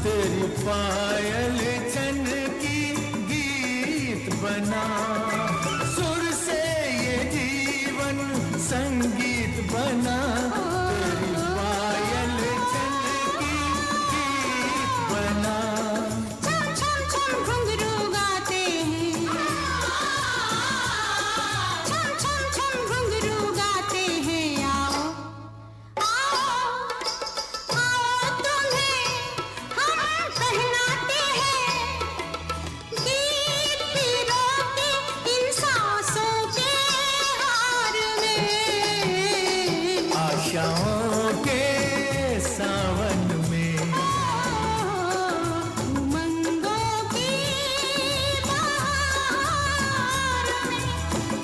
तेरी पायल छन की गीत बना सुर से ये जीवन संगीत बना तेरी पायल छन की गीत बना छम छम छम घुंघरू गाते हैं छम छम छम घुंघरू गाते हैं आओ आओ आओ तुम्हें हम पहनाते हैं गीत पीरों के इन सांसों के हार में आशाओं के सावन में उमंगों की बहार में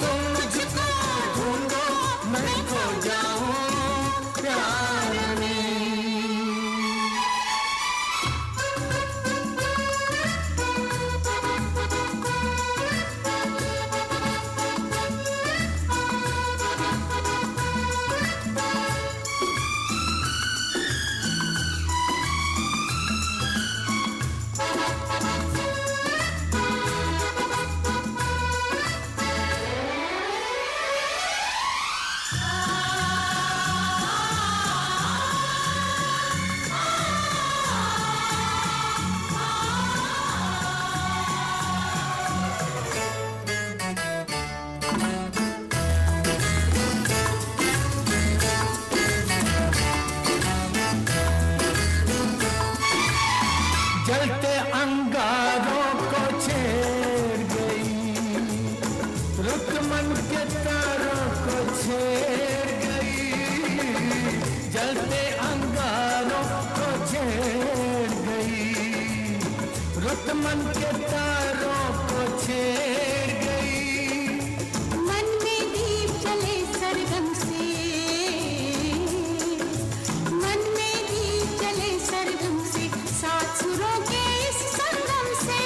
तुम मुझको ढूंढो मैं खो जाऊं प्यार में जलते अंगारों को छेड़ गई रुक मन के तारों को छेड़ गई जलते अंगारों को छेड़ गई रुक मन के तारों को छेड़ गई मन में दीप जले सरगम से मन में दीप जले सरगम से सात सुरों के इस संगम से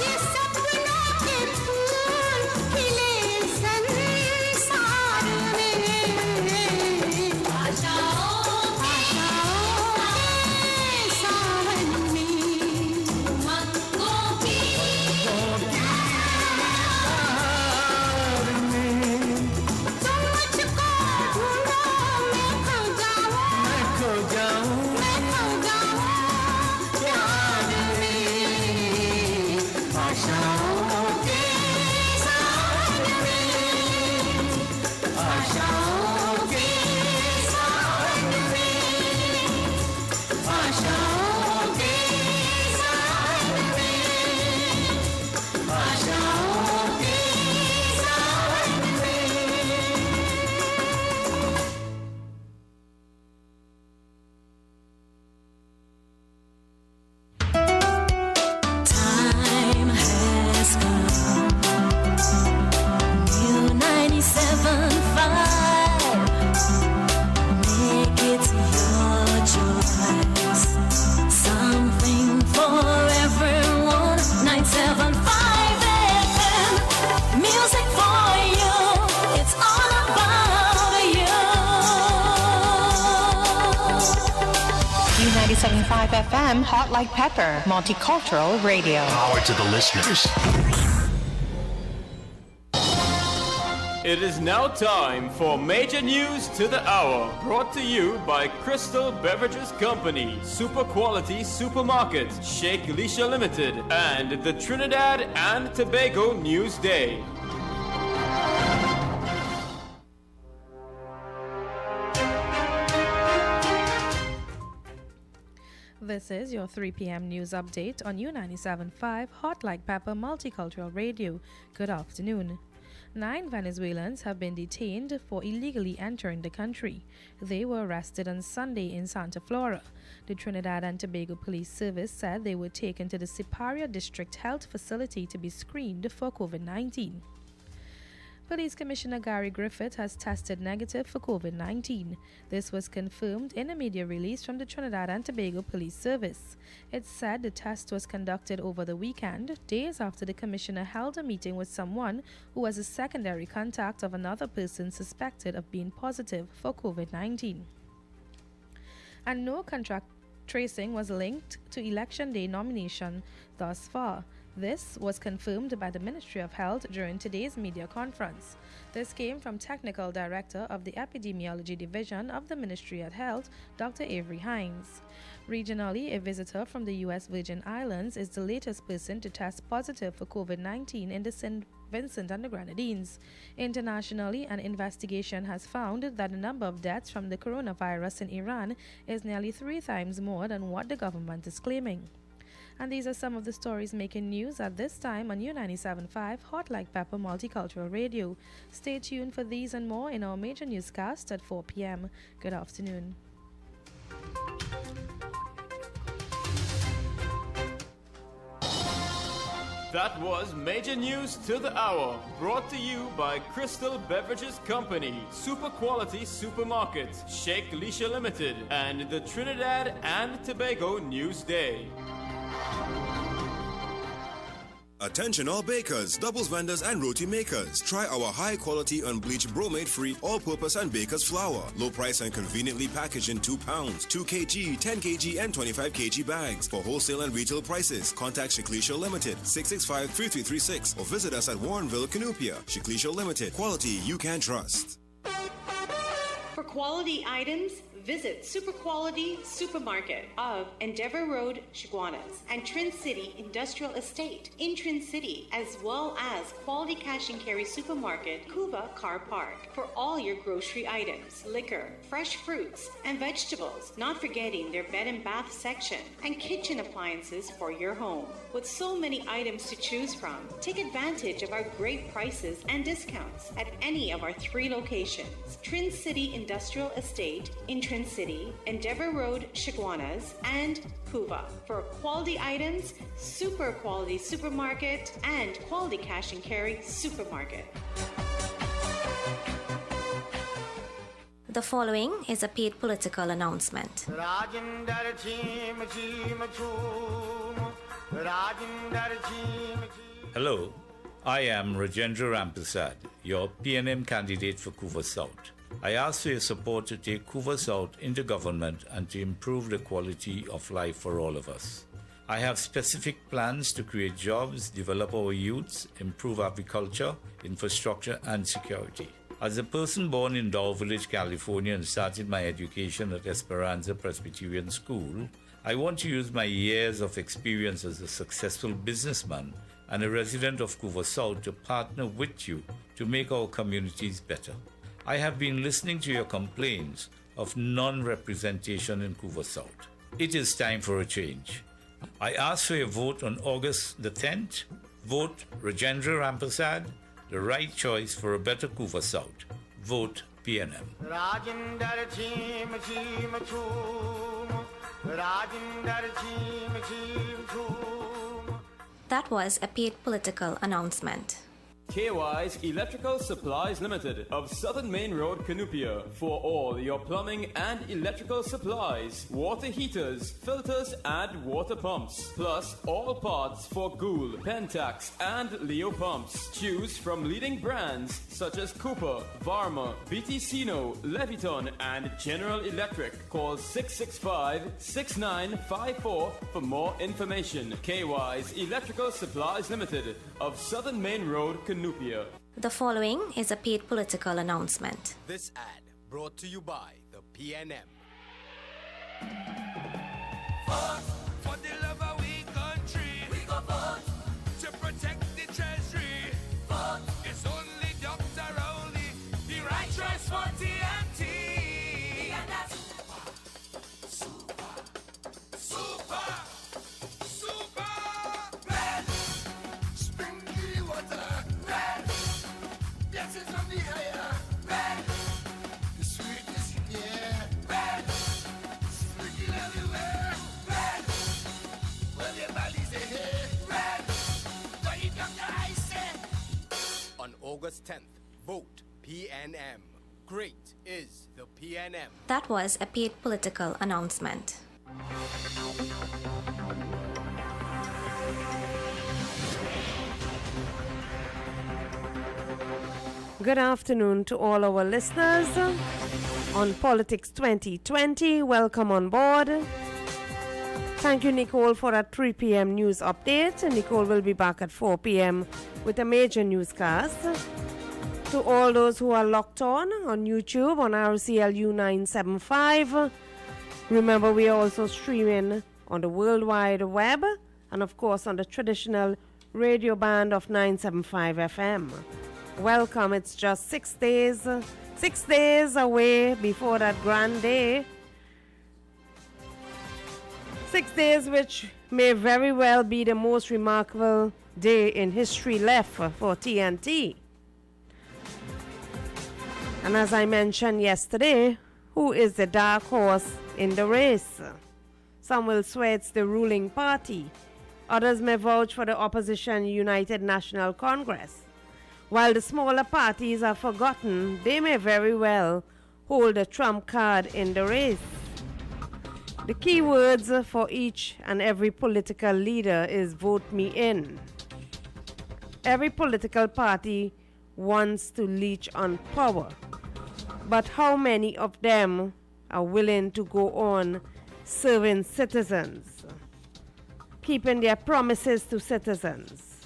ये सपनों के फूल खिले संसार में आशाओं के सावन में उमंगों की बहार में तुम मुझको ढूंढो मैं खो जाऊं मैं खो जाऊं मैं खो जाऊं प्यार में आशाओं के सावन में आशाओं के सावन में आशाओं के सावन में आशाओं के सावन में Time has come. New 97.5. Make it your choice. Something for everyone. 97.5 FM. Music for you. It's all about you. U97.5 FM, Hot Like Pepper, Multicultural Radio. Power to the listeners. It is now time for Major News to the Hour, brought to you by Crystal Beverages Company, Super Quality Supermarket, Sheikh Elisha Limited, and the Trinidad and Tobago News Day. This is your 3 p.m. news update on U97.5 Hot Like Pepper Multicultural Radio. Good afternoon. 9 Venezuelans have been detained for illegally entering the country. They were arrested on Sunday in Santa Flora. The Trinidad and Tobago Police Service said they were taken to the Siparia District Health Facility to be screened for COVID-19. Police Commissioner Gary Griffith has tested negative for COVID-19. This was confirmed in a media release from the Trinidad and Tobago Police Service. It said the test was conducted over the weekend, days after the Commissioner held a meeting with someone who was a secondary contact of another person suspected of being positive for COVID-19. And no tracing was linked to Election Day nomination thus far. This was confirmed by the Ministry of Health during today's media conference. This came from Technical Director of the Epidemiology Division of the Ministry of Health, Dr. Avery Hines. Regionally, a visitor from the U.S. Virgin Islands is the latest person to test positive for COVID-19 in the St. Vincent and the Grenadines. Internationally, an investigation has found that the number of deaths from the coronavirus in Iran is nearly 3 times more than what the government is claiming. And these are some of the stories making news at this time on U97.5 Hot Like Pepper Multicultural Radio. Stay tuned for these and more in our major newscast at 4 p.m. Good afternoon. That was Major News to the Hour, brought to you by Crystal Beverages Company, Super Quality Supermarket, Sheikh Lisha Limited, and the Trinidad and Tobago News Day. Attention all bakers, doubles vendors and roti makers. Try our high quality unbleached bromate free all-purpose and baker's flour. Low price and conveniently packaged in 2 pounds, 2 kg, 10 kg and 25 kg bags. For wholesale and retail prices, contact Shiklisha Limited 665-3336 or visit us at Warrenville, Canupia. Shiklisha Limited, quality you can trust. For quality items, visit Super Quality Supermarket of Endeavour Road, Chaguanas, and Trin City Industrial Estate in Trin City, as well as Quality Cash and Carry Supermarket, Cuba Car Park, for all your grocery items, liquor, fresh fruits, and vegetables, not forgetting their bed and bath section, and kitchen appliances for your home. With so many items to choose from, take advantage of our great prices and discounts at any of our 3 locations, Trin City Industrial Estate in Trin City, Endeavour Road, Chaguanas, and Cuba. For quality items, Super Quality Supermarket and Quality Cash and Carry Supermarket. The following is a paid political announcement. Hello, I am Rajendra Rampersad, your PNM candidate for Couva South. I ask for your support to take Couva South into government and to improve the quality of life for all of us. I have specific plans to create jobs, develop our youths, improve agriculture, infrastructure, and security. As a person born in Dow Village, California, and started my education at Esperanza Presbyterian School, I want to use my years of experience as a successful businessman and a resident of Couva South to partner with you to make our communities better. I have been listening to your complaints of non-representation in Couva South. It is time for a change. I ask for your vote on August the 10th. Vote Rajendra Rampersad, the right choice for a better Couva South. Vote PNM. That was a paid political announcement. KY's Electrical Supplies Limited of Southern Main Road, Canupia, for all your plumbing and electrical supplies, water heaters, filters and water pumps, plus all parts for Gould, Pentax and Leo pumps. Choose from leading brands such as Cooper, Varma, BTCino, Leviton and General Electric. Call 665-6954 for more information. KY's Electrical Supplies Limited of Southern Main Road, Canupia. The following is a paid political announcement. This ad brought to you by the PNM. Vote for the love of we country. We go vote to protect the treasury. Vote it's only Dr. Rowley, the right choice for TNT. And that's super, super, super red. Springy water. Red. Yes, it's from the higher. Red. The sweetness in the air. Red. Sprinkle everywhere. Red. Well, your body's a hair. Red. But you come to ice it. On August 10th, vote PNM. Great is the PNM. That was a paid political announcement. Good afternoon to all our listeners on Politics 2020. Welcome on board. Thank you, Nicole, for a 3 p.m. news update. Nicole will be back at 4 p.m. with a major newscast. To all those who are locked on YouTube on RCLU 975, remember we are also streaming on the World Wide Web and, of course, on the traditional radio band of 975 FM. Welcome. It's just 6 days away before that grand day. 6 days which may very well be the most remarkable day in history left for TNT. And as I mentioned yesterday, who is the dark horse in the race? Some will swear it's the ruling party. Others may vouch for the opposition United National Congress. While the smaller parties are forgotten, they may very well hold a trump card in the race. The key words for each and every political leader is vote me in. Every political party wants to leech on power, but how many of them are willing to go on serving citizens, keeping their promises to citizens?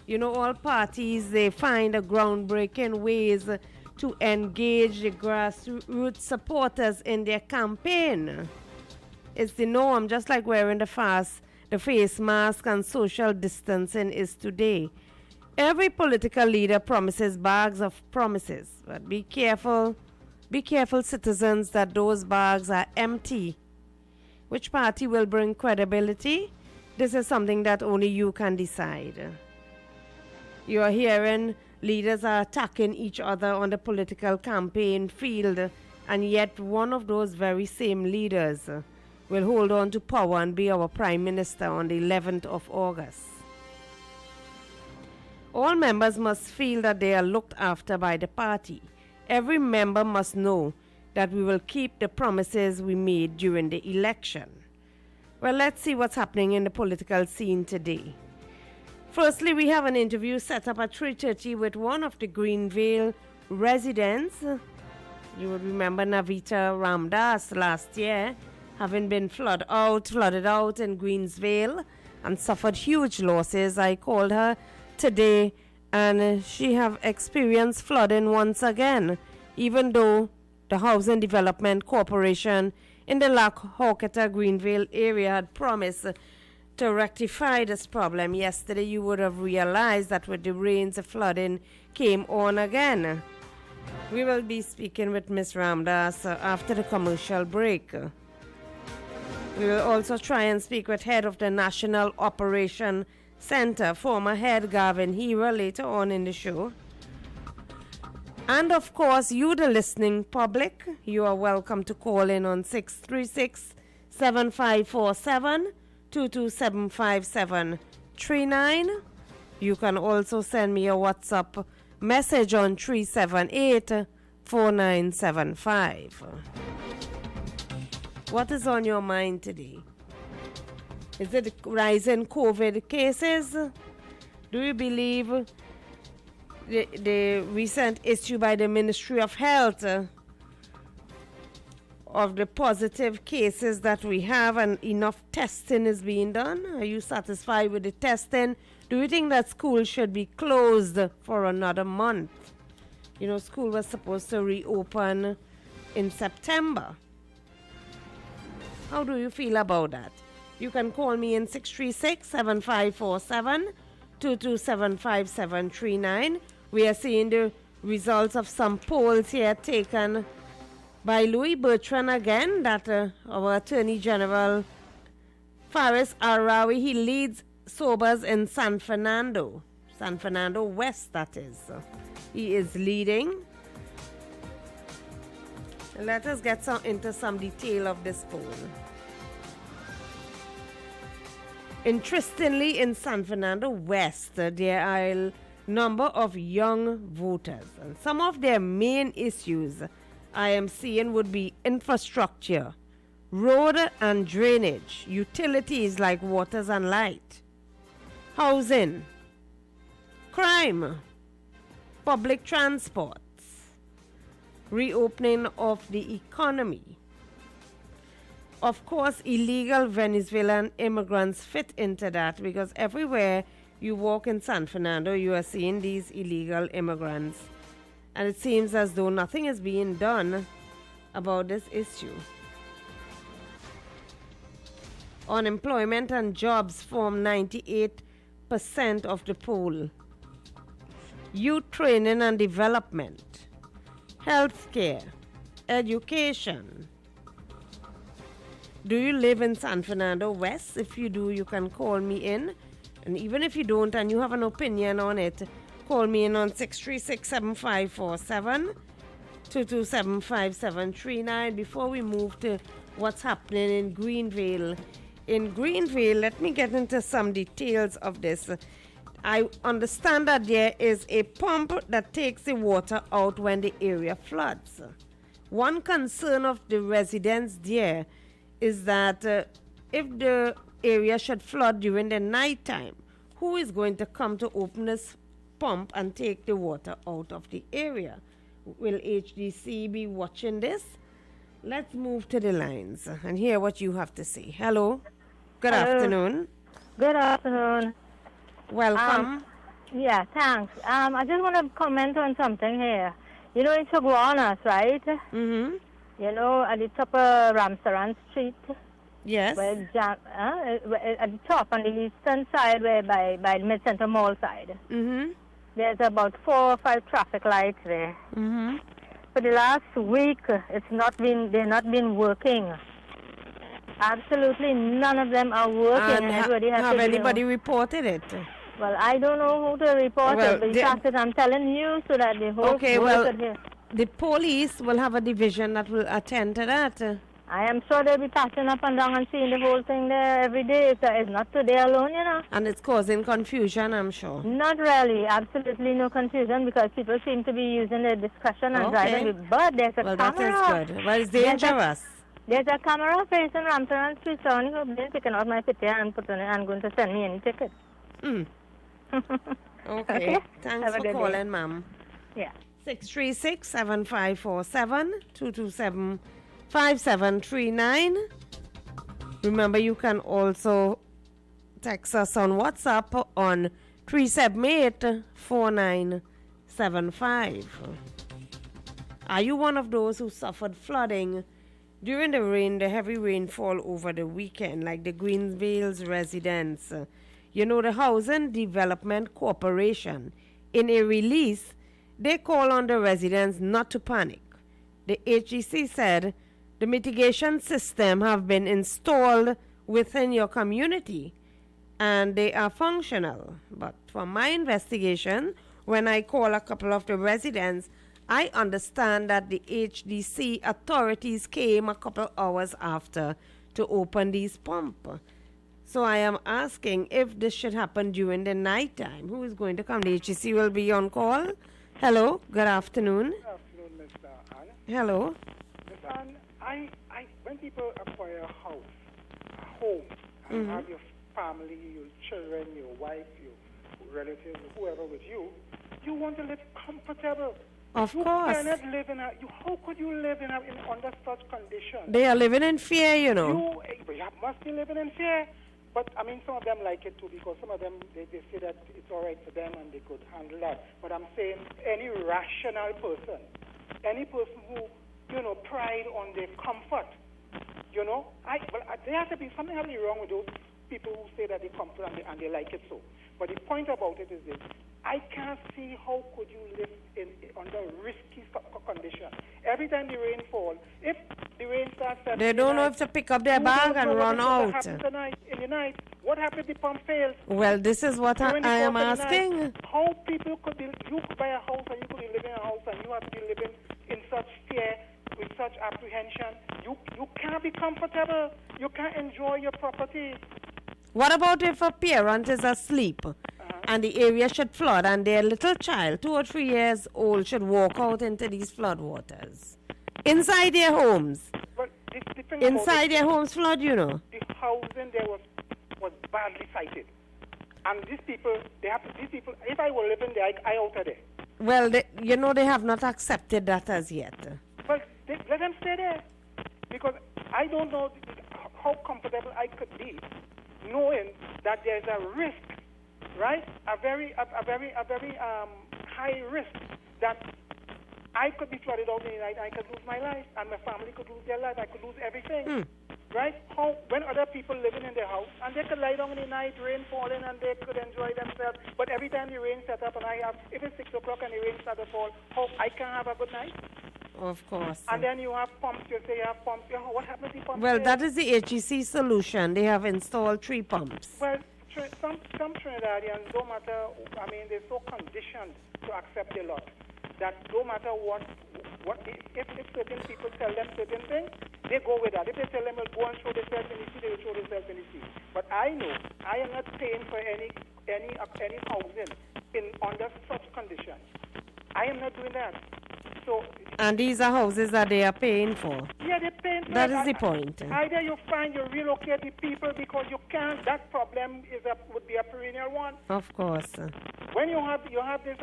You know, all parties, they find a groundbreaking ways to engage the grassroots supporters in their campaign. It's the norm, just like wearing the face mask and social distancing is today. Every political leader promises bags of promises, but be careful, citizens, that those bags are empty. Which party will bring credibility? This is something that only you can decide. You are hearing leaders are attacking each other on the political campaign field, and yet one of those very same leaders will hold on to power and be our Prime Minister on the 11th of August. All members must feel that they are looked after by the party. Every member must know that we will keep the promises we made during the election. Well, let's see what's happening in the political scene today. Firstly, we have an interview set up at 3:30 with one of the Greenvale residents. You would remember Navita Ramdas last year, having been flooded out in Greensvale and suffered huge losses. I called her today, and she have experienced flooding once again, even though the Housing Development Corporation in the Lac Hawketta Greenvale area had promised to rectify this problem. Yesterday you would have realized that with the rains, the flooding came on again. We will be speaking with Ms. Ramdas after the commercial break. We will also try and speak with head of the National Operation Center, former head Gavin Hera, later on in the show. And of course, you, the listening public, you are welcome to call in on 636-7547, 2275739. You can also send me a WhatsApp message on 378-4975. What is on your mind today? Is it the rise in COVID cases? Do you believe the recent issue by the Ministry of Health of the positive cases that we have and enough testing is being done? Are you satisfied with the testing? Do you think that school should be closed for another month? You know, school was supposed to reopen in September. How do you feel about that? You can call me in 636-7547, 2275739. We are seeing the results of some polls here taken by Louis Bertrand again, that our Attorney General Faris Arawi, he leads Sobers in San Fernando West, that is. He is leading. Let us get into some detail of this poll. Interestingly, in San Fernando West, there are a number of young voters, and some of their main issues I am seeing would be infrastructure, road and drainage, utilities like waters and light, housing, crime, public transports, reopening of the economy. Of course, illegal Venezuelan immigrants fit into that because everywhere you walk in San Fernando, you are seeing these illegal immigrants. And it seems as though nothing is being done about this issue. Unemployment and jobs form 98% of the pool. Youth training and development, healthcare, education. Do you live in San Fernando West? If you do, you can call me in. And even if you don't and you have an opinion on it, call me in on 636-7547, 227-5739. Before we move to what's happening in Greenville. In Greenville, let me get into some details of this. I understand that there is a pump that takes the water out when the area floods. One concern of the residents there is that if the area should flood during the night time, who is going to come to open this pump and take the water out of the area? Will HDC be watching this? Let's move to the lines and hear what you have to say. Hello. Good afternoon. Good afternoon. Welcome. Yeah, thanks. I just want to comment on something here. You know, in Chaguanas, right? Mm-hmm. You know, at the top of Ramsaran Street. Yes. Where at the top on the eastern side, where by the Mid-Centre Mall side. Mm-hmm. There's about 4 or 5 traffic lights there. Mm-hmm. For the last week, they've not been working. Absolutely none of them are working. And everybody has have to anybody reported it? Well, I don't know who to report it, but the fact that I'm telling you so that the whole the police will have a division that will attend to that. I am sure they'll be passing up and down and seeing the whole thing there every day. It's not today alone, you know. And it's causing confusion, I'm sure. Not really. Absolutely no confusion because people seem to be using their discretion and driving. But there's a camera. That is good. Well, it's dangerous. There's a camera facing Ramsaran Street, so only who've been picking out my picture and put on it and going to send me any tickets. Okay. Thanks for calling, ma'am. Yeah. 636-7547, 227-5739. Remember, you can also text us on WhatsApp on 378-4975. Are you one of those who suffered flooding during the heavy rainfall over the weekend, like the Greenville's residents? You know, the Housing Development Corporation, in a release, they call on the residents not to panic. The HDC said the mitigation system have been installed within your community and they are functional. But from my investigation, when I call a couple of the residents, I understand that the HDC authorities came a couple hours after to open these pumps. So I am asking if this should happen during the night time. Who is going to come? The HDC will be on call. Hello, good afternoon. Good afternoon, Mr. Ann. Hello. Mr. Ann, when people acquire a house, a home, and have your family, your children, your wife, your relatives, whoever with you, you want to live comfortable. Of you course. Cannot live how could you live under such conditions? They are living in fear, you know. You must be living in fear. But, I mean, some of them like it too because some of them, they say that it's all right for them and they could handle that. But I'm saying any rational person, any person who, pride on their comfort, there has to be something has to be wrong with those people who say that they comfort and they like it so. But the point about it is this. I can't see how could you live under risky conditions. Every time the rain falls, if the rain starts... They don't know if to pick up their bag and run out. In the night, what happens if the pump fails? Well, this is what I am asking. How people could be... You could buy a house and you could be living in a house and you have to be living in such fear, with such apprehension. You can't be comfortable. You can't enjoy your property. What about if a parent is asleep and the area should flood and their little child, 2 or 3 years old, should walk out into these flood waters? Inside their homes. But inside their homes flood, you know. The housing there was badly sited. And these people, if I were living there, I out of there. Well, they have not accepted that as yet. Well, let them stay there. Because I don't know how comfortable I could be, knowing that there's a risk, right? A very high risk that I could be flooded out in the night. I could lose my life, and my family could lose their life. I could lose everything, right? How when other people living in their house and they could lie down in the night, rain falling, and they could enjoy themselves. But every time the rain set up, and if it's 6 o'clock and the rain starts to fall, how I can have a good night? Of course. And then you have pumps. You say you have pumps. What happens to pumps? Well, that is the HEC solution. They have installed 3 pumps. Well, some Trinidadians, no matter, I mean, they're so conditioned to accept their lot that no matter what if certain people tell them certain things, they go with that. If they tell them, well, go and show themselves in the sea, they will show themselves in the sea. But I know I am not paying for any housing under such conditions. I am not doing that. So, and these are houses that they are paying for. Yeah, they're paying for that it. is the point. Either you relocate the people because you can't. That problem would be a perennial one. Of course. When you have this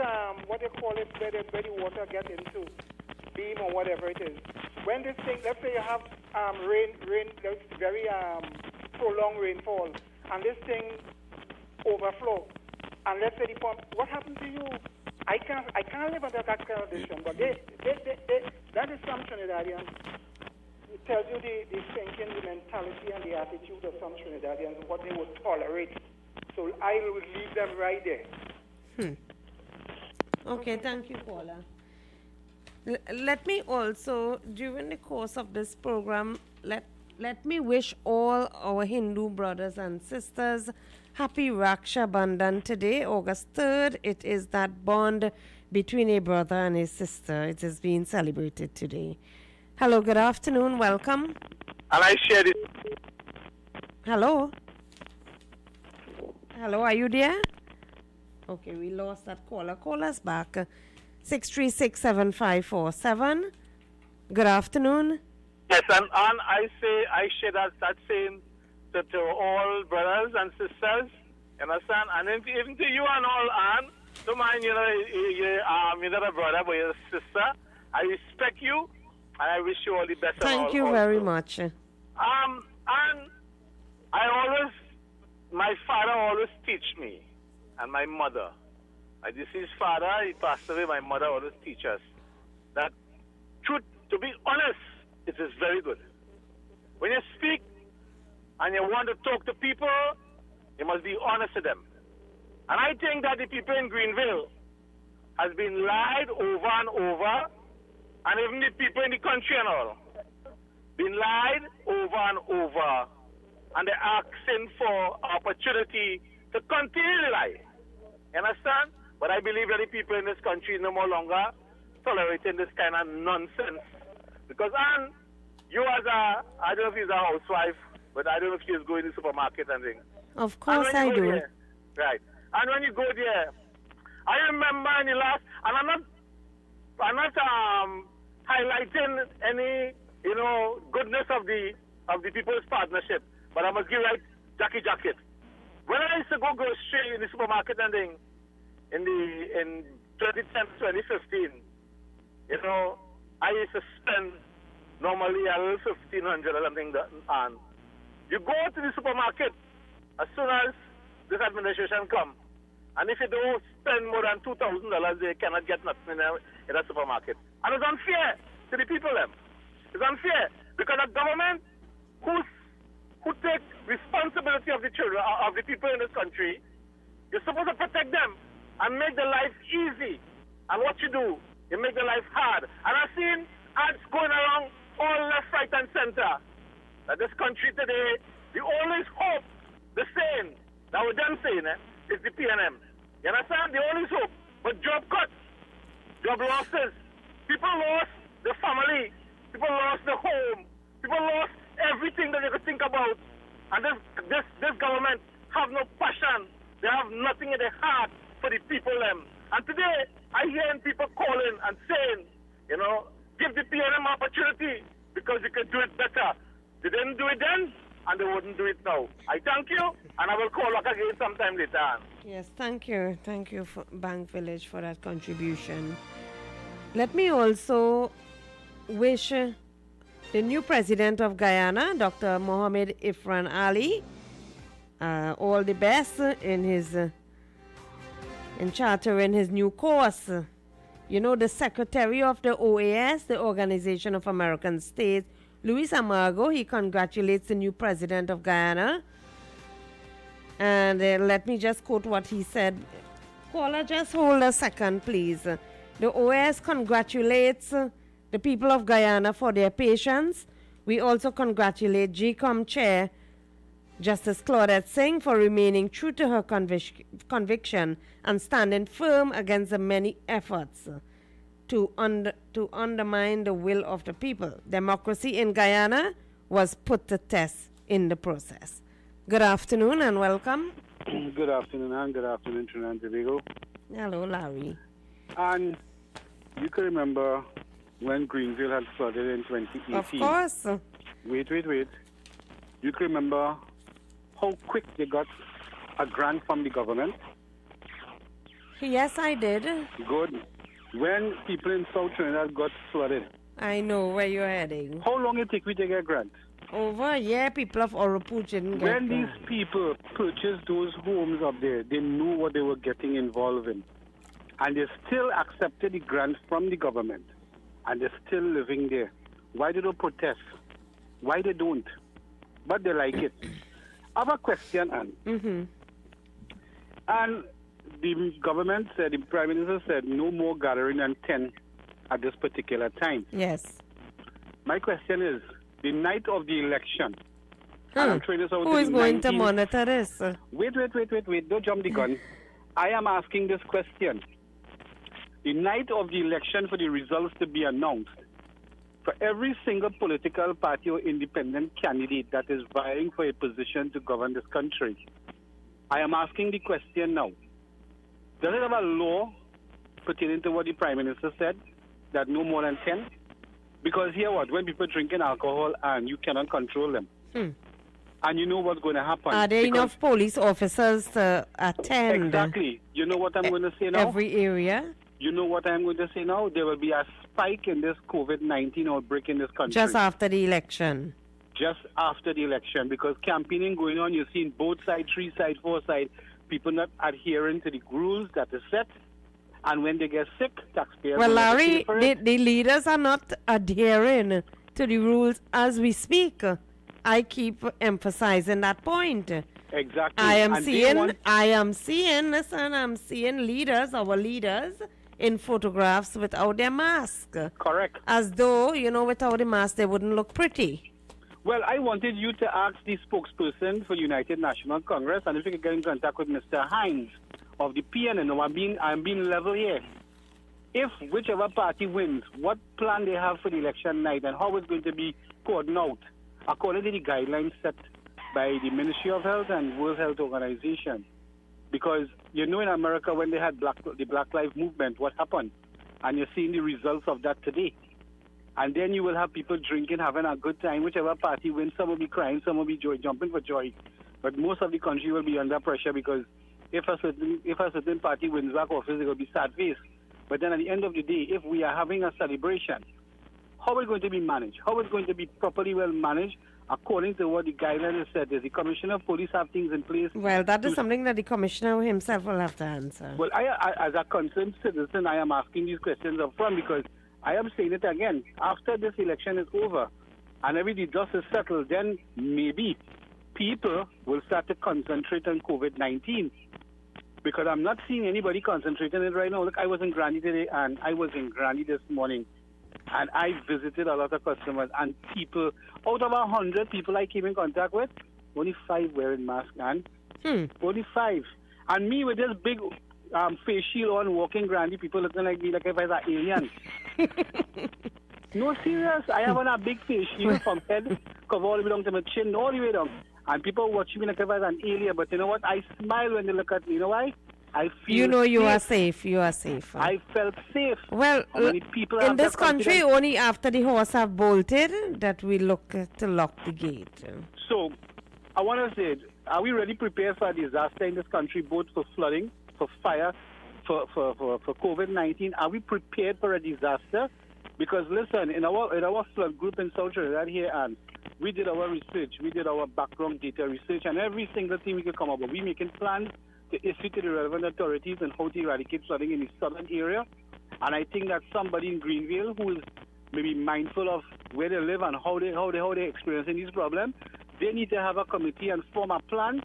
what they call it, where the water gets into beam or whatever it is. When this thing, let's say you have rain, very prolonged rainfall, and this thing overflow, and let's say the pump, what happens to you? I can't live under that condition, but that is some Trinidadians. It tells you the thinking, the mentality, and the attitude of some Trinidadians, what they would tolerate. So I would leave them right there. Okay, thank you, caller. Let me also, during the course of this program, let me wish all our Hindu brothers and sisters happy Raksha Bandhan today, August 3rd. It is that bond between a brother and a sister. It is being celebrated today. Hello, good afternoon, welcome. And I shared it. Hello? Hello, are you there? Okay, we lost that caller. Call us back. 636-7547. Good afternoon. Yes, and I share that same to all brothers and sisters, you understand? And even to you and all, Anne, don't mind, you're not a brother, but you're a sister. I respect you, and I wish you all the best. Thank you very much. And my father always teach me, and my mother. My deceased father, he passed away, my mother always teach us that truth, to be honest, it is very good. When you speak and you want to talk to people, you must be honest to them. And I think that the people in Greenville has been lied over and over, and even the people in the country and all, been lied over and over, and they're asking for opportunity to continue to lie. You understand? But I believe that the people in this country no more longer tolerating this kind of nonsense. Because, Anne, you as I don't know if you're a housewife, but I don't know if she's going to the supermarket and things. Of course I do. There, right. And when you go there, I remember in the last, and I'm not highlighting any, goodness of the People's Partnership, but I must give right Jackie Jacket. When I used to go grocery in the supermarket and thing, in 2010, 2015, I used to spend normally a little $1,500 or something. And you go to the supermarket as soon as this administration comes, and if you don't spend more than $2,000, they cannot get nothing in a supermarket. And it's unfair to the people. It's unfair because the government who take responsibility of the children, of the people in this country, you're supposed to protect them and make their life easy. And what you do, you make their life hard. And I've seen ads going along all left, right, and center. That this country today, the only hope, the saying, that we're done saying, is the PNM. You understand? The only hope. But job cuts, job losses. People lost their family. People lost their home. People lost everything that they could think about. And this government have no passion. They have nothing in their heart for the people. And today, I hear people calling and saying, give the PNM opportunity because you can do it better. They didn't do it then, and they wouldn't do it now. I thank you, and I will call back again sometime later. Yes, thank you. Thank you, for Bank Village, for that contribution. Let me also wish the new president of Guyana, Dr. Mohamed Ifran Ali. All the best in his in chartering his new course. You know, the secretary of the OAS, the Organization of American States, Luis Amago, he congratulates the new president of Guyana. And let me just quote what he said. Caller, just hold a second, please. The OAS congratulates the people of Guyana for their patience. We also congratulate GCOM Chair Justice Claudette Singh for remaining true to her conviction and standing firm against the many efforts to undermine the will of the people. Democracy in Guyana was put to test in the process. Good afternoon and welcome. Good afternoon, and good afternoon, Trinidad and Tobago. Hello, Larry. And you can remember when Greenville had flooded in 2018. Of course. Wait. You can remember how quick they got a grant from the government? Yes, I did. Good. When people in South Trinidad got flooded. I know where you're heading. How long it take we to get a grant? Over a year, people of Oropouche didn't get When these people purchased those homes up there, they knew what they were getting involved in. And they still accepted the grant from the government. And they're still living there. Why do they protest? Why they don't? But they like it. I have a question, Anne. Mm-hmm. And the government said, the Prime Minister said, no more gathering than 10 at this particular time. Yes. My question is, the night of the election, and I'm trying this out Who is going to 19th monitor this? Wait, don't jump the gun. I am asking this question. The night of the election for the results to be announced, for every single political party or independent candidate that is vying for a position to govern this country, I am asking the question now. Does it have a law pertaining to what the Prime Minister said, that no more than 10? Because here what, when people drinking alcohol and you cannot control them, and you know what's going to happen. Are there enough police officers to attend? Exactly. You know what I'm going to say now? Every area? You know what I'm going to say now? There will be a spike in this COVID-19 outbreak in this country. Just after the election? Just after the election, because campaigning going on, you're seeing both sides, 3 sides, 4 sides, people not adhering to the rules that are set. And when they get sick, taxpayers... Well, will have to Larry, pay for it. the leaders are not adhering to the rules as we speak. I keep emphasizing that point. Exactly. I am And they seeing leaders, our leaders, in photographs without their mask. Correct. As though, without the mask, they wouldn't look pretty. Well, I wanted you to ask the spokesperson for United National Congress, and if you could get in contact with Mr. Hines of the PNN. Now, I'm being level here. If whichever party wins, what plan they have for the election night and how it's going to be poured out according to the guidelines set by the Ministry of Health and World Health Organization. Because in America when they had the Black Lives Movement, what happened? And you're seeing the results of that today. And then you will have people drinking, having a good time. Whichever party wins, some will be crying, some will be jumping for joy. But most of the country will be under pressure because if a certain party wins back office, it will be sad face. But then at the end of the day, if we are having a celebration, how is it going to be managed? How is it going to be properly well managed according to what the guidelines said? Does the Commissioner of Police have things in place? Well, that is something that the Commissioner himself will have to answer. Well, I as a concerned citizen, I am asking these questions up front because I am saying it again. After this election is over and everything dust is settled, then maybe people will start to concentrate on COVID-19. Because I'm not seeing anybody concentrating on it right now. Look, I was in Granny today and I was in Granny this morning. And I visited a lot of customers and people, out of 100 people I came in contact with, only 5 wearing masks, and only 5. And me with this big face shield on, walking Granny, people looking like me like if I was an alien. No, serious. I have on a big face shield from head, cover all the way down to my chin, all the way down. And people watching me like if I was an alien. But you know what? I smile when they look at me. You know why? I feel you are safe. You are safe. I felt safe. Well, people in this country, only after the horse have bolted that we look to lock the gate. So, I want to say, are we really prepared for a disaster in this country, both for flooding, for fire, for COVID-19? Are we prepared for a disaster? Because listen, in our flood group in South Trinidad here, and we did our research, we did our background data research, and every single thing we could come up with. We making plans to issue to the relevant authorities on how to eradicate flooding in the southern area. And I think that somebody in Greenville who is maybe mindful of where they live and how they experiencing these problems, they need to have a committee and form a plan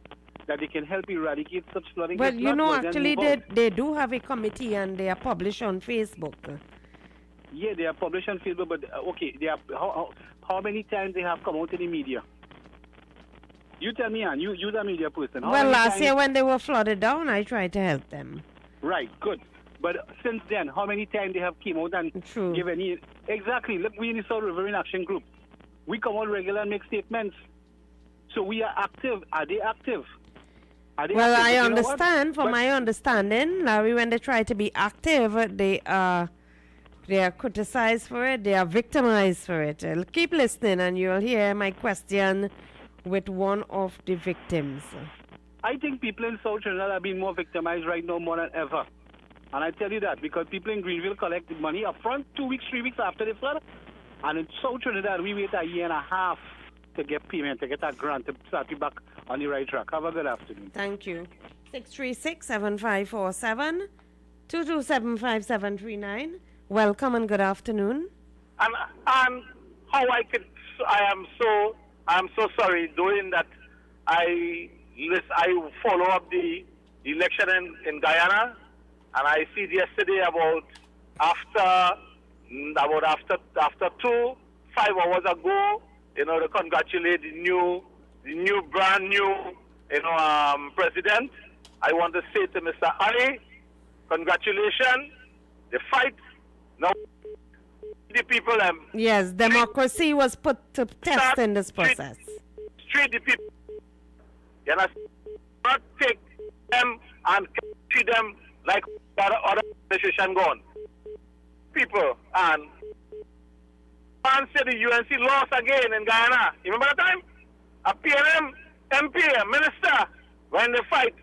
that they can help eradicate such flooding. Well, If you not, know, well, then actually, move out. they do have a committee and they are published on Facebook. Yeah, they are published on Facebook, but okay, they are, how many times they have come out in the media? You tell me, Ann, you're the media person. How Well, many last times- year when they were flooded down, I tried to help them. Right, good. But since then, how many times they have came out and give any... Exactly. Look, we in the South River in Action Group. We come out regular and make statements. So we are active. Are they active? Are they Well, active? I But you know what? understand. From But- my understanding, Larry, when they try to be active, they are criticized for it. They are victimized for it. Keep listening, and you'll hear my question with one of the victims. I think people in South Trinidad are being more victimized right now more than ever. And I tell you that because people in Greenville collected money up front 2 weeks, 3 weeks after the flood. And in South Trinidad, we wait a year and a half to get payment, to get that grant, to start you back on the right track. Have a good afternoon. Thank you. 636-7547, 227-5739. Welcome and good afternoon. And how I am so sorry doing that. I follow up the election in Guyana, and I see yesterday about after 5 hours ago, they congratulate the brand new president. I want to say to Mr. Ali, congratulations. The fight now, the people. Yes, democracy was put to test in this process. Treat the people. You understand? Not take them and treat them like other organization gone. People and say the UNC lost again in Guyana. You remember that time? A PNM MP, a minister, when they fight,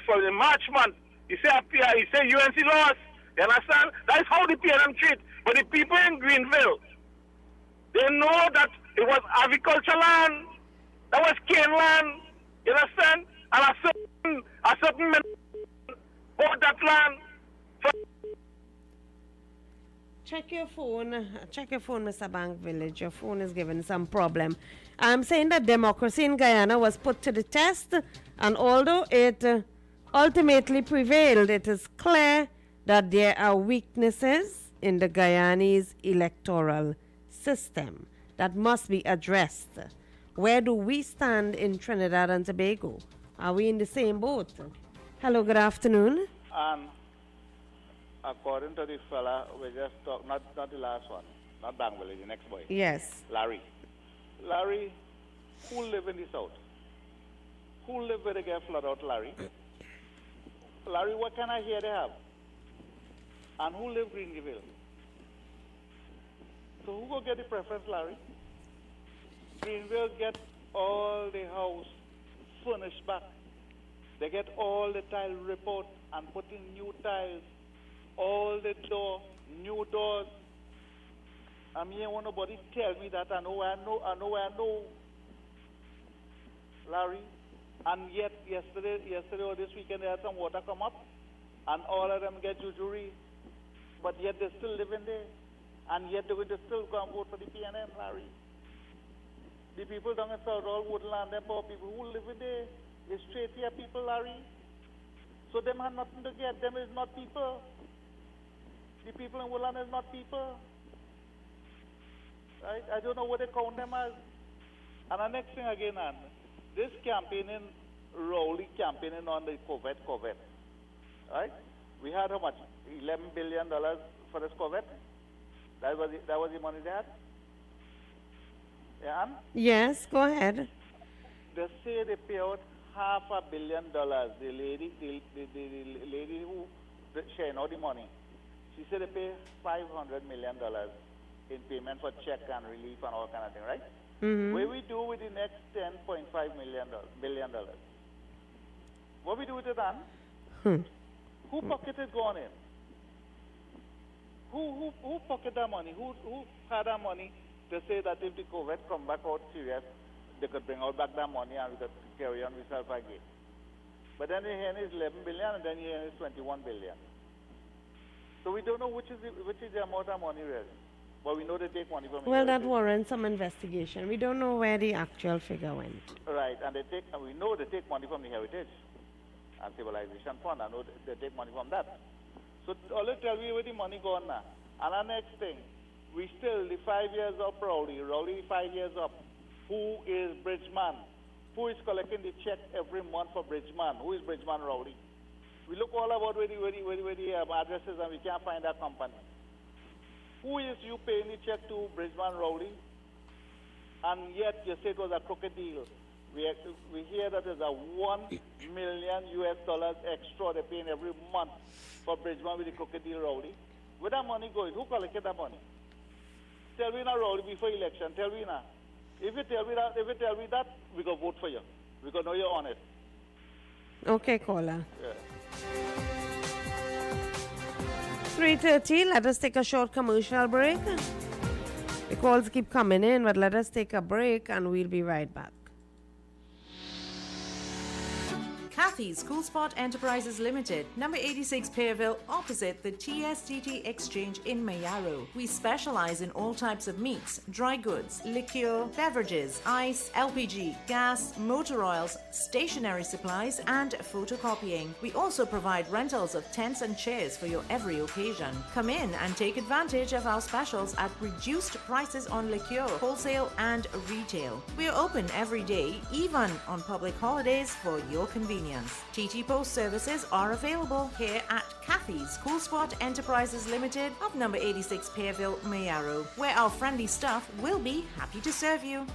for the March month, he say UNC lost. You understand? That's how the PNM treat. But the people in Greenville, they know that it was agricultural land, that was cane land. You understand? And a certain man bought that land. Check your phone, Mr. Bank Village. Your phone is giving some problem. I'm saying that democracy in Guyana was put to the test, and although it ultimately prevailed, it is clear that there are weaknesses in the Guyanese electoral system that must be addressed. Where do we stand in Trinidad and Tobago? Are we in the same boat? Hello, good afternoon. According to the fella, we just talked, not the last one, not Bang Village, the next boy. Yes. Larry, who live in the south? Who live where they get flood out, Larry? Larry, what kind of hair they have? And who live Greenville? So who go get the preference, Larry? Greenville get all the house furnished back. They get all the tile ripped out and put in new tiles. All the door, new doors. I mean, want nobody tell me that I know where I know. Larry, and yet yesterday or this weekend they had some water come up, and all of them get jujuri, but yet they're still living there, and yet they're going to still go and vote for the PNM, Larry. The people down in South Hall, Woodland, them poor people who live in there, is straight here people, Larry. So them have nothing to get. Them is not people. The people in Woodland is not people. Right? I don't know what they count them as. And the next thing again, and this campaigning, Rowley campaigning on the Corvette. Right? We had how much? $11 billion for this Corvette? That was the money they had? Yeah, Ann? Yes, go ahead. They say they pay out $500 million. The lady who sharing all the money, she said they pay $500 million in payment for check and relief and all kind of thing, right? Mm-hmm. What we do with the next $10.5 billion? What we do with it, Ann? Who pocket is going in? Who pocket that money? Who had that money to say that if the COVID come back out serious, they could bring out back that money and we could carry on with self again? But then you hear it's 11 billion and then you hear it's 21 billion. So we don't know which is the amount of money really. But we know they take money from Well, that warrants some investigation. We don't know where the actual figure went. Right, and we know they take money from the Heritage and Civilization Fund. I know they take money from that. So all they tell me where the money gone now. And the next thing, we still, the 5 years up Rowley 5 years up. Who is Bridgeman? Who is collecting the check every month for Bridgeman? Who is Bridgeman Rowley? We look all about where the addresses and we can't find that company. Who is you paying the check to Bridgeman Rowley? And yet you say it was a crooked deal. We hear that there's a $1 million extra they're paying every month for Bridgeman with the crooked deal Rowley. Where that money going? Who collected that money? Tell me now, Rowley, before election. Tell me now. If you tell me that, we go vote for you. We go know you're honest. Okay, caller. Yeah. 3:30, let us take a short commercial break. The calls keep coming in, but let us take a break and we'll be right back. Kathy's Cool Spot Enterprises Limited, number 86 Pearville, opposite the TSTT Exchange in Mayaro. We specialize in all types of meats, dry goods, liqueur, beverages, ice, LPG, gas, motor oils, stationery supplies, and photocopying. We also provide rentals of tents and chairs for your every occasion. Come in and take advantage of our specials at reduced prices on liqueur, wholesale and retail. We are open every day, even on public holidays for your convenience. TT Post services are available here at Kathy's Cool Spot Enterprises Limited of number 86 Pearville, Mayaro, where our friendly staff will be happy to serve you.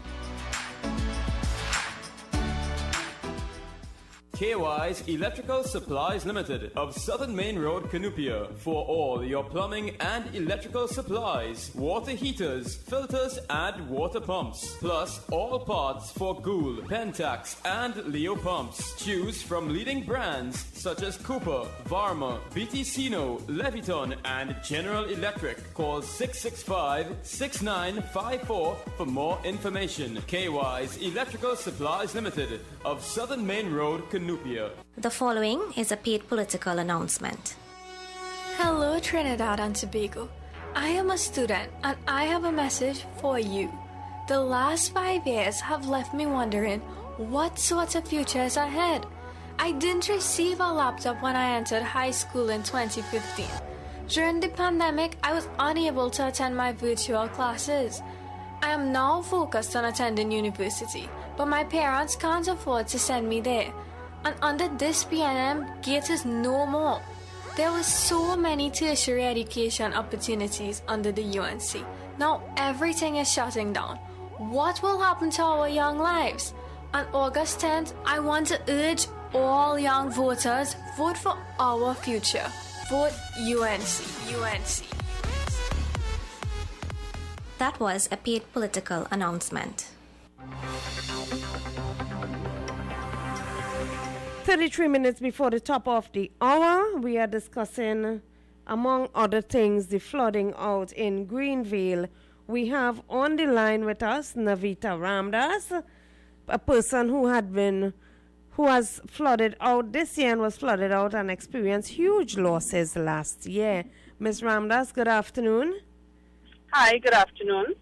KY's Electrical Supplies Limited of Southern Main Road, Canoopia, for all your plumbing and electrical supplies, water heaters, filters and water pumps, plus all parts for Gould, Pentax and Leo pumps. Choose from leading brands such as Cooper, Varma, BTCino, Leviton and General Electric. Call 665-6954 for more information. KY's Electrical Supplies Limited of Southern Main Road, Canoopia. The following is a paid political announcement. Hello, Trinidad and Tobago. I am a student and I have a message for you. The last 5 years have left me wondering what sort of future is ahead. I didn't receive a laptop when I entered high school in 2015. During the pandemic, I was unable to attend my virtual classes. I am now focused on attending university, but my parents can't afford to send me there. And under this PNM, GATE is no more. There were so many tertiary education opportunities under the UNC. Now everything is shutting down. What will happen to our young lives? On August 10th, I want to urge all young voters, vote for our future. Vote UNC. UNC. That was a paid political announcement. 33 minutes before the top of the hour, we are discussing, among other things, the flooding out in Greenville. We have on the line with us Navita Ramdas, a person who has flooded out this year and was flooded out and experienced huge losses last year. Ms. Ramdas, good afternoon. Hi, good afternoon.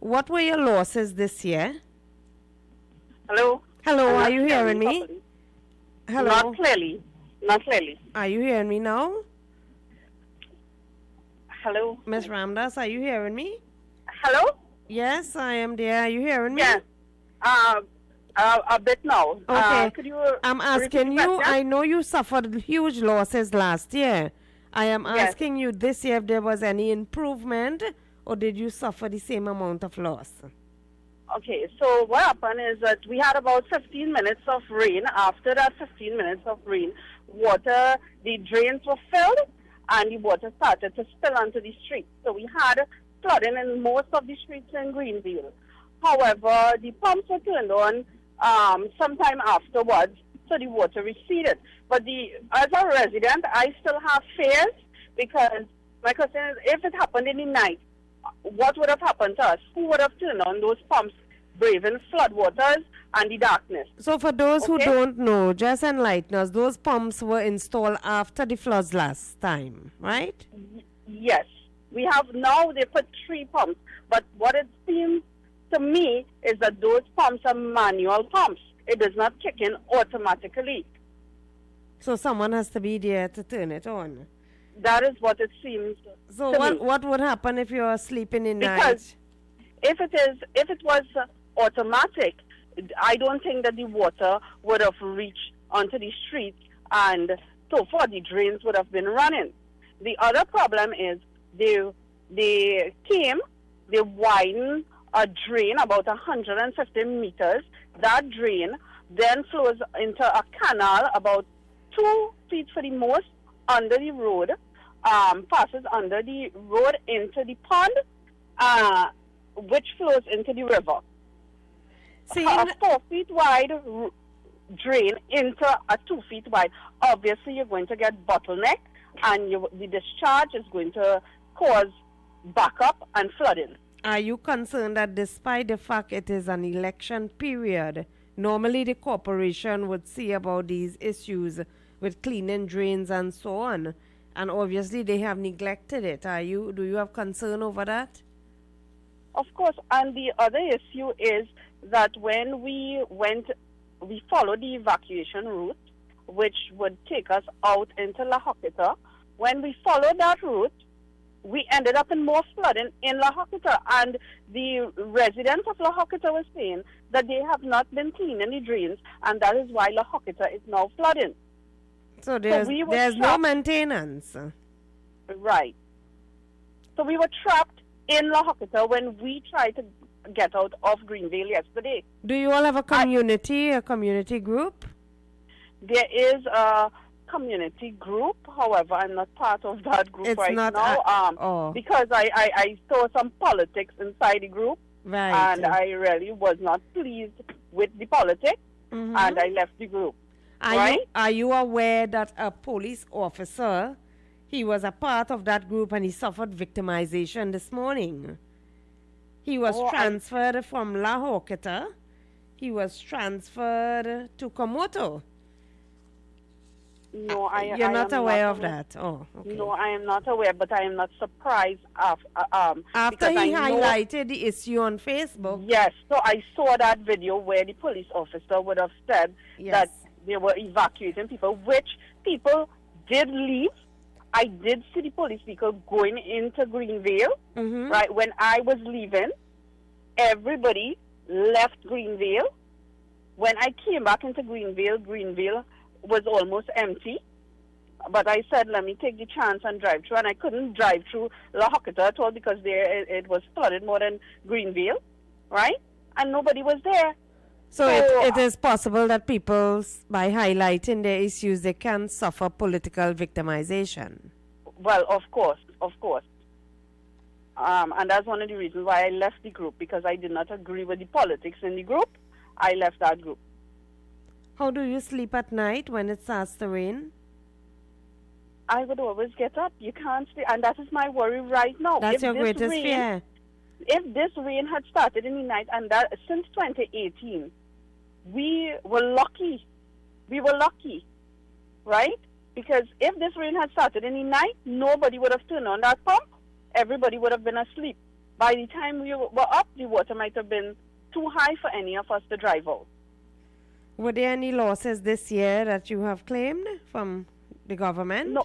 What were your losses this year? Hello? Hello, are you hearing me? Hello? Not clearly. Not clearly. Are you hearing me now? Hello? Ms. Ramdas, are you hearing me? Hello? Yes, I am there. Are you hearing me? Yes. A bit now. Okay. Could you I'm asking you, I know you suffered huge losses last year. I am asking you this year if there was any improvement or did you suffer the same amount of loss? Okay, so what happened is that we had about 15 minutes of rain. After that 15 minutes of rain, the drains were filled and the water started to spill onto the streets. So we had flooding in most of the streets in Greenville. However, the pumps were turned on sometime afterwards, so the water receded. But as a resident, I still have fears because My question is, if it happened in the night, what would have happened to us? Who would have turned on those pumps, braving floodwaters and the darkness? So for those who don't know, just enlighten us, those pumps were installed after the floods last time, right? Yes. We have now, they put 3 pumps. But what it seems to me is that those pumps are manual pumps. It does not kick in automatically. So someone has to be there to turn it on. That is what it seems. So to what would happen if you are sleeping in because night? if it was automatic, I don't think that the water would have reached onto the street, and so far the drains would have been running. The other problem is they widened a drain about 150 meters. That drain then flows into a canal about 2 feet for the most under the road, passes under the road into the pond, which flows into the river. See, a 4 feet wide drain into a 2 feet wide. Obviously, you're going to get bottleneck, and the discharge is going to cause backup and flooding. Are you concerned that despite the fact it is an election period, normally the corporation would see about these issues with cleaning drains and so on, and obviously they have neglected it? Do you have concern over that? Of course, and the other issue is that when we followed the evacuation route, which would take us out into La Joquita. When we followed that route, we ended up in more flooding in La Joquita, and the residents of La Joquita were saying that they have not been cleaning the drains, and that is why La Joquita is now flooding. So there's no maintenance. Right. So we were trapped in La Joquita when we tried to get out of Greenvale yesterday. Do you all have a community group? There is a community group. However, I'm not part of that group now because I saw some politics inside the group, right, and I really was not pleased with the politics, and I left the group. Are you aware that a police officer, he was a part of that group and he suffered victimization this morning? He was transferred from La Joquita. He was transferred to Komoto. No, You're not aware of that? Oh, okay. No, I am not aware, but I am not surprised after he highlighted the issue on Facebook. Yes, so I saw that video where the police officer would have said that they were evacuating people, which people did leave. I did see the police vehicle going into Greenvale, right? When I was leaving, everybody left Greenvale. When I came back into Greenvale was almost empty. But I said, let me take the chance and drive through. And I couldn't drive through La Joquita at all because it was flooded more than Greenvale, right? And nobody was there. So it is possible that people, by highlighting their issues, they can suffer political victimization. Well, of course. And that's one of the reasons why I left the group, because I did not agree with the politics in the group. I left that group. How do you sleep at night when it starts to rain? I would always get up. You can't sleep, and that is my worry right now. That's your greatest fear. If this rain had started in the night, and that since 2018, we were lucky. Right? Because if this rain had started in the night, nobody would have turned on that pump. Everybody would have been asleep. By the time we were up, the water might have been too high for any of us to drive out. Were there any losses this year that you have claimed from the government?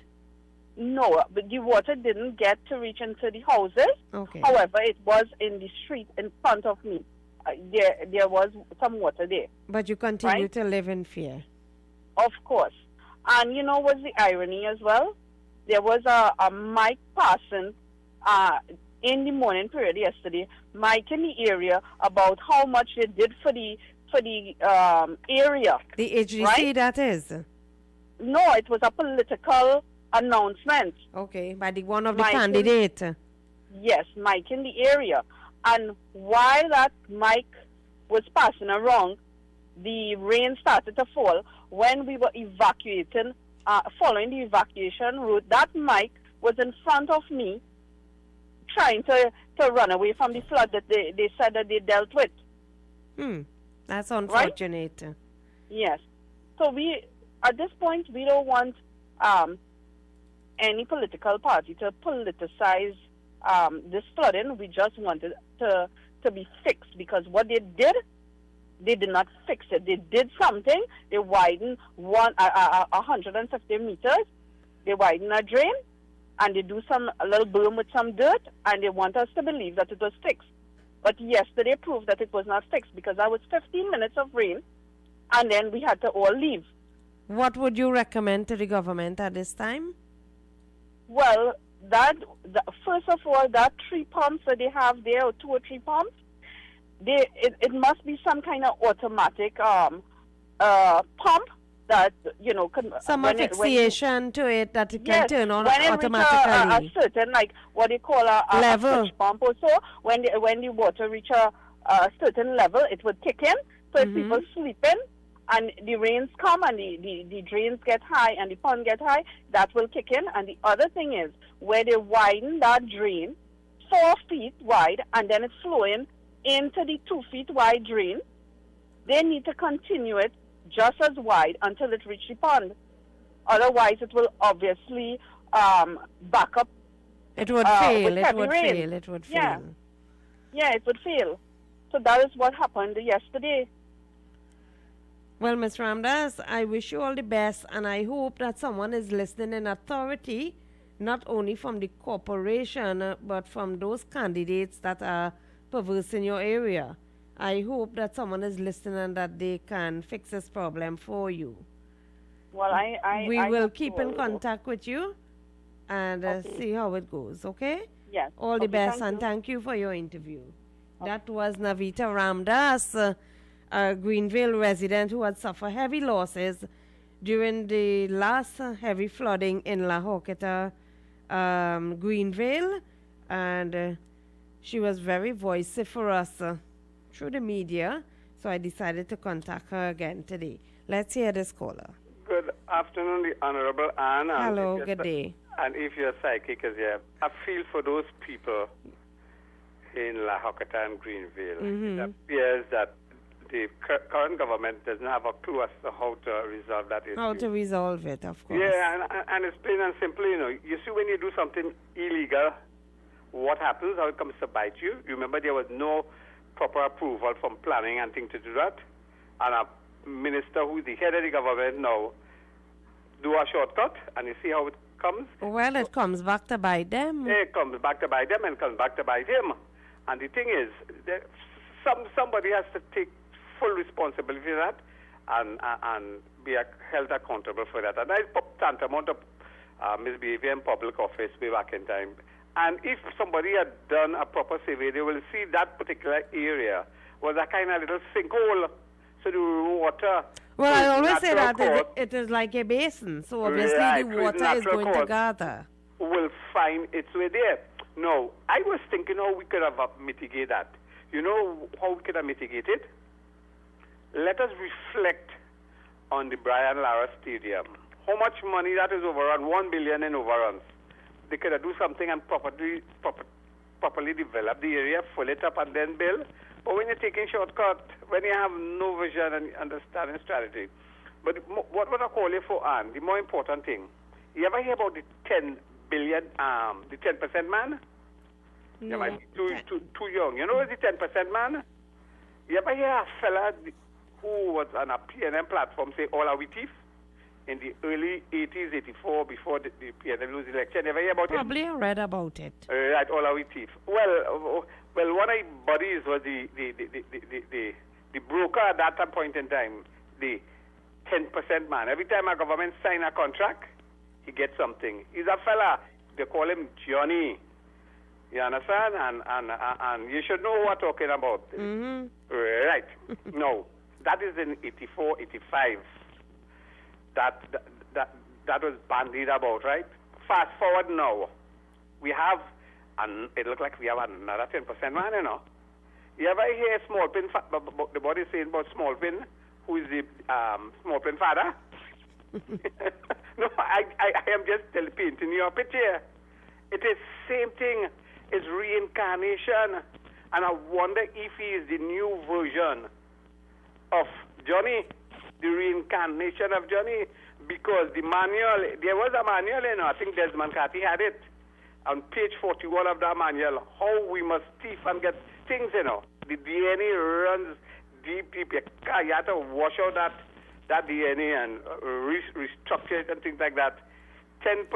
No, but the water didn't get to reach into the houses. Okay. However, it was in the street in front of me. There was some water there. But you continue to live in fear. Of course. And you know what's the irony as well? There was a Mike passing in the morning period yesterday, Mike in the area, about how much they did for the area. The HDC, right? that is? No, it was a political announcement. Okay, by one of the candidates. Yes, Mike in the area. And while that Mike was passing around, the rain started to fall. When we were evacuating, following the evacuation route, that Mike was in front of me trying to run away from the flood that they said that they dealt with. That's unfortunate. Right? Yes. So at this point, we don't want any political party to politicize this flooding. We just want it to be fixed, because what they did not fix it. They did something. They widened 150 meters. They widen a drain, and they do a little broom with some dirt, and they want us to believe that it was fixed. But yesterday proved that it was not fixed, because that was 15 minutes of rain, and then we had to all leave. What would you recommend to the government at this time? Well, first of all, that 3 pumps that they have there, or 2 or 3 pumps, it must be some kind of automatic pump that, some asphyxiation to it that it can turn on when automatically. It reach a certain, like what they call a level pump or so, when the water reach a certain level, it would kick in. So if people sleeping and the rains come and the drains get high and the pond get high, that will kick in. And the other thing is, where they widen that drain 4 feet wide and then it's flowing into the 2 feet wide drain, they need to continue it just as wide until it reaches the pond. Otherwise, it will obviously back up. It would fail. It would fail. Yeah, it would fail. So that is what happened yesterday. Well, Ms. Ramdas, I wish you all the best, and I hope that someone is listening in authority, not only from the corporation, but from those candidates that are perverse in your area. I hope that someone is listening and that they can fix this problem for you. Well, we will keep in contact with you and see how it goes, okay? Yes. All the best, and thank you for your interview. That was Navita Ramdas, a Greenville resident who had suffered heavy losses during the last heavy flooding in La Horquetta, Greenville, and she was very vociferous through the media, so I decided to contact her again today. Let's hear this caller. Good afternoon, the Honorable Anne. Hello, good day. And if you're psychic as here, I feel for those people in La Horquetta and Greenville. It appears that the current government doesn't have a clue as to how to resolve that issue. How to resolve it, of course. Yeah, and it's plain and simple, You see, when you do something illegal, what happens, how it comes to bite you. You remember there was no proper approval from planning and things to do that. And a minister who is the head of the government now do a shortcut, and you see how it comes. Well, it comes back to bite them. It comes back to bite them and comes back to bite him. And the thing is, somebody has to take full responsibility for that and be held accountable for that. And I tantamount to misbehavior in public office way back in time. And if somebody had done a proper survey, they will see that particular area was a kind of little sinkhole. So the water... Well, I always say that it is like a basin, so obviously the water is going to gather. Will find its way there. No, I was thinking how we could have mitigated that. You know how we could have mitigated? Let us reflect on the Brian Lara Stadium. How much money that is overrun? $1 billion in overruns. They could have do something and properly develop the area, fill it up, and then build. But when you're taking shortcut, when you have no vision and understanding strategy. But what would I call you for, Anne? The more important thing. You ever hear about the 10 billion, the 10% man? No. You might be too young. You know the 10% man? You ever hear a fella who was on a PNM platform say, all are we thief? In the early 80s, 84, before the PNM lose election. You ever hear about it? Probably I read about it. Right, all are we thief. Well, one of my buddies was the broker at that point in time, the 10% man. Every time a government sign a contract, he gets something. He's a fella, they call him Johnny. You understand? And you should know who I'm talking about. Right. No, that is in 84, 85. That was bandied about, right? Fast forward now, we have, it looks like we have another 10% man, you know. You ever hear Smallpin, the body saying about Smallpin, who is the Smallpin father? No, I am just painting you a picture. It is same thing. It's reincarnation. And I wonder if he is the new version of Johnny, the reincarnation of Johnny, because the manual, there was a manual, I think Desmond Cathy had it, on page 41 of that manual, how we must thief and get things, The DNA runs deep. You have to wash out that DNA and restructure it and things like that. 10%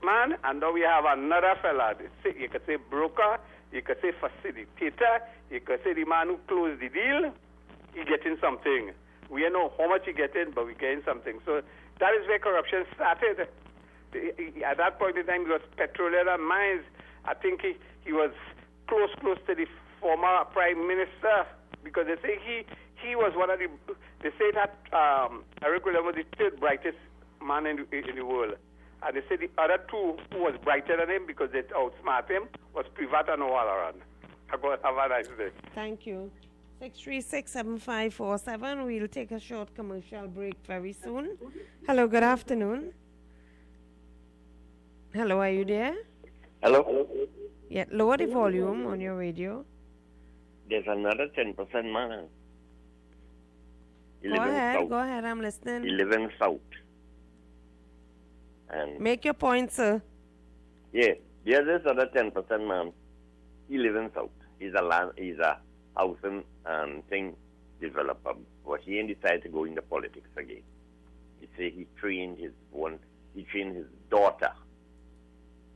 man, and now we have another fella. You could say broker, you could say facilitator, you could say the man who closed the deal, he getting something. We don't know how much he getting, but we getting something. So that is where corruption started. At that point in time, it was Petroleum and Mines. I think he was close to the former prime minister, because they say he was one of the. They say that Eric Williams was the third brightest man in the world, and they say the other two who was brighter than him because they outsmart him was Privat and O'Halloran. Have a nice day. Thank you. 636-7547. We'll take a short commercial break very soon. Hello, good afternoon. Hello, are you there? Hello? Yeah, lower the volume on your radio. There's another 10% man. Go ahead, I'm listening. He lives in South. And make your point, sir. Yeah, there's this other 10% man. He lives in South. He's a housing thing developer, but he ain't decided to go into politics again. He say he trained his daughter.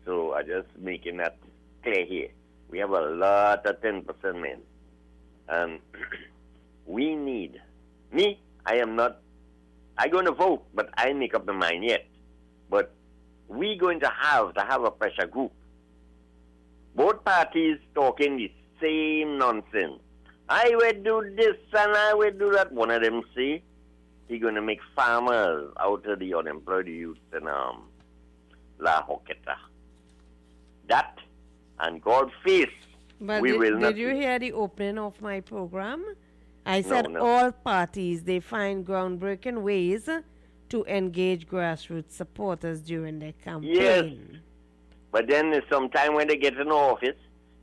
So I just making that clear here. We have a lot of 10% men. And we need, I'm going to vote, but I ain't make up the mind yet. But we're going to have a pressure group. Both parties talking the same nonsense. I will do this and I will do that. One of them say he's going to make farmers out of the unemployed youth in La Hoqueta. That and God face. But we will not. Did you hear the opening of my program? I said No. all parties, they find groundbreaking ways to engage grassroots supporters during their campaign. Yes. But then sometime when they get in office,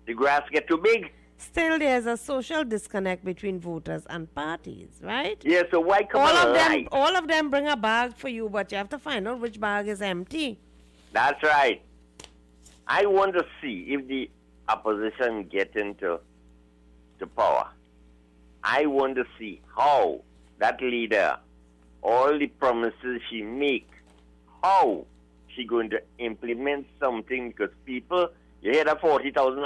the grass get too big. Still, there's a social disconnect between voters and parties, right? Yeah, so why come on all of them bring a bag for you, but you have to find out which bag is empty. That's right. I want to see if the opposition get into power. I want to see how that leader, all the promises she make, how she going to implement something, because people, you hear that 40,000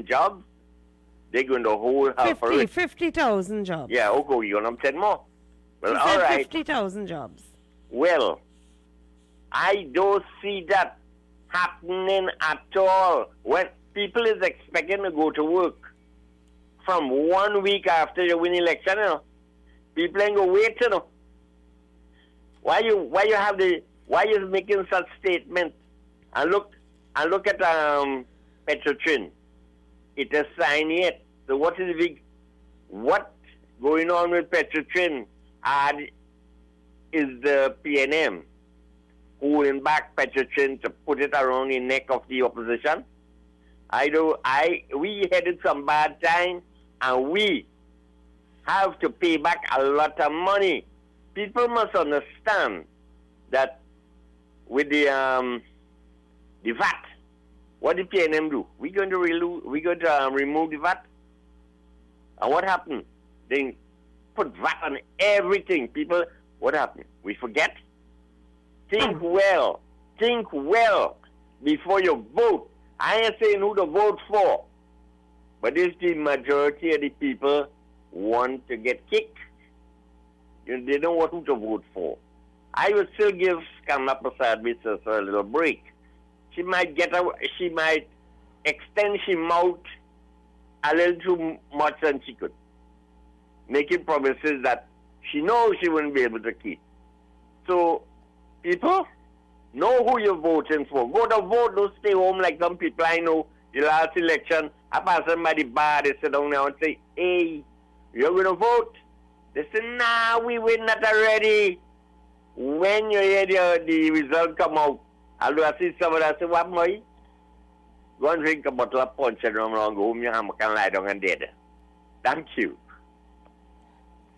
jobs, they're going to hold her for it. 50,000 jobs. Yeah, okay, you're going to 10 more. Well, She all said right. 50,000 jobs. Well, I don't see that happening at all. When people is expecting to go to work from 1 week after you win election, people ain't go wait, Why you making such statement? And look at Petrotrin. It is signed yet. So what going on with Petrotrin is the PNM holding back Petrotrin to put it around the neck of the opposition. We headed some bad time, and we have to pay back a lot of money. People must understand that with the VAT, what did PNM do? We're going to remove the VAT. And what happened? They put VAT on everything. People, what happened? We forget. Think well before you vote. I ain't saying who to vote for, but if the majority of the people want to get kicked, they don't want who to vote for. I would still give Kamala Prasad a little break. She might extend her mouth a little too much than she could, making promises that she knows she wouldn't be able to keep. So, people, know who you're voting for. Go to vote, don't stay home like some people I know. The last election, I passed them by the bar, they sit down there and say, hey, you're going to vote? They say, nah, we win that already. When you hear the result come out, Although I see someone else, what more? Go and drink a bottle of punch and run along home, you can lie down and dead. Thank you.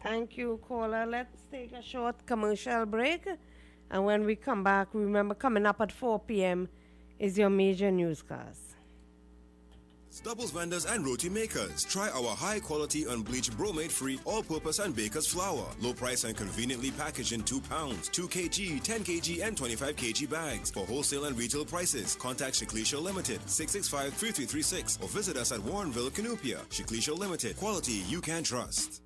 Thank you, caller. Let's take a short commercial break. And when we come back, remember coming up at 4 p.m. is your major newscast. Doubles vendors and roti makers. Try our high-quality unbleached bromate-free all-purpose and baker's flour. Low price and conveniently packaged in 2 pounds, 2 kg, 10 kg, and 25 kg bags. For wholesale and retail prices, contact Shiklisha Limited, 665-3336, or visit us at Warrenville, Canupia. Shiklisha Limited, quality you can trust.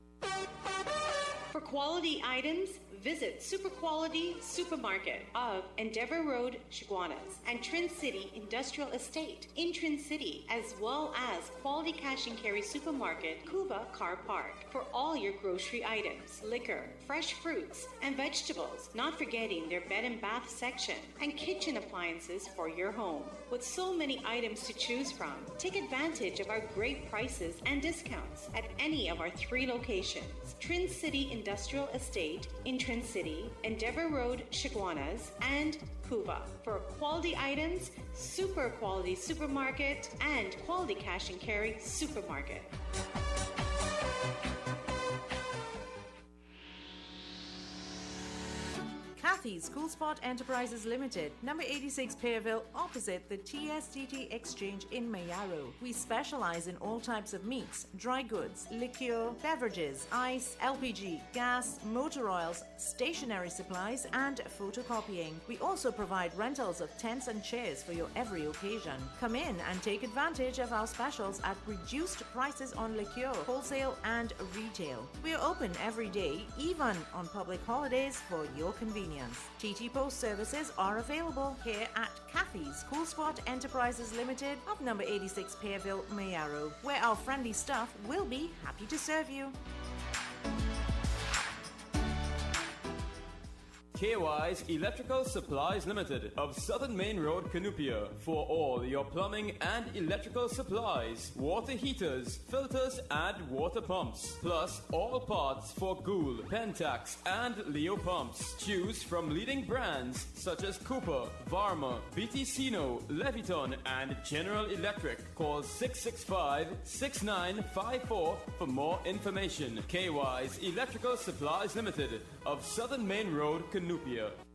For quality items, visit Super Quality Supermarket of Endeavour Road, Chaguanas, and Trin City Industrial Estate in Trin City, as well as Quality Cash and Carry Supermarket, Cuba Car Park, for all your grocery items, liquor, fresh fruits, and vegetables, not forgetting their bed and bath section, and kitchen appliances for your home. With so many items to choose from, take advantage of our great prices and discounts at any of our 3 locations: Trin City Industrial Estate in Trin City, Endeavour Road, Chaguanas, and Cuba. For quality items, Super Quality Supermarket and Quality Cash and Carry Supermarket. Kathy's School Sport Enterprises Limited, number 86 Pearville, opposite the TSTT Exchange in Mayaro. We specialize in all types of meats, dry goods, liqueur, beverages, ice, LPG, gas, motor oils, stationery supplies, and photocopying. We also provide rentals of tents and chairs for your every occasion. Come in and take advantage of our specials at reduced prices on liqueur, wholesale and retail. We are open every day, even on public holidays, for your convenience. TT Post services are available here at Kathy's School Sport Enterprises Limited of number 86 Pearville, Mayaro, where our friendly staff will be happy to serve you. KY's Electrical Supplies Limited of Southern Main Road, Canupia, for all your plumbing and electrical supplies, water heaters, filters, and water pumps, plus all parts for Gould, Pentax, and Leo pumps. Choose from leading brands such as Cooper, Varma, BTCino, Leviton, and General Electric. Call 665-6954 for more information. KY's Electrical Supplies Limited of Southern Main Road, Canupia.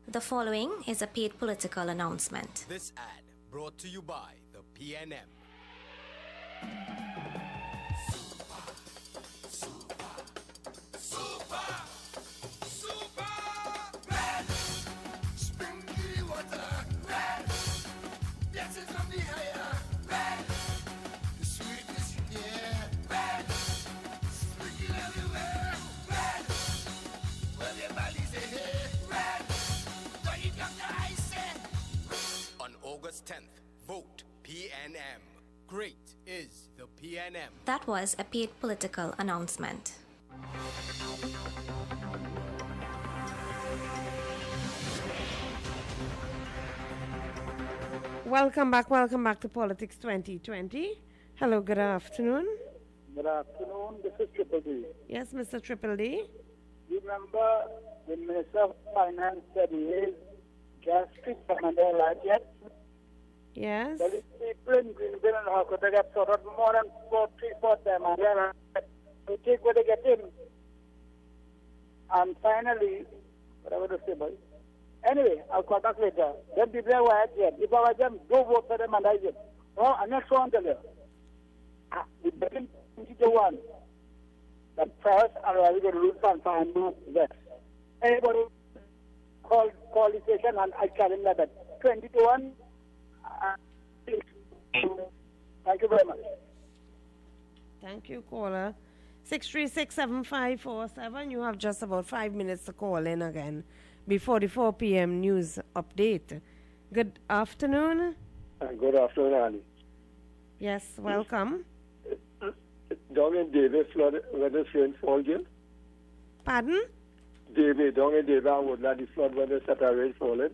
The following is a paid political announcement. This ad brought to you by the PNM. August 10th, vote PNM. Great is the PNM. That was a paid political announcement. Welcome back to Politics 2020. Hello, good afternoon. Good afternoon, this is Triple D. Yes, Mr. Triple D. You remember the Minister of Finance said he is gas street and all that yet? Yes. Well, it's people in Greenville and Hawkwood, they get sort of more than 4 times and they take what they get in. And finally, whatever to say, boy. Anyway, I'll call back later. Then people are white yet. If I was them, don't vote for them and I did. Oh, and next one, tell you. We begin 2021. The press are already going to lose some time to West. Anybody call the station and I tell him that 2021. Thank you very much. Thank you, caller. 636-7547. You have just about 5 minutes to call in again before the 4 p.m. news update. Good afternoon. Good afternoon, Ali. Yes, welcome. Down in David, flood, where the rain fall again? Pardon? David, down in David, I would like the flood when the Saturday rain falling.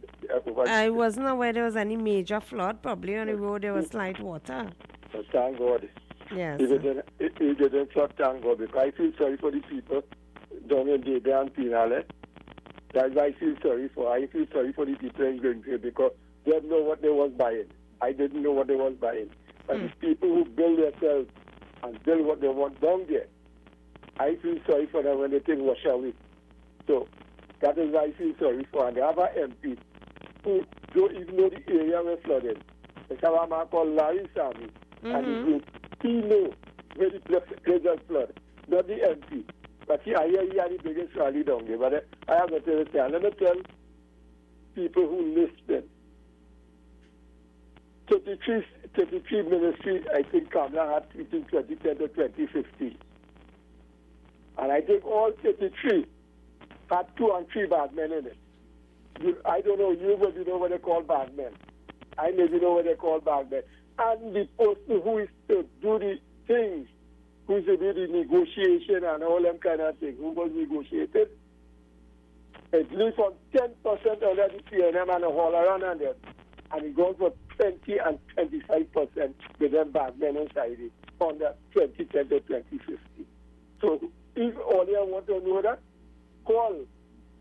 I wasn't aware there was any major flood. Probably on the road there was slight water. So thank God. Yes. If it didn't flood, thank God. Because I feel sorry for the people down in David and Pinale. That's why I feel sorry for. I feel sorry for the people in Greenfield because didn't know what they was buying. I didn't know what they was buying. But the people who build themselves and build what they want down there, I feel sorry for them when they think wash away. So that is why I feel sorry for. And the other MP who don't even know the area where flooded. There's a man called Larry Sammy and the group. He knows where the place flood, not the MP. But I hear he had the biggest rally down there. But I have to tell you, let me tell people who listen. 33 ministry, I think Kamala had between 2010 to 2015. And I think all 33 had 2 and 3 bad men in it. I don't know, you maybe know what they call bad men. I maybe know what they call bad men. And the person who is to do the things, who is to do the negotiation and all them kind of things, who was negotiated, at least from 10% under the PNM and a whole around and them. And it goes for 20 and 25% with them bad men inside it from the 2010 to 2015. So if all you want to know that, call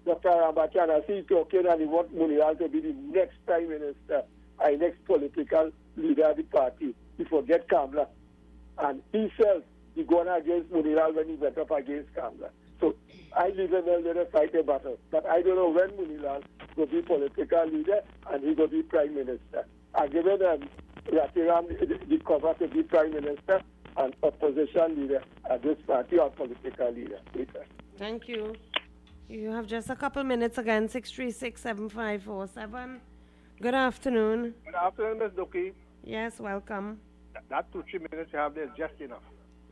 Dr. Ramachan and see talking and he want Munial to be the next Prime Minister and next political leader of the party. He forget Kamala. And he said he gone against Munial when he went up against Kamala. So I live in there, let us fight a battle. But I don't know when Munial will be political leader and he will be Prime Minister. I given Ratiram the cover to be Prime Minister and opposition leader at this party or political leader. Thank you. You have just a couple minutes again, 636-7547. Good afternoon. Good afternoon, Ms. Duki. Yes, welcome. That 2-3 minutes you have there is just enough.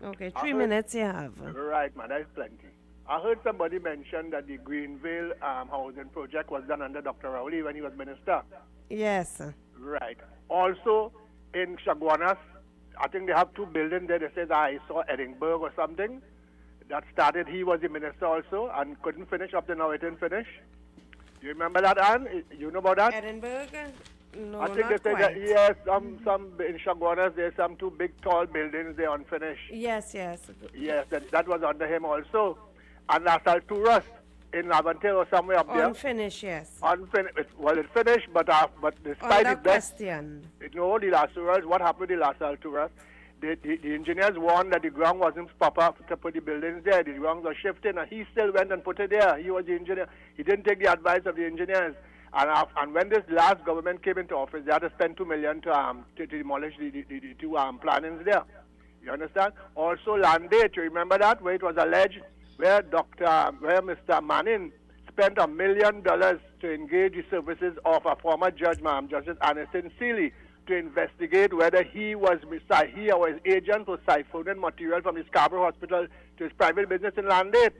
Okay, 3 minutes you have. Right, man, that's plenty. I heard somebody mention that the Greenville housing project was done under Dr. Rowley when he was minister. Yes. Right. Also, in Chaguanas, I think they have 2 buildings there. They said I saw Edinburgh or something. That started, he was the minister also and couldn't finish up to now it didn't finish. Do you remember that, Anne? You know about that? Edinburgh? No, I think not they said quite. that, yes, some in Chaguanas, there's some 2 big tall buildings there unfinished. Yes, yes. Yes, that was under him also. And Las Alturas in Lavante or somewhere up there. Unfinished, yes. Unfinished. Well, it finished, but despite Under the best, question. no, the Las Alturas, what happened with the Las Alturas? The engineers warned that the ground wasn't proper to put the buildings there. The grounds were shifting, and he still went and put it there. He was the engineer. He didn't take the advice of the engineers. And when this last government came into office, they had to spend $2 million to demolish the 2 plannings there. You understand? Also, Landate, you remember that, where it was alleged where Mr. Manning spent $1 million to engage the services of a former judge, Justice Aniston Seeley, to investigate whether he or his agent was siphoning material from his Scarborough Hospital to his private business in Landate.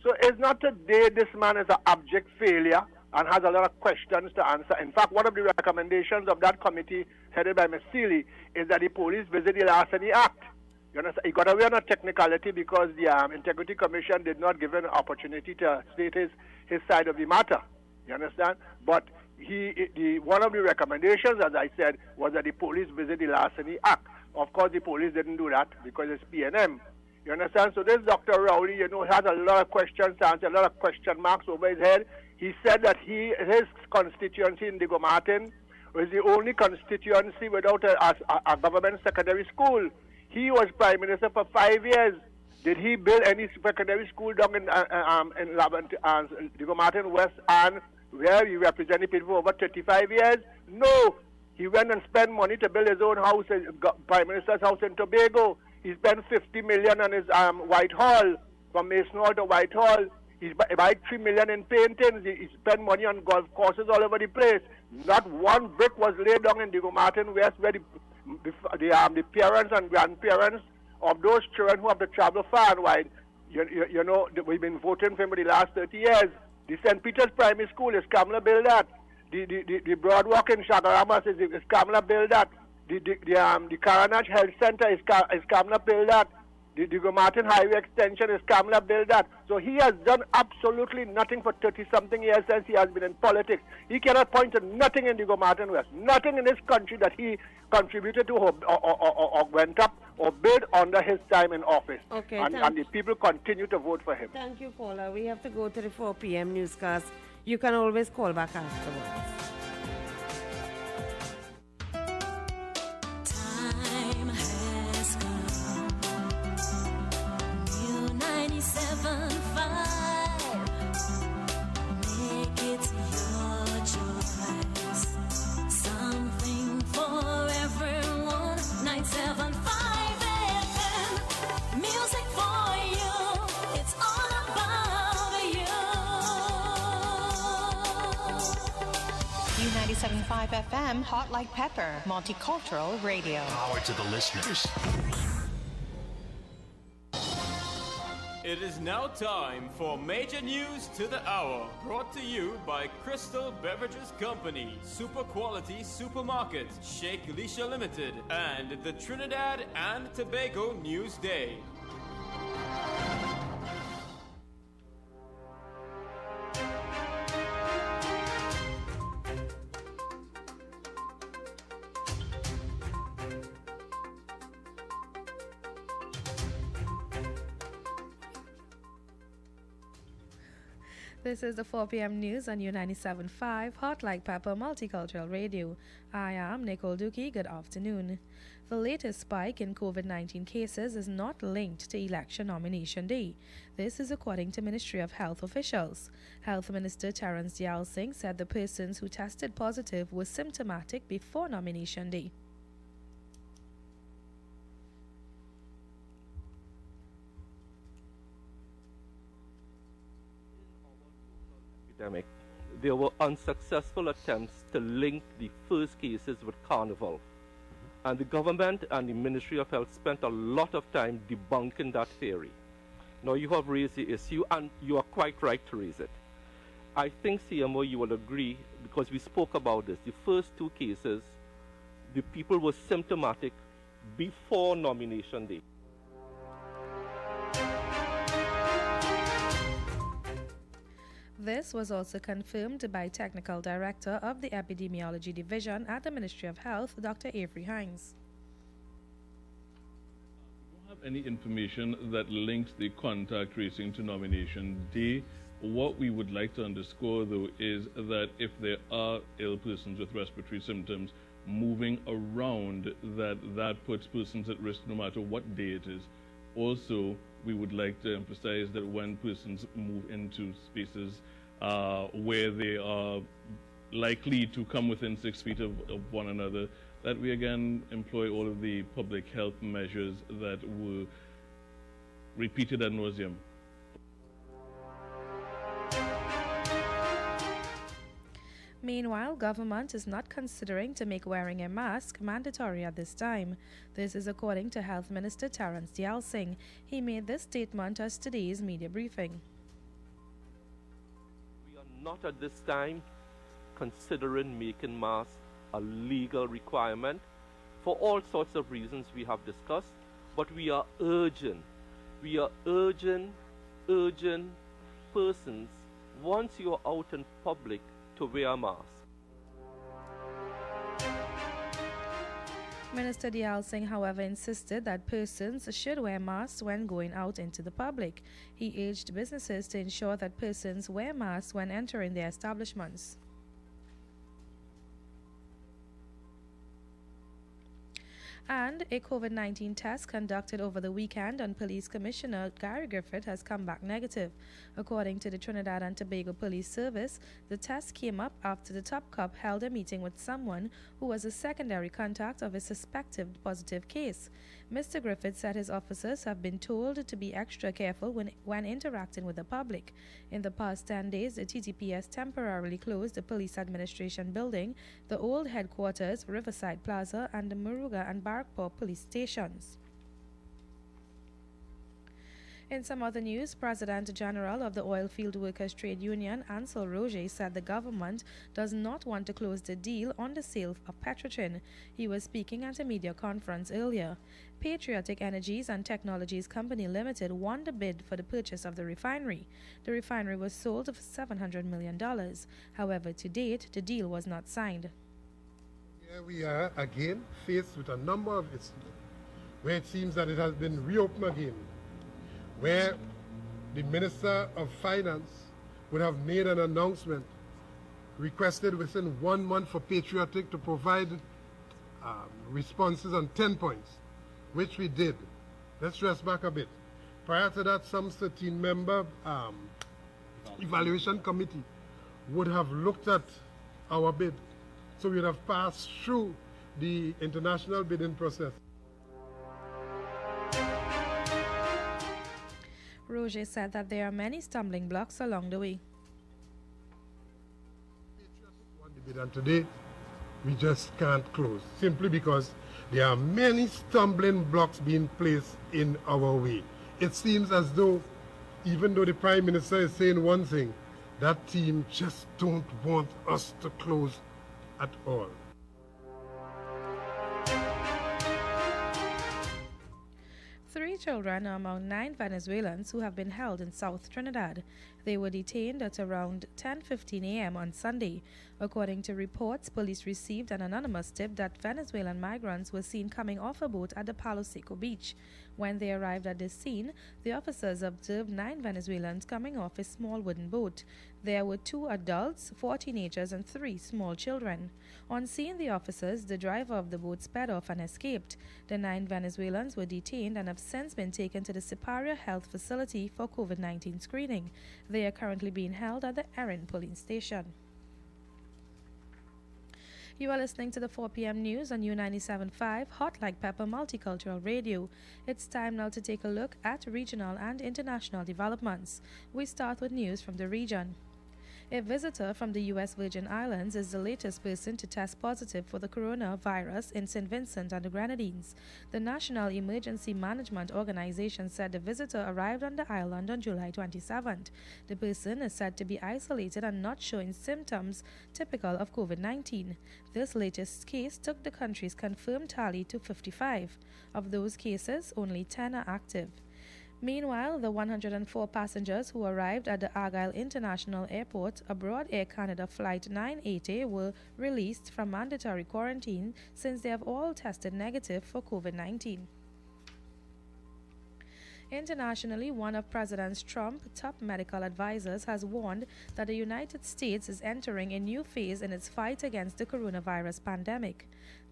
So it's not today this man is an abject failure and has a lot of questions to answer. In fact, one of the recommendations of that committee headed by Ms. Seeley is that the police visit the Larceny Act. You understand? He got away on a technicality because the Integrity Commission did not give him an opportunity to state his side of the matter. You understand? But one of the recommendations, as I said, was that the police visit the Larceny Act. Of course, the police didn't do that because it's PNM. You understand? So this Dr. Rowley, has a lot of questions to answer, a lot of question marks over his head. He said that his constituency in Diego Martin was the only constituency without a government secondary school. He was Prime Minister for 5 years. Did he build any secondary school down in Diego Martin West and where he represented people for over 35 years? No. He went and spent money to build his own house, Prime Minister's house in Tobago. He spent $50 million on his Whitehall, from Mason Hall to Whitehall. He bought $3 million in paintings. He spent money on golf courses all over the place. Not one brick was laid down in Diego Martin West where the parents and grandparents of those children who have to travel far and wide. We've been voting for him for the last 30 years. The St. Peter's Primary School, is Kamala built that. The Broadwalk in Shagaramas, is Kamala built that. The Karanach Health Center, is Kamala built that. The Diego Martin Highway Extension, is Kamala built that. So he has done absolutely nothing for 30-something years since he has been in politics. He cannot point to nothing in Diego Martin West, nothing in this country that he contributed to or went up or built under his time in office. Okay, and the people continue to vote for him. Thank you, caller. We have to go to the 4 p.m. newscast. You can always call back afterwards. 97.5 FM, Hot Like Pepper, Multicultural Radio. Power to the listeners. It is now time for Major News to the Hour, brought to you by Crystal Beverages Company, Super Quality Supermarket, Sheikh Lisha Limited, and the Trinidad and Tobago News Day. This is the 4 p.m. news on U97.5 Hot Like Pepper Multicultural Radio. I am Nicole Dookie. Good afternoon. The latest spike in COVID-19 cases is not linked to election nomination day. This is according to Ministry of Health officials. Health Minister Terence Dayal Singh said the persons who tested positive were symptomatic before nomination day. There were unsuccessful attempts to link the first cases with Carnival. And the government and the Ministry of Health spent a lot of time debunking that theory. Now you have raised the issue, and you are quite right to raise it. I think, CMO, you will agree, because we spoke about this. The first two cases, the people were symptomatic before nomination day. This was also confirmed by Technical Director of the Epidemiology Division at the Ministry of Health, Dr. Avery Hines. We don't have any information that links the contact tracing to nomination day. What we would like to underscore, though, is that if there are ill persons with respiratory symptoms moving around, that puts persons at risk no matter what day it is. Also, we would like to emphasize that when persons move into spaces where they are likely to come within 6 feet of one another, that we again employ all of the public health measures that were repeated ad nauseum. Meanwhile, government is not considering to make wearing a mask mandatory at this time. This is according to Health Minister Terence Dayal Singh. He made this statement at today's media briefing. We are not at this time considering making masks a legal requirement for all sorts of reasons we have discussed, but we are urging persons, once you are out in public, to wear masks. Minister Dayal Singh, however, insisted that persons should wear masks when going out into the public. He urged businesses to ensure that persons wear masks when entering their establishments. And a COVID-19 test conducted over the weekend on Police Commissioner Gary Griffith has come back negative. According to the Trinidad and Tobago Police Service, the test came up after the top cop held a meeting with someone who was a secondary contact of a suspected positive case. Mr. Griffith said his officers have been told to be extra careful when interacting with the public. In the past 10 days, the TTPS temporarily closed the Police Administration Building, the old headquarters, Riverside Plaza, and the Muruga and Barkpaw police stations. In some other news, President General of the Oilfield Workers Trade Union, Ansel Roger, said the government does not want to close the deal on the sale of Petrotrin. He was speaking at a media conference earlier. Patriotic Energies and Technologies Company Limited won the bid for the purchase of the refinery. The refinery was sold for $700 million. However, to date, the deal was not signed. Here we are again faced with a number of instances where it seems that it has been reopened again, where the Minister of Finance would have made an announcement, requested within 1 month for Patriotic to provide responses on 10 points, which we did. Let's stress back a bit. Prior to that, some 13-member evaluation committee would have looked at our bid. So we would have passed through the international bidding process. Roger said that there are many stumbling blocks along the way. And today we just can't close, simply because there are many stumbling blocks being placed in our way. It seems as though, even though the Prime Minister is saying one thing, that team just don't want us to close at all. Three children are among 9 Venezuelans who have been held in South Trinidad. They were detained at around 10:15 a.m. on Sunday. According to reports, police received an anonymous tip that Venezuelan migrants were seen coming off a boat at the Palo Seco beach. When they arrived at the scene, the officers observed 9 Venezuelans coming off a small wooden boat. There were 2 adults, 4 teenagers, and 3 small children. On seeing the officers, the driver of the boat sped off and escaped. The 9 Venezuelans were detained and have since been taken to the Siparia Health Facility for COVID-19 screening. They are currently being held at the Erin Police Station. You are listening to the 4 p.m. news on U97.5 Hot Like Pepper Multicultural Radio. It's time now to take a look at regional and international developments. We start with news from the region. A visitor from the U.S. Virgin Islands is the latest person to test positive for the coronavirus in St. Vincent and the Grenadines. The National Emergency Management Organization said the visitor arrived on the island on July 27th. The person is said to be isolated and not showing symptoms typical of COVID-19. This latest case took the country's confirmed tally to 55. Of those cases, only 10 are active. Meanwhile, the 104 passengers who arrived at the Argyle International Airport aboard Air Canada Flight 980 were released from mandatory quarantine since they have all tested negative for COVID-19. Internationally, one of President Trump's top medical advisors has warned that the United States is entering a new phase in its fight against the coronavirus pandemic.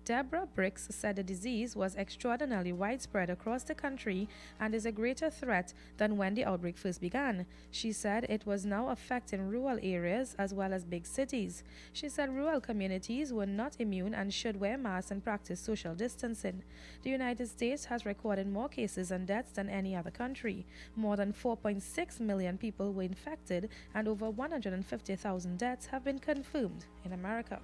Deborah Briggs said the disease was extraordinarily widespread across the country and is a greater threat than when the outbreak first began. She said it was now affecting rural areas as well as big cities. She said rural communities were not immune and should wear masks and practice social distancing. The United States has recorded more cases and deaths than any other country. More than 4.6 million people were infected and over 150,000 deaths have been confirmed in America.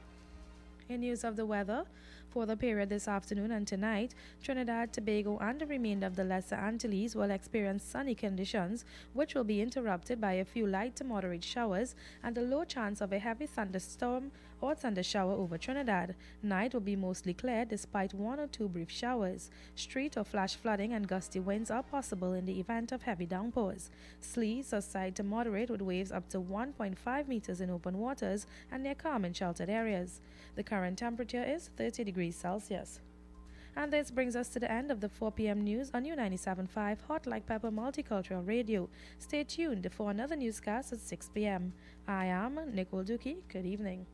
In news of the weather, for the period this afternoon and tonight, Trinidad, Tobago and the remainder of the Lesser Antilles will experience sunny conditions, which will be interrupted by a few light to moderate showers and a low chance of a heavy thunderstorm or thundershower over Trinidad. Night will be mostly clear despite 1 or 2 brief showers. Street or flash flooding and gusty winds are possible in the event of heavy downpours. Slees are slight to moderate with waves up to 1.5 meters in open waters and near calm in sheltered areas. The current temperature is 30 degrees Celsius. And this brings us to the end of the 4 p.m. news on U97.5 Hot Like Pepper Multicultural Radio. Stay tuned for another newscast at 6 p.m. I am Nicole Dookie. Good evening.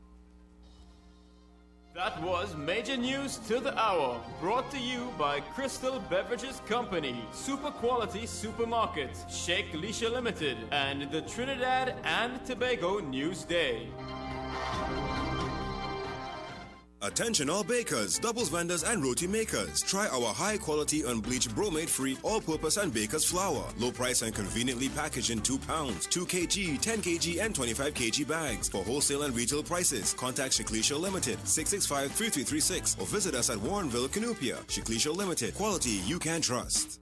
That was Major News to the Hour, brought to you by Crystal Beverages Company, Super Quality Supermarket, Sheikh Leisha Limited, and the Trinidad and Tobago Newsday. Attention all bakers, doubles vendors and roti makers. Try our high-quality unbleached bromate-free all-purpose and baker's flour. Low price and conveniently packaged in 2 pounds, 2 kg, 10 kg and 25 kg bags. For wholesale and retail prices, contact Shiklisha Limited, 665-3336 or visit us at Warrenville, Canoopia. Shiklisha Limited, quality you can trust.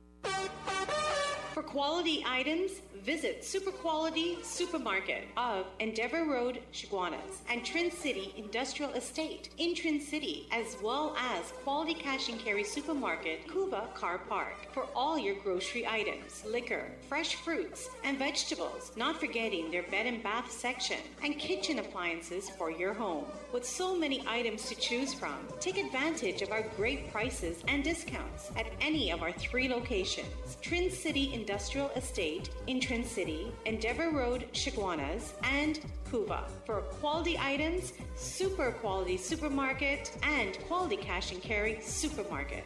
For quality items, visit Super Quality Supermarket of Endeavour Road, Chaguanas, and Trin City Industrial Estate in Trin City, as well as Quality Cash and Carry Supermarket, Cuba Car Park, for all your grocery items, liquor, fresh fruits, and vegetables, not forgetting their bed and bath section, and kitchen appliances for your home. With so many items to choose from, take advantage of our great prices and discounts at any of our 3 locations, Trin City Industrial Estate in Trin City, Endeavour Road, Chaguanas, and Cuba. For quality items, Super Quality Supermarket and Quality Cash and Carry Supermarket.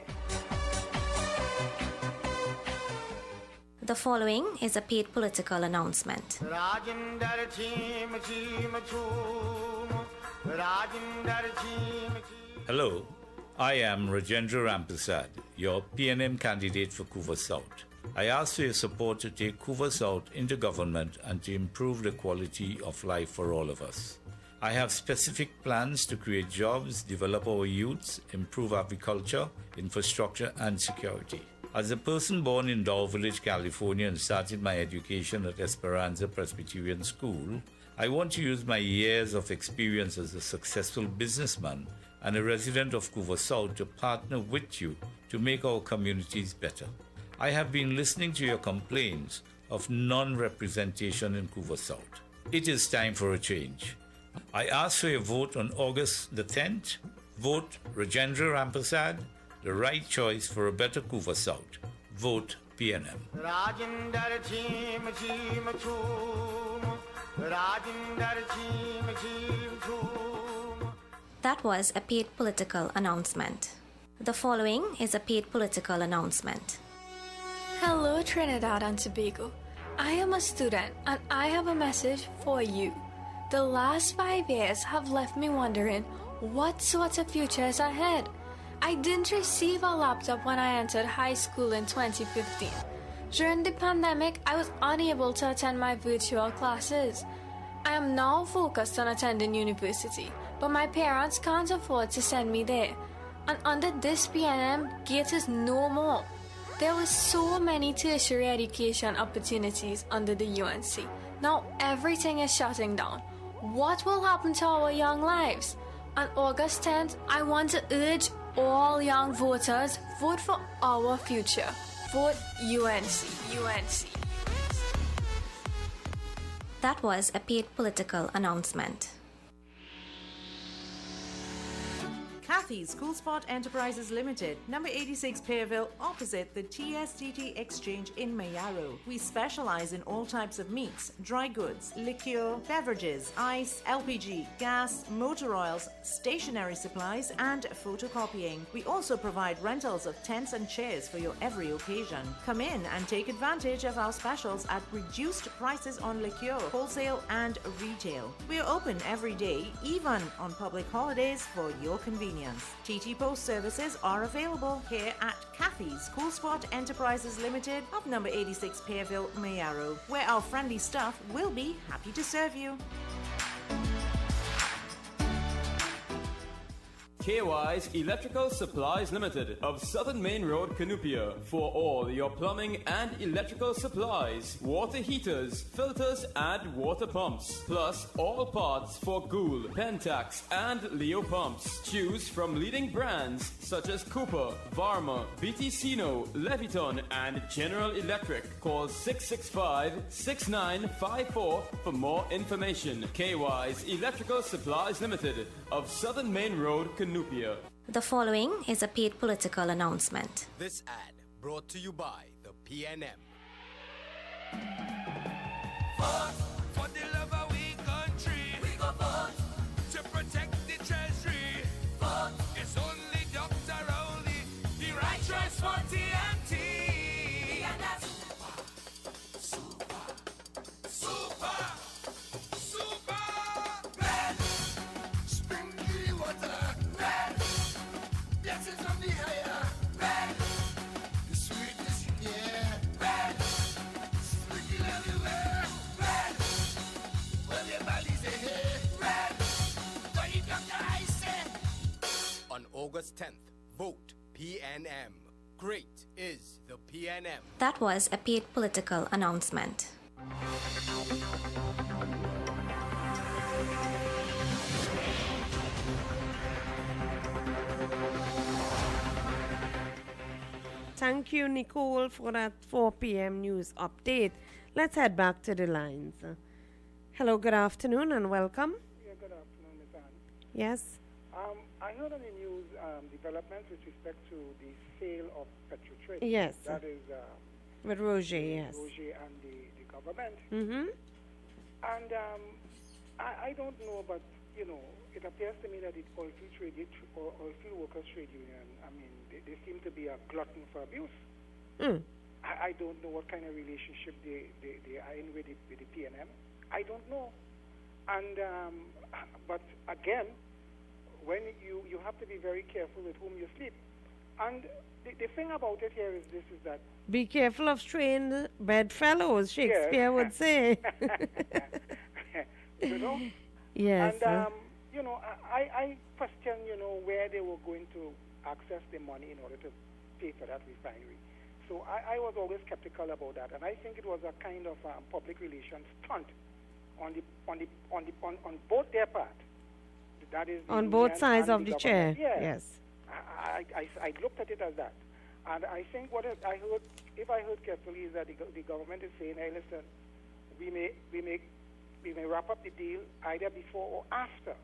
The following is a paid political announcement. Hello, I am Rajendra Rampersad, your PNM candidate for Couva South. I ask for your support to take Couva South into government and to improve the quality of life for all of us. I have specific plans to create jobs, develop our youths, improve agriculture, infrastructure, and security. As a person born in Dow Village, California, and started my education at Esperanza Presbyterian School, I want to use my years of experience as a successful businessman and a resident of Couva South to partner with you to make our communities better. I have been listening to your complaints of non-representation in Couva South. It is time for a change. I ask for your vote on August the 10th. Vote Rajendra Rampersad, the right choice for a better Couva South. Vote PNM. That was a paid political announcement. The following is a paid political announcement. Hello, Trinidad and Tobago. I am a student and I have a message for you. The last 5 years have left me wondering what sort of future is ahead. I didn't receive a laptop when I entered high school in 2015. During the pandemic, I was unable to attend my virtual classes. I am now focused on attending university, but my parents can't afford to send me there. And under this PNM, GATE is no more. There were so many tertiary education opportunities under the UNC. Now everything is shutting down. What will happen to our young lives? On August 10th, I want to urge all young voters, vote for our future. Vote UNC. UNC. That was a paid political announcement. Kathy's Cool Spot Enterprises Limited, number 86 Pearville, opposite the TSTT Exchange in Mayaro. We specialize in all types of meats, dry goods, liqueur, beverages, ice, LPG, gas, motor oils, stationery supplies, and photocopying. We also provide rentals of tents and chairs for your every occasion. Come in and take advantage of our specials at reduced prices on liqueur, wholesale and retail. We are open every day, even on public holidays, for your convenience. TT Post services are available here at Kathy's Cool Spot Enterprises Limited of number 86 Pearville, Mayaro, where our friendly staff will be happy to serve you. KY's Electrical Supplies Limited of Southern Main Road, Canupia, for all your plumbing and electrical supplies, water heaters, filters and water pumps, plus all parts for Gould, Pentax and Leo pumps. Choose from leading brands such as Cooper, Varma, BT Sino, Leviton and General Electric. Call 665-6954 for more information. KY's Electrical Supplies Limited of Southern Main Road, Canupia. The following is a paid political announcement. This ad brought to you by the PNM. Vote for the love of we country. We go vote to protect the treasury. Vote it's only Dr. Rowley, the right choice for TNT. And that's super, super, super, super red. Springy water. Red, blessings from the higher. Red, the sweetness, yeah. Red, sprinkle everywhere. Red, well your body's a head. Red, what you got the ice in? On August 10th, vote PNM. Great is the PNM. That was a paid political announcement. Thank you, Nicole, for that 4 p.m. news update. Let's head back to the lines. Hello, good afternoon, and welcome. Yeah, good afternoon, Ms. Anne. Yes. I heard on the news developments with respect to the sale of Petrotrade. Yes. That is with Roger, yes. Roger and the government. Mm-hmm. And I don't know, but, you know, it appears to me that the oilfield workers trade union, I mean, they seem to be a glutton for abuse. Mm. I don't know what kind of relationship they are in with the PNM. I don't know. And but again, when you have to be very careful with whom you sleep. And the thing about it here is that be careful of strained bedfellows, Shakespeare would say. You know? Yes. And, you know, I question, you know, where they were going to access the money in order to pay for that refinery. So I was always skeptical about that, and I think it was a kind of public relations stunt on both their part. That is on both sides of the chair. Yes. I looked at it as that, and I think what I heard, if I heard carefully, is that the government is saying, "Hey, listen, we may wrap up the deal either before or after."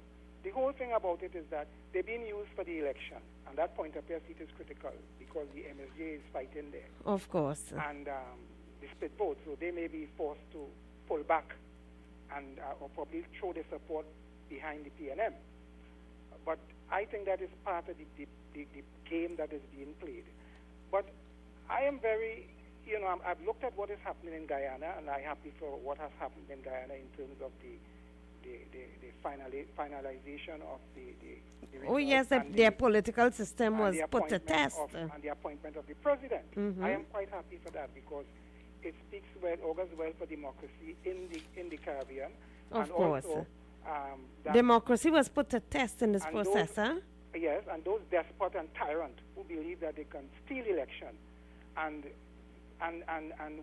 The whole thing about it is that they're being used for the election, and that point of view seat is critical because the MSJ is fighting there. Of course. And they split votes, so they may be forced to pull back and or probably throw their support behind the PNM. But I think that is part of the game that is being played. But I am very, you know, I've looked at what is happening in Guyana, and I'm happy for what has happened in Guyana in terms of the finalization of the oh yes, their political system was put to test. And the appointment of the president. I am quite happy for that because it speaks well, augurs well for democracy in the Caribbean. Of course. Also, democracy was put to test in this process, huh? Yes, and those despot and tyrant who believe that they can steal election and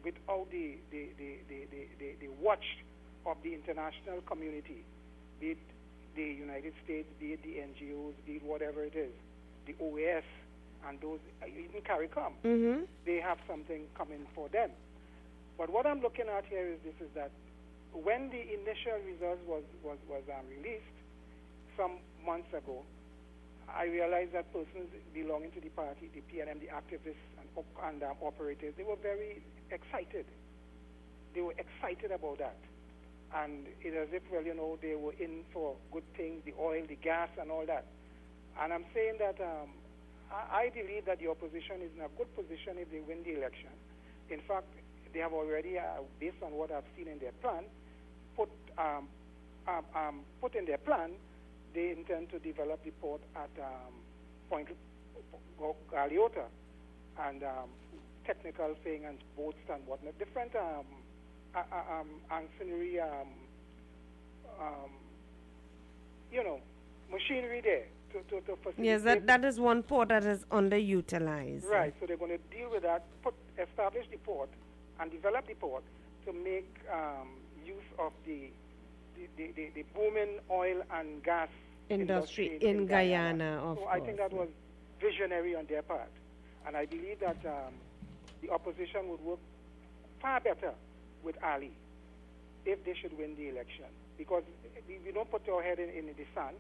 without the watch of the international community, be it the United States, be it the NGOs, be it whatever it is, the OAS, and those, even CARICOM, they have something coming for them. But what I'm looking at here is this, is that when the initial results was released some months ago, I realized that persons belonging to the party, the PNM, the activists and operators, they were very excited. They were excited about that. And it's as if, well, you know, they were in for good things, the oil, the gas, and all that. And I'm saying that I believe that the opposition is in a good position if they win the election. In fact, they have already, based on what I've seen in their plan, put in their plan, they intend to develop the port at Point Galeota, and technical thing and boats and whatnot, different ancillary, you know, machinery there to facilitate. Yes, that is one port that is underutilized. Right, so they're going to deal with that, establish the port and develop the port to make use of the booming oil and gas industry in Guyana. So I think that was visionary on their part. And I believe that the opposition would work far better with Ali if they should win the election. Because we don't put our head in the sand.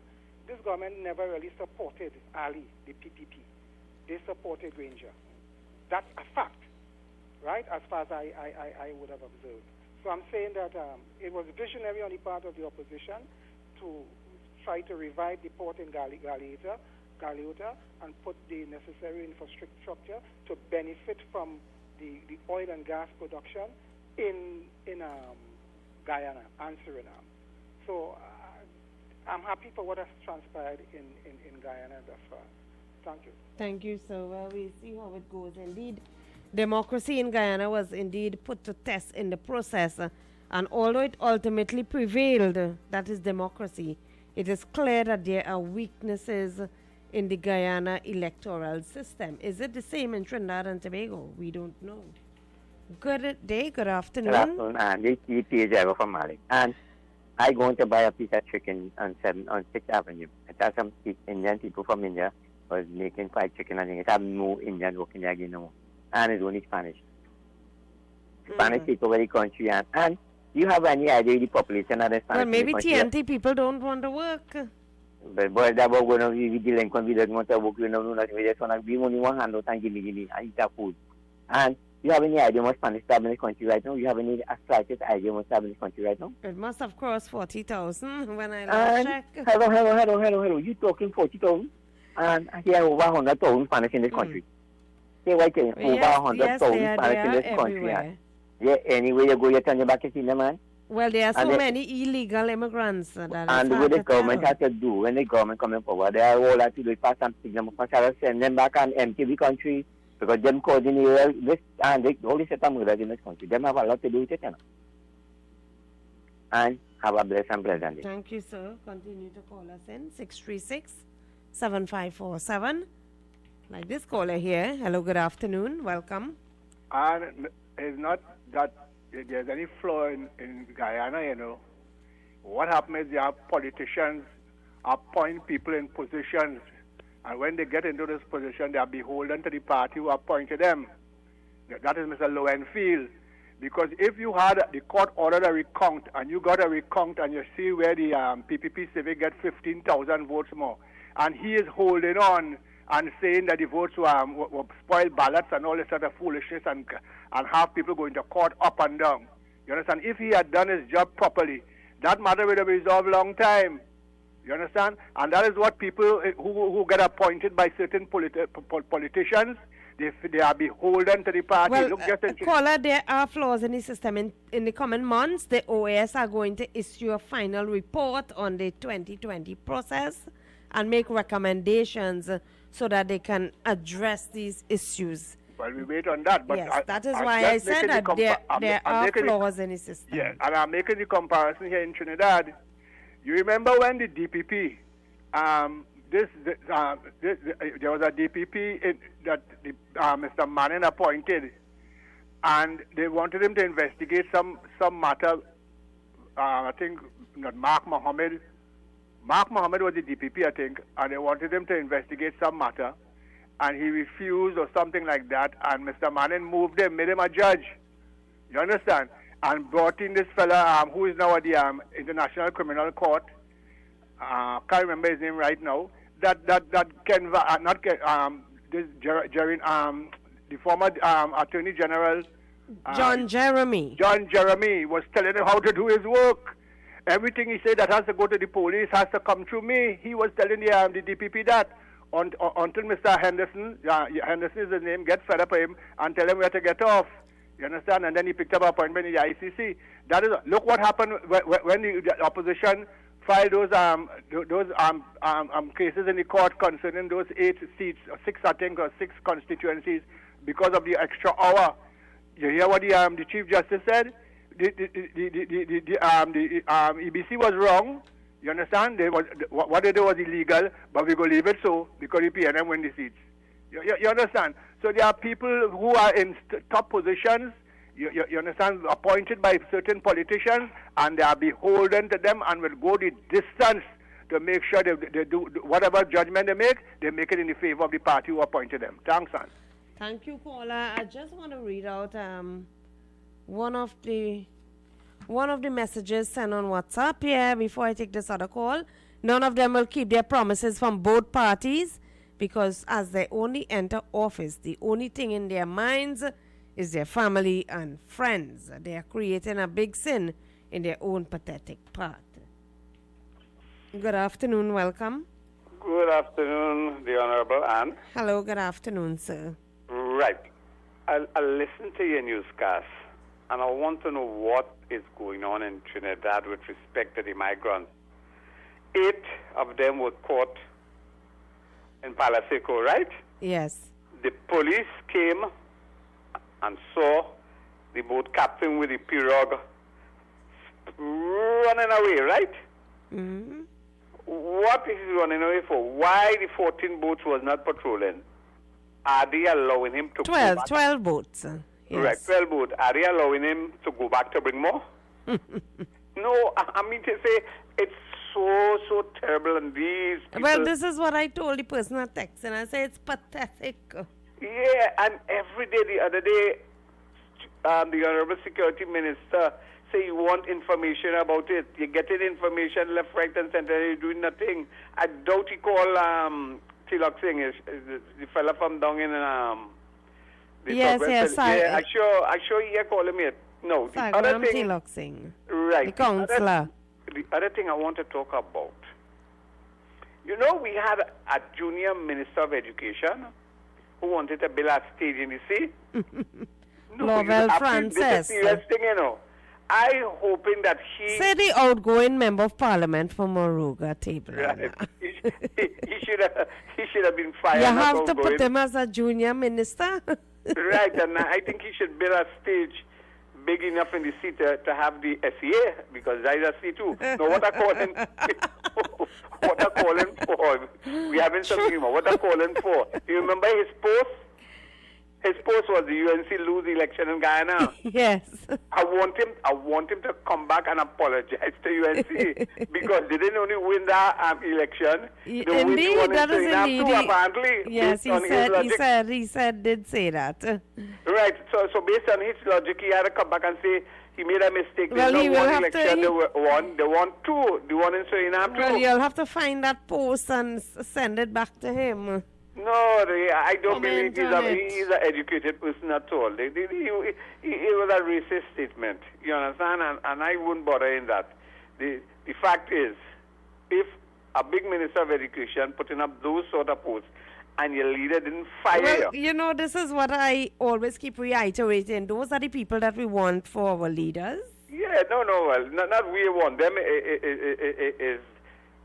This government never really supported Ali, the PPP. They supported Ranger. That's a fact, right, as far as I would have observed. So I'm saying that it was visionary on the part of the opposition to try to revive the port in Galeota and put the necessary infrastructure to benefit from the oil and gas production in Guyana and Suriname. So I'm happy for what has transpired in Guyana thus far. Thank you. Thank you. So we'll see how it goes. Indeed, democracy in Guyana was indeed put to test in the process, and although it ultimately prevailed, that is democracy, it is clear that there are weaknesses in the Guyana electoral system. Is it the same in Trinidad and Tobago? We don't know. Good day, good afternoon. Good afternoon, and this is P.A. Driver from Mali. And I'm going to buy a piece of chicken on 6th Avenue. It has some Indian people from India was making fried chicken, and it have no Indian working there again no more. And it's only Spanish. Spanish take over the country, and you have any idea the population of the Spanish? Well, maybe TNT people don't want to work. But boy, that was going to be delinquent. We don't want to work. We don't know nothing. We just want to be only one hand out and give me, and eat our food. And you have any idea what Spanish staff in this country right now? You have any slightest idea what staff in this country right now? It must have crossed 40,000 when I last checked. Hello. You talking 40,000? And here are over 100,000 Spanish in this country. Say what thing? Over 100,000 Spanish in this country. Yeah, anyway you go, you turn your back and see them, man. Well, there are so many illegal immigrants. And what the government has to do when the government coming forward, they are all have to do is pass something, send them back and empty the country. Because them coordinate this and they only set up murders in this country. Them have a lot to do with it, you know. And Have a blessed and pleasant day. Thank you, sir. Continue to call us in 636-7547. Like this caller here. Hello, good afternoon. Welcome. And it's not that there's any flaw in Guyana, you know. What happens is you have politicians appoint people in positions, and when they get into this position, they are beholden to the party who appointed them. That is Mr. Lowenfield. Because if you had the court ordered a recount, and you got a recount, and you see where the PPP Civic get 15,000 votes more, and he is holding on and saying that the votes were spoiled ballots and all this sort of foolishness, and have people going to court up and down. You understand? If he had done his job properly, that matter would have resolved long time. You understand? And that is what people who get appointed by certain politicians, they are beholden to the party. Well, Look, just caller, there are flaws in the system. In the coming months, the OAS are going to issue a final report on the 2020 process and make recommendations so that they can address these issues. Well, we wait on that. But yes, that is why I said that there are flaws in the system. Yeah, and I'm making the comparison here in Trinidad. You remember when the DPP, there was a DPP that Mr. Manning appointed, and they wanted him to investigate some matter. I think not Mark Mohammed. Mark Mohammed was the DPP, I think, and they wanted him to investigate some matter, and he refused or something like that, and Mr. Manning moved him, made him a judge. You understand? And brought in this fella who is now at the International Criminal Court. Can't remember his name right now. The former Attorney General John Jeremy. John Jeremy was telling him how to do his work. Everything he said that has to go to the police has to come through me. He was telling the DPP that until Mr. Henderson, Henderson is his name, get fed up with him and tell him where to get off. You understand? And then he picked up an appointment in the ICC. That is, look what happened when the opposition filed those cases in the court concerning those 8 seats, or 6, I think, or 6 constituencies because of the extra hour. You hear what the Chief Justice said? The EBC was wrong. You understand? What they did was illegal, but we go leave it so because the PNM win the seats. You understand? So there are people who are in top positions, you understand, appointed by certain politicians, and they are beholden to them and will go the distance to make sure they do whatever judgment they make it in the favor of the party who appointed them. Thanks, son. Thank you, caller. I just want to read out one of the messages sent on WhatsApp here before I take this other call. None of them will keep their promises from both parties, because as they only enter office, the only thing in their minds is their family and friends. They are creating a big sin in their own pathetic path. Good afternoon, welcome. Good afternoon, the Honorable Anne. Hello, good afternoon, sir. Right. I listen to your newscast, and I want to know what is going on in Trinidad with respect to the migrants. 8 of them were caught in Palaseco, right? Yes. The police came and saw the boat captain with the pirogue running away, right? Mm-hmm. What is he running away for? Why the 14 boats was not patrolling? Are they allowing him to 12, go back? 12 boats. Yes. Right, 12 boats. Are they allowing him to go back to bring more? No, I mean to say, it's so terrible, and these people... Well, this is what I told the person at text, and I say it's pathetic. Yeah, and every day, the other day, the Honorable Security Minister say you want information about it. You're getting information left, right, and center, and you're doing nothing. I doubt he called Tilok Singh, the fella from down in... Yes. Yeah, I sure he called him yet. No, the other thing... Tilok Singh. Right. The councillor. The other thing I want to talk about, you know, we had a junior minister of education who wanted to build a stage in the sea. Lovell Francis. This is a serious thing, you know. I hoping that he... Say the outgoing member of parliament for Moruga table. Right. he should have been fired. You have to put him as a junior minister. Right, and I think he should build a stage big enough in the seat to have the SEA, because I just see too. No, what I calling, what I calling for? We haven't something more. What I calling for? Do you remember his post? His post was the UNC lose election in Guyana. Yes. I want him to come back and apologize to UNC because they didn't only win that election. They Indeed, that is indeed. Too, apparently. Yes, he did say that. Right. So based on his logic, he had to come back and say he made a mistake. Well, he will have election, they won two. They won in Suriname too. Well, you'll have to find that post and send it back to him. No, I don't believe he's an educated person at all. It was a racist statement, you understand? And I wouldn't bother in that. The fact is, if a big minister of education putting up those sort of posts and your leader didn't fire you, this is what I always keep reiterating. Those are the people that we want for our leaders. Yeah, well, not we want them. Is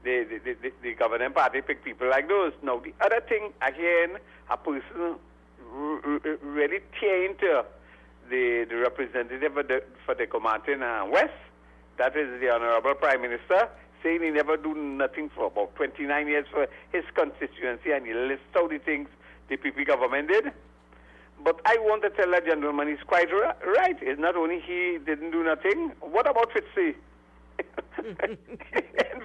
the governing party pick people like those. Now, the other thing, again, a person really tear into the representative for the Comartin West, that is the Honorable Prime Minister, saying he never do nothing for about 29 years for his constituency, and he lists out the things the PP government did. But I want to tell that gentleman he's quite right. It's not only he didn't do nothing. What about Fitzy? And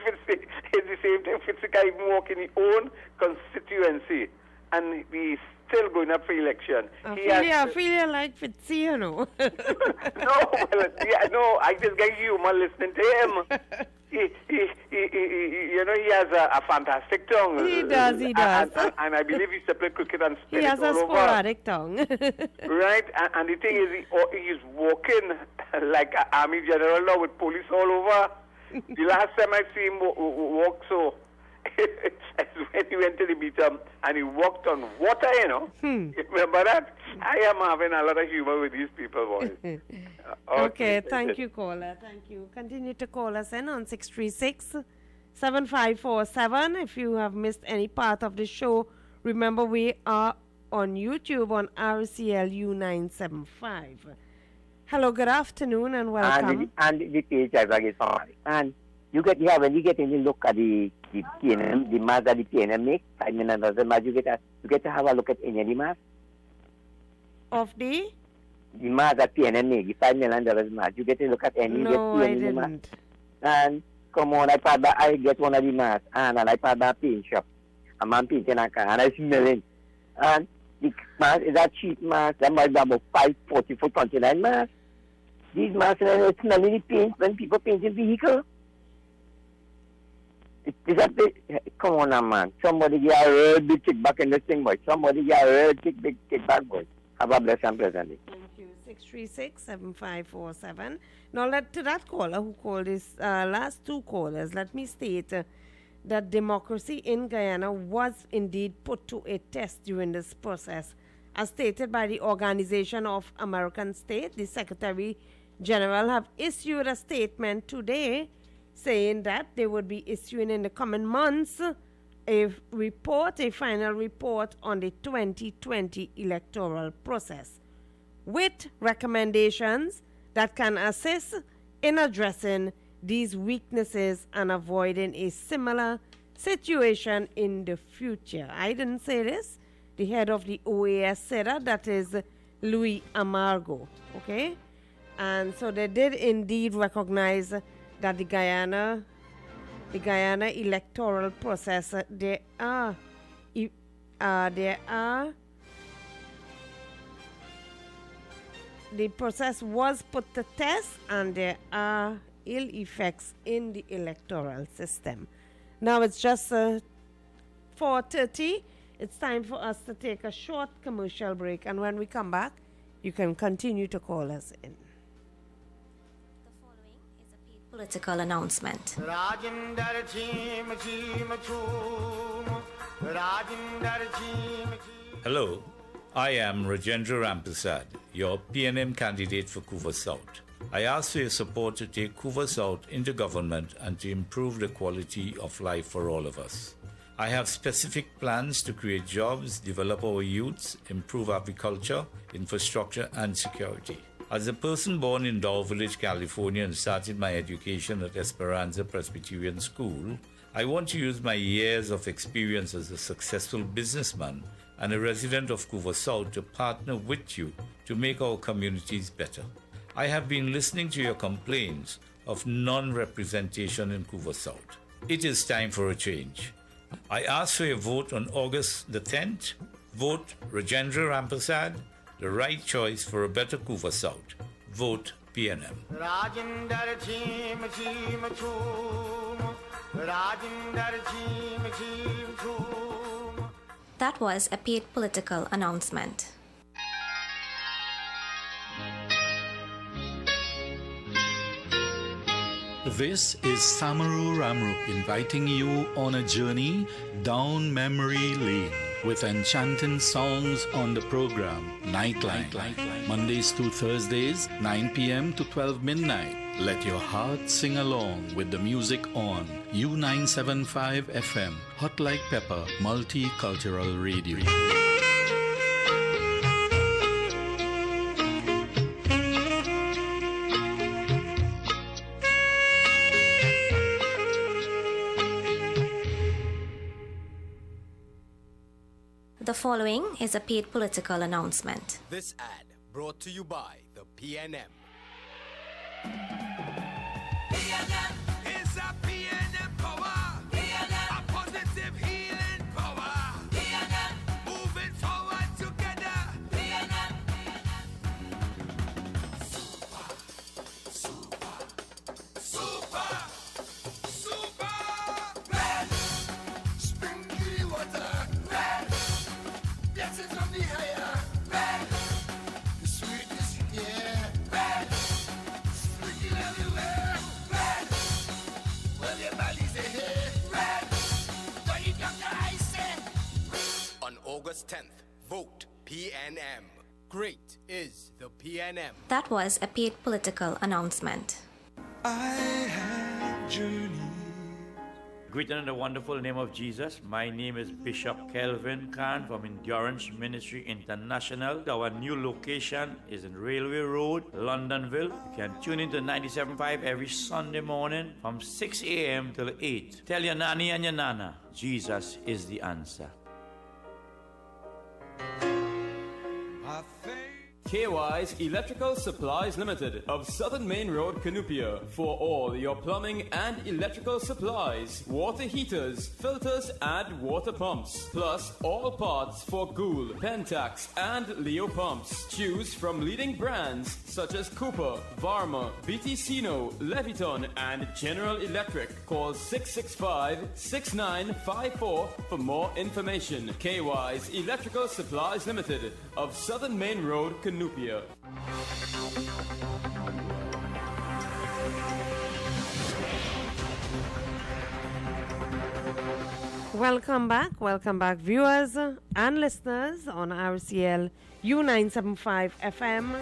Fitzy, it's the same thing. Fitzy can't even walk in his own constituency, and he's still going up for election. I feel like Fitzy, No, I just get humor listening to him. He has a fantastic tongue. He does. And I believe he used to play cricket and spin he has it all a sporadic tongue. Right, and the thing is, he's walking like an army general now with police all over. The last time I see him walk so, as when he went to the beach and he walked on water, You remember that? I am having a lot of humor with these people, boys. Okay, thank you, caller. Thank you. Continue to call us in on 636-7547. If you have missed any part of the show, remember we are on YouTube on RCLU 975. Hello, good afternoon and welcome. And the page I is on. And when you get in, you look at the PNM, the mass that the PNM make, $5 million, you get to have a look at any of the mass. Of the mass that PNM make, the $5 million mass, you get to look at any. No, I didn't. And come on, I get one of the mass, and I pass by a paint shop. A man painting a car, and I smelling. And the mass is a cheap mass, that might be about 40 foot 29 mass. These masks are smelling the paint when people painting vehicles. Come on now, man. Somebody get a real big kickback in this thing, boy. Somebody get a real big kickback, boy. Have a blessed and pleasant day. Thank you. 636-7547. Now, to that caller who called this last two callers, let me state that democracy in Guyana was indeed put to a test during this process. As stated by the Organization of American States, the Secretary General have issued a statement today saying that they would be issuing in the coming months a final report on the 2020 electoral process with recommendations that can assist in addressing these weaknesses and avoiding a similar situation in the future. I didn't say this. The head of the OAS said that is Louis Amargo. Okay? And so they did indeed recognize that the Guyana electoral process, the process was put to test, and there are ill effects in the electoral system. Now it's just 4:30. It's time for us to take a short commercial break, and when we come back, you can continue to call us in. Political announcement. Hello, I am Rajendra Rampersad, your PNM candidate for Couva South. I ask for your support to take Couva South into government and to improve the quality of life for all of us. I have specific plans to create jobs, develop our youths, improve agriculture, infrastructure, and security. As a person born in Dow Village, California, and started my education at Esperanza Presbyterian School, I want to use my years of experience as a successful businessman and a resident of Couva South to partner with you to make our communities better. I have been listening to your complaints of non-representation in Couva South. It is time for a change. I ask for your vote on August the 10th. Vote Rajendra Rampersad, the right choice for a better Couva South. Vote PNM. That was a paid political announcement. This is Samaru Ramrup inviting you on a journey down memory lane with enchanting songs on the program Nightline. Mondays to Thursdays, 9 p.m. to 12 midnight. Let your heart sing along with the music on U975 FM, Hot Like Pepper, Multicultural Radio. The following is a paid political announcement. This ad brought to you by the PNM. PNM is a PNM power. PNM, a positive healing power. PNM, moving forward together. PNM, super. Red, springy water. Red, blessings from the higher. Red, the sweetness, yeah. Red, springy everywhere. Red, well your body's a hit. Red, don't you come to ice it. On August 10th, vote PNM. Great is the PNM. That was a paid political announcement. Greeted in the wonderful name of Jesus. My name is Bishop Kelvin Khan from Endurance Ministry International. Our new location is in Railway Road, Londonville. You can tune into 97.5 every Sunday morning from 6 a.m. till 8. Tell your nanny and your nana, Jesus is the answer. KY's Electrical Supplies Limited of Southern Main Road, Canupia. For all your plumbing and electrical supplies, water heaters, filters and water pumps. Plus all parts for Gould, Pentax and Leo pumps. Choose from leading brands such as Cooper, Varma, BT-Sino, Leviton and General Electric. Call 665-6954 for more information. KY's Electrical Supplies Limited of Southern Main Road, Canupia. Welcome back viewers and listeners on RCL U975 FM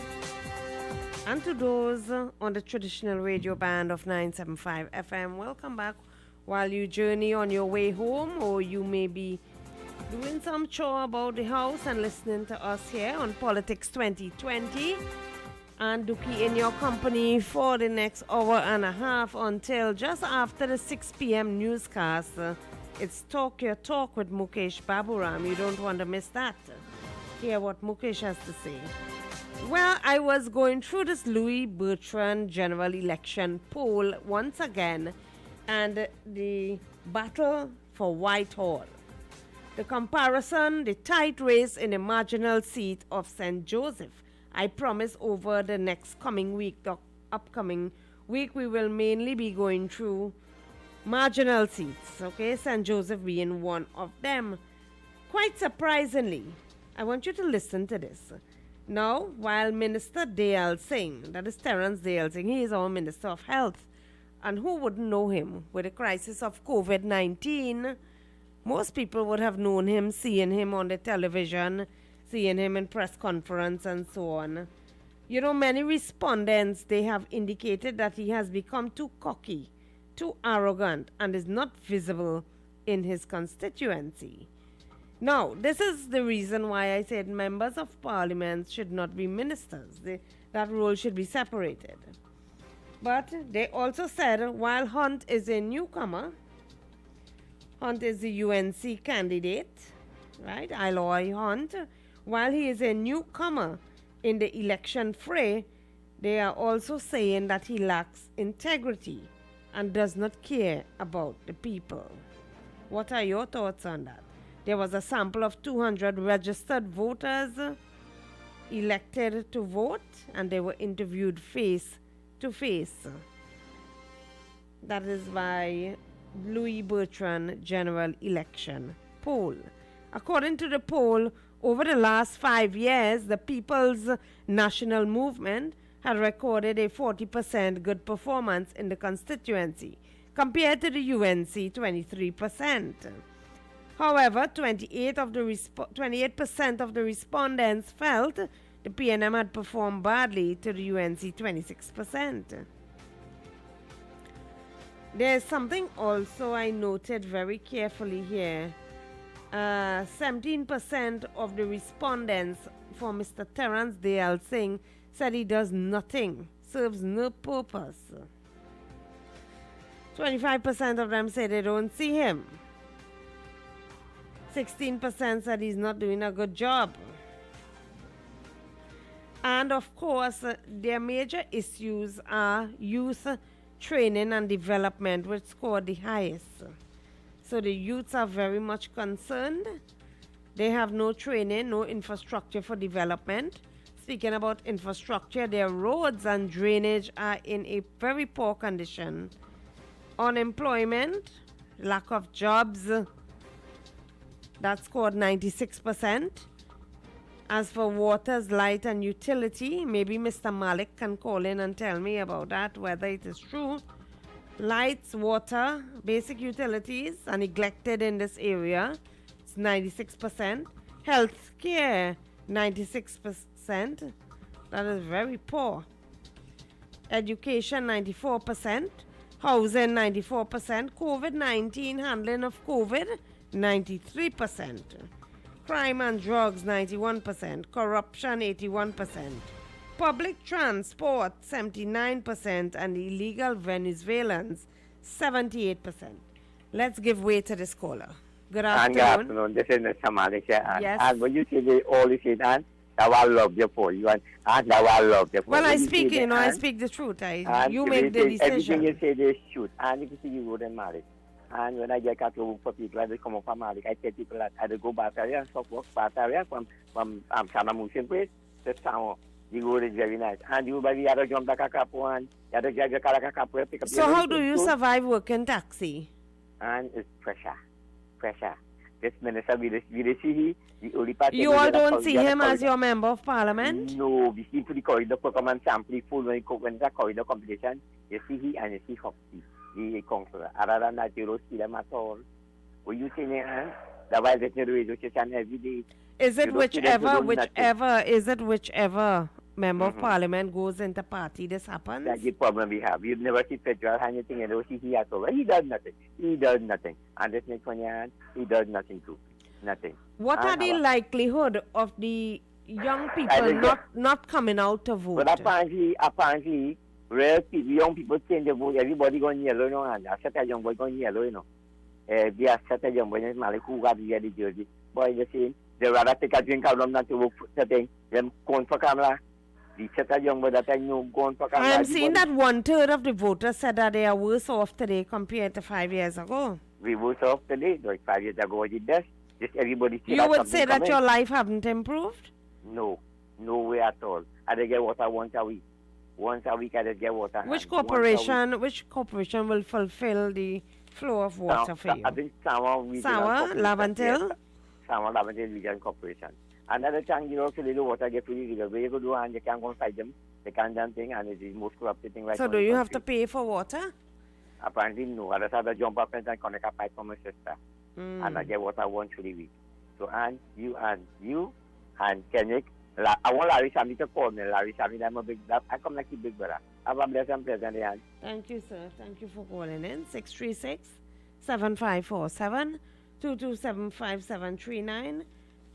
and to those on the traditional radio band of 975 FM. Welcome back while you journey on your way home, or you may be doing some chore about the house and listening to us here on Politics 2020. And Dookie in your company for the next hour and a half until just after the 6 p.m. newscast. It's Talk Your Talk with Mukesh Baburam. You don't want to miss that. Hear what Mukesh has to say. Well, I was going through this Louis Bertrand general election poll once again, and the battle for Whitehall. The comparison, the tight race in a marginal seat of St. Joseph. I promise over the next coming week, the upcoming week, we will mainly be going through marginal seats, okay? St. Joseph being one of them. Quite surprisingly, I want you to listen to this. Now, while Minister Dayal Singh, that is Terence Dayal Singh, he is our Minister of Health, and who wouldn't know him with the crisis of COVID-19? Most people would have known him, seeing him on the television, seeing him in press conference and so on. You know, many respondents, they have indicated that he has become too cocky, too arrogant, and is not visible in his constituency. Now, this is the reason why I said members of parliament should not be ministers. That role should be separated. But they also said while Hunt is a newcomer, Hunt is the UNC candidate, right? Aloy Hunt. While he is a newcomer in the election fray, they are also saying that he lacks integrity and does not care about the people. What are your thoughts on that? There was a sample of 200 registered voters elected to vote, and they were interviewed face to face. That is by Louis Bertrand General Election Poll. According to the poll, over the last 5 years, the People's National Movement had recorded a 40% good performance in the constituency, compared to the UNC 23%. However, 28% of the respondents felt the PNM had performed badly to the UNC 26%. There's something also I noted very carefully here. 17% of the respondents for Mr. Terence Dayal Singh said he does nothing, serves no purpose. 25% of them say they don't see him. 16% said he's not doing a good job. And of course, their major issues are youth training and development, which scored the highest. So the youths are very much concerned. They have no training, no infrastructure for development. Speaking about infrastructure, their roads and drainage are in a very poor condition. Unemployment, lack of jobs, that scored 96%. As for waters, light and utility, maybe Mr. Malik can call in and tell me about that, whether it is true. Lights, water, basic utilities are neglected in this area. It's 96%. Health care, 96%. That is very poor. Education, 94%. Housing, 94%. COVID-19, handling of COVID, 93%. Crime and drugs, 91%. Corruption, 81%. Public transport, 79%. And illegal Venezuelans, 78%. Let's give way to this caller. Good afternoon. Good afternoon. This is Mr. Malik here. Yes. And when you say all you say, and that I love you for you, and that I love you for. Well, I speak, I speak the truth. You make the decision. Everything you say is truth. And if you see you go then Malik. And when I get to work for people, I just come up from Malik. I tell people that I go back area and stop work back area from Sanamusin place to Samo. The road is very nice. And you by the other jump the Kakapo and the other drive the Kakapo pick up. So how do you survive working taxi? And it's pressure. This minister, we see the only party. You all don't see him as your member of parliament? No, we see for the corridor program and sample full when the corridor competition. You see he and you see Hopsy, the councillor. Other than that, you don't see them at all. When you see them, that's why they do radio station every day. Is it whichever member of parliament goes into party, this happens? That's the problem we have. You've never seen Federal anything and you see he at all. He does nothing. And this next one, he does nothing too. Nothing. What are the likelihood of the young people not coming out to vote? But apparently, real people, young people change the vote. Everybody going yellow, you know, and a set of young boy going yellow, you know. They are set of young boys in Mali who got the jersey. Boy, the same. They rather take a drink out of them not to work for setting. Them going for camera. The set of young boys that I know going for camera. I am seeing that 1/3 of the voters said that they are worse off today compared to 5 years ago. We worse off today, like 5 years ago. What it does? Just everybody. You would say that your life haven't improved? No way at all. I just get water once a week. Once a week I just get water. Which corporation will fulfill the flow of water for you? I think Sawa Laventille? Sawa Laventille Regional Corporation. Another time you also little water get free legal. Where you go do and you can't go fight them. They can't do thing and it is most corrupted thing right now. So do you have to pay for water? Apparently no. I just have to jump up and connect a pipe from my sister. And I get water once a week. So and you and Kenneth, I want Larry Sammy to call me. Larry Sammy, I'm a big brother. I come like a big brother. Have a blessed and pleasant day. Thank you, sir. Thank you for calling in. 636-7547. 2275739.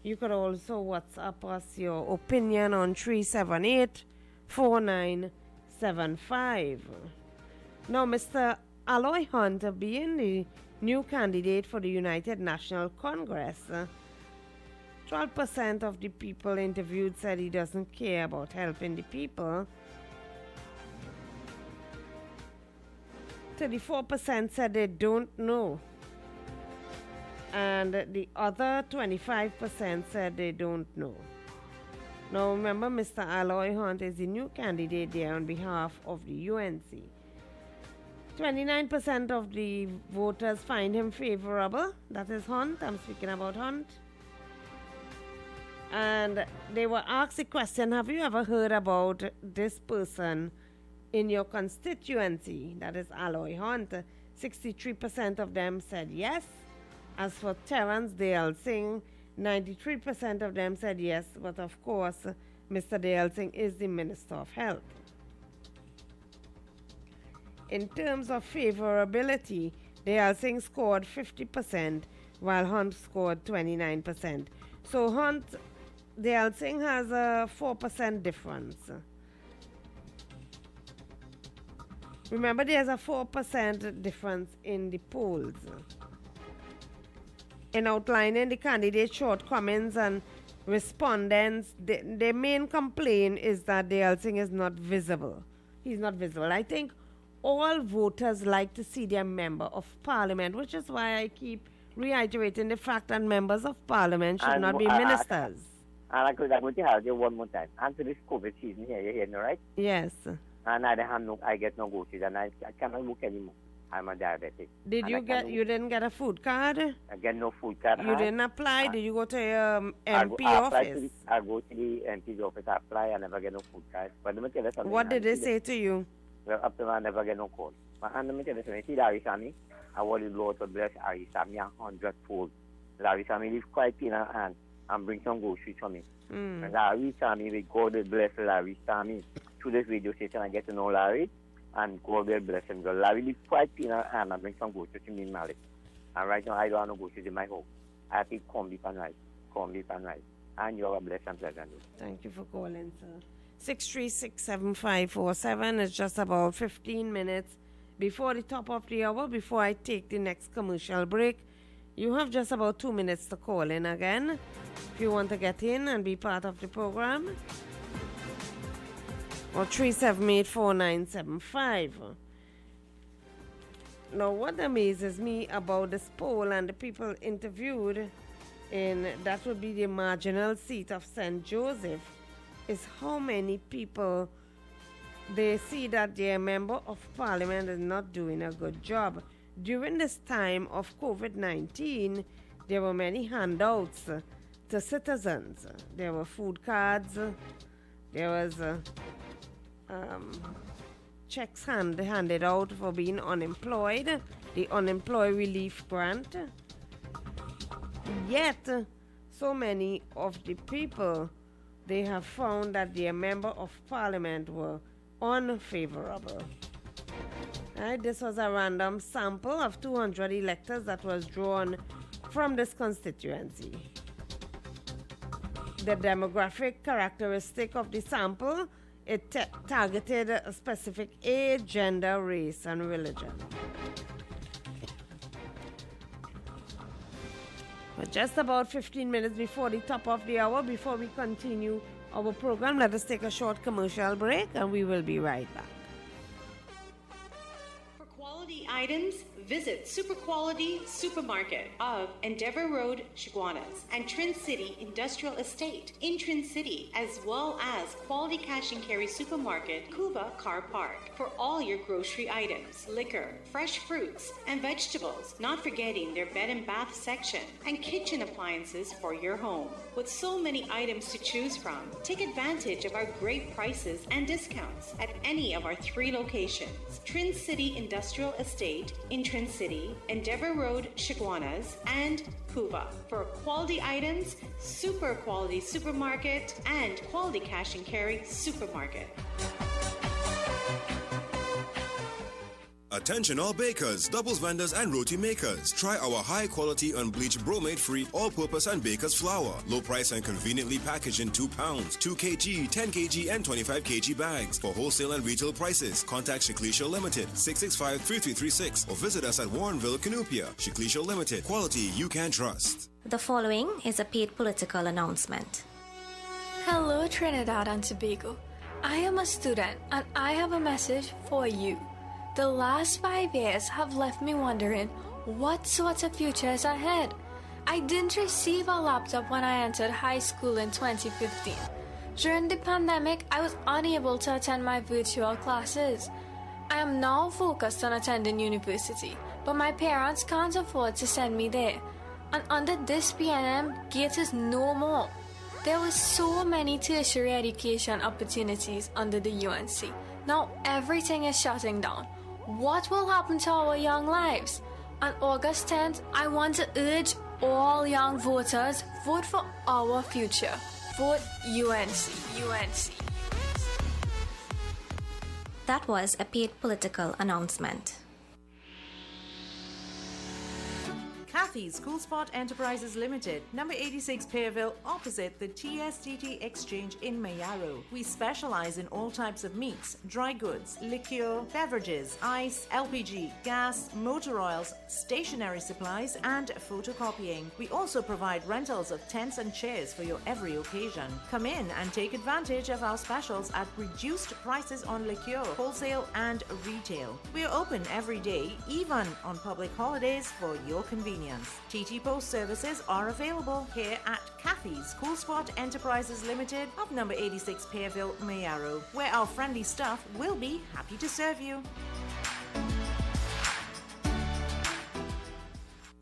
You could also WhatsApp us your opinion on 378-4975. Now, Mr. Aloy Hunt, being the new candidate for the United National Congress, 12% of the people interviewed said he doesn't care about helping the people. 34% said they don't know. And the other 25% said they don't know. Now remember, Mr. Aloy Hunt is the new candidate there on behalf of the UNC. 29% of the voters find him favorable. That is Hunt. I'm speaking about Hunt. And they were asked the question, have you ever heard about this person in your constituency? That is Aloy Hunt. 63% of them said yes. As for Terrence Dale Singh, 93% of them said yes, but of course, Mr. Dale Singh is the Minister of Health. In terms of favorability, Dale Singh scored 50%, while Hunt scored 29%. So Dale Singh has a 4% difference. Remember, there's a 4% difference in the polls. In outlining the candidate's shortcomings and respondents, their main complaint is that Dale Singh is not visible. He's not visible. I think all voters like to see their member of parliament, which is why I keep reiterating the fact that members of parliament should not be ministers. And I'm going to have you one more time. After this COVID season here, you're hearing, right? Yes. And I get no groceries, and I cannot work anymore. I'm a diabetic. You didn't get a food card? I get no food card. You didn't apply? Did you go to your MP office? I go to the MP's office, I apply, I never get no food card. But let me tell you something. What did they say to you? Well, up to now, I never get no call. But let me tell you something. See Larry Sammy? I want the Lord to bless Larry Sammy 100-fold. Larry Sammy live quite in her hand and bring some groceries for me. And Larry Sammy, we God will bless Larry Sammy. Through this radio station, I get to know Larry. And God will bless him. Because Larry lives quite in her hand and bring some groceries to me in Mali. And right now, I don't have no groceries in my home. I have to corn beef and rice. And you have a blessed and pleasant day. Thank you for calling, sir. 636-7547. It's just about 15 minutes before the top of the hour, before I take the next commercial break. You have just about 2 minutes to call in again if you want to get in and be part of the program. Or 378-4975. Now, what amazes me about this poll and the people interviewed in that would be the marginal seat of St. Joseph is how many people they see that their member of parliament is not doing a good job. During this time of COVID-19, there were many handouts to citizens. There were food cards, there was checks handed out for being unemployed, the unemployed relief grant. Yet, so many of the people, they have found that their member of parliament were unfavorable. Right, this was a random sample of 200 electors that was drawn from this constituency. The demographic characteristic of the sample, it targeted a specific age, gender, race, and religion. But just about 15 minutes before the top of the hour, before we continue our program, let us take a short commercial break and we will be right back. For quality items, visit Super Quality Supermarket of Endeavour Road, Chaguanas, and Trin City Industrial Estate in Trin City, as well as Quality Cash and Carry Supermarket, Cuba Car Park, for all your grocery items, liquor, fresh fruits, and vegetables, not forgetting their bed and bath section, and kitchen appliances for your home. With so many items to choose from, take advantage of our great prices and discounts at any of our 3 locations: Trin City Industrial Estate in Trin City, Endeavour Road, Chaguanas, and Cuba. For quality items, Super Quality Supermarket and Quality Cash and Carry Supermarket. Attention all bakers, doubles vendors and roti makers. Try our high quality unbleached bromate free all-purpose and baker's flour. Low price and conveniently packaged in 2 pounds, 2 kg, 10 kg and 25 kg bags. For wholesale and retail prices, contact Shiklisha Limited 665-3336 or visit us at Warrenville, Canoopia. Shiklisha Limited, quality you can trust. The following is a paid political announcement. Hello, Trinidad and Tobago. I am a student and I have a message for you. The last 5 years have left me wondering what sort of future is ahead. I didn't receive a laptop when I entered high school in 2015. During the pandemic, I was unable to attend my virtual classes. I am now focused on attending university, but my parents can't afford to send me there. And under this PNM, GATE is no more. There were so many tertiary education opportunities under the UNC. Now everything is shutting down. What will happen to our young lives? On August 10th, I want to urge all young voters, vote for our future. Vote UNC. UNC. That was a paid political announcement. Kathy's School Sport Enterprises Limited, number 86 Pearville, opposite the TSTT Exchange in Mayaro. We specialize in all types of meats, dry goods, liqueur, beverages, ice, LPG, gas, motor oils, stationery supplies, and photocopying. We also provide rentals of tents and chairs for your every occasion. Come in and take advantage of our specials at reduced prices on liqueur, wholesale and retail. We are open every day, even on public holidays, for your convenience. TT Post services are available here at Kathy's School Sport Enterprises Limited of number 86 Pearville, Mayaro, where our friendly staff will be happy to serve you.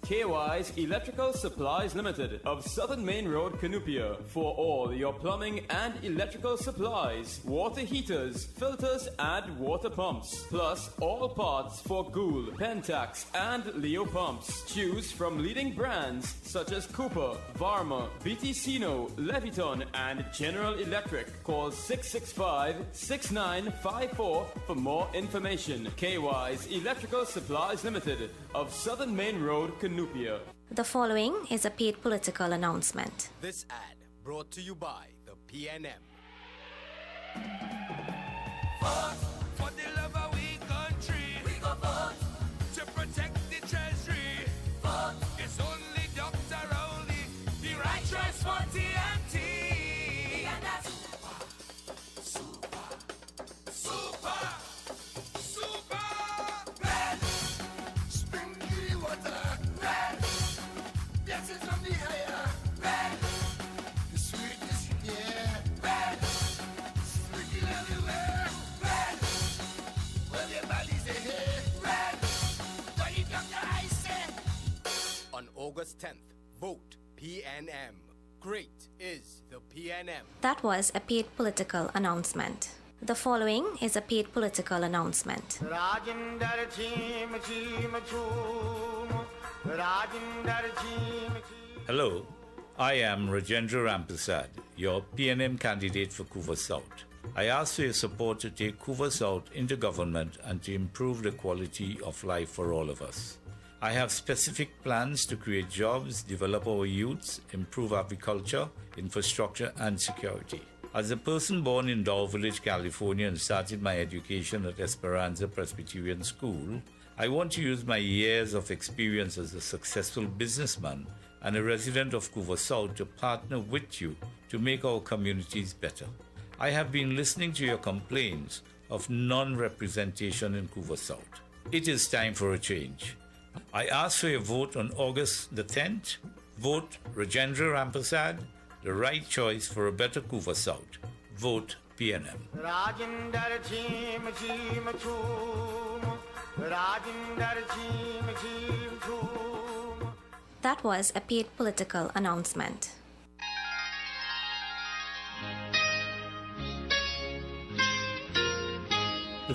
KY's Electrical Supplies Limited of Southern Main Road, Canoopia, for all your plumbing and electrical supplies, water heaters, filters and water pumps, plus all parts for Gould, Pentax and Leo pumps. Choose from leading brands such as Cooper, Varma, BT-Sino, Leviton and General Electric. Call 665-6954 for more information. KY's Electrical Supplies Limited of Southern Main Road, Canoopia. The following is a paid political announcement. This ad brought to you by the PNM. Vote for the love of we country. We go vote to protect the treasury. Vote is only Dr. Rowley, the right choice for TNT. And that's super. Red, springy water. Red, blessings from the higher. Red, the sweetness, yeah. Red, sprinkle everywhere. Red, where your body's ahead. Red, what you Dr. I said. On August 10th, vote PNM. Great is the PNM. That was a paid political announcement. The following is a paid political announcement. Hello, I am Rajendra Rampersad, your PNM candidate for Couva South. I ask for your support to take Couva South into government and to improve the quality of life for all of us. I have specific plans to create jobs, develop our youths, improve agriculture, infrastructure, and security. As a person born in Dow Village, California, and started my education at Esperanza Presbyterian School, I want to use my years of experience as a successful businessman and a resident of Couva South to partner with you to make our communities better. I have been listening to your complaints of non-representation in Couva South. It is time for a change. I ask for your vote on August the 10th. Vote Rajendra Rampersad, the right choice for a better Couva South. Vote PNM. That was a paid political announcement.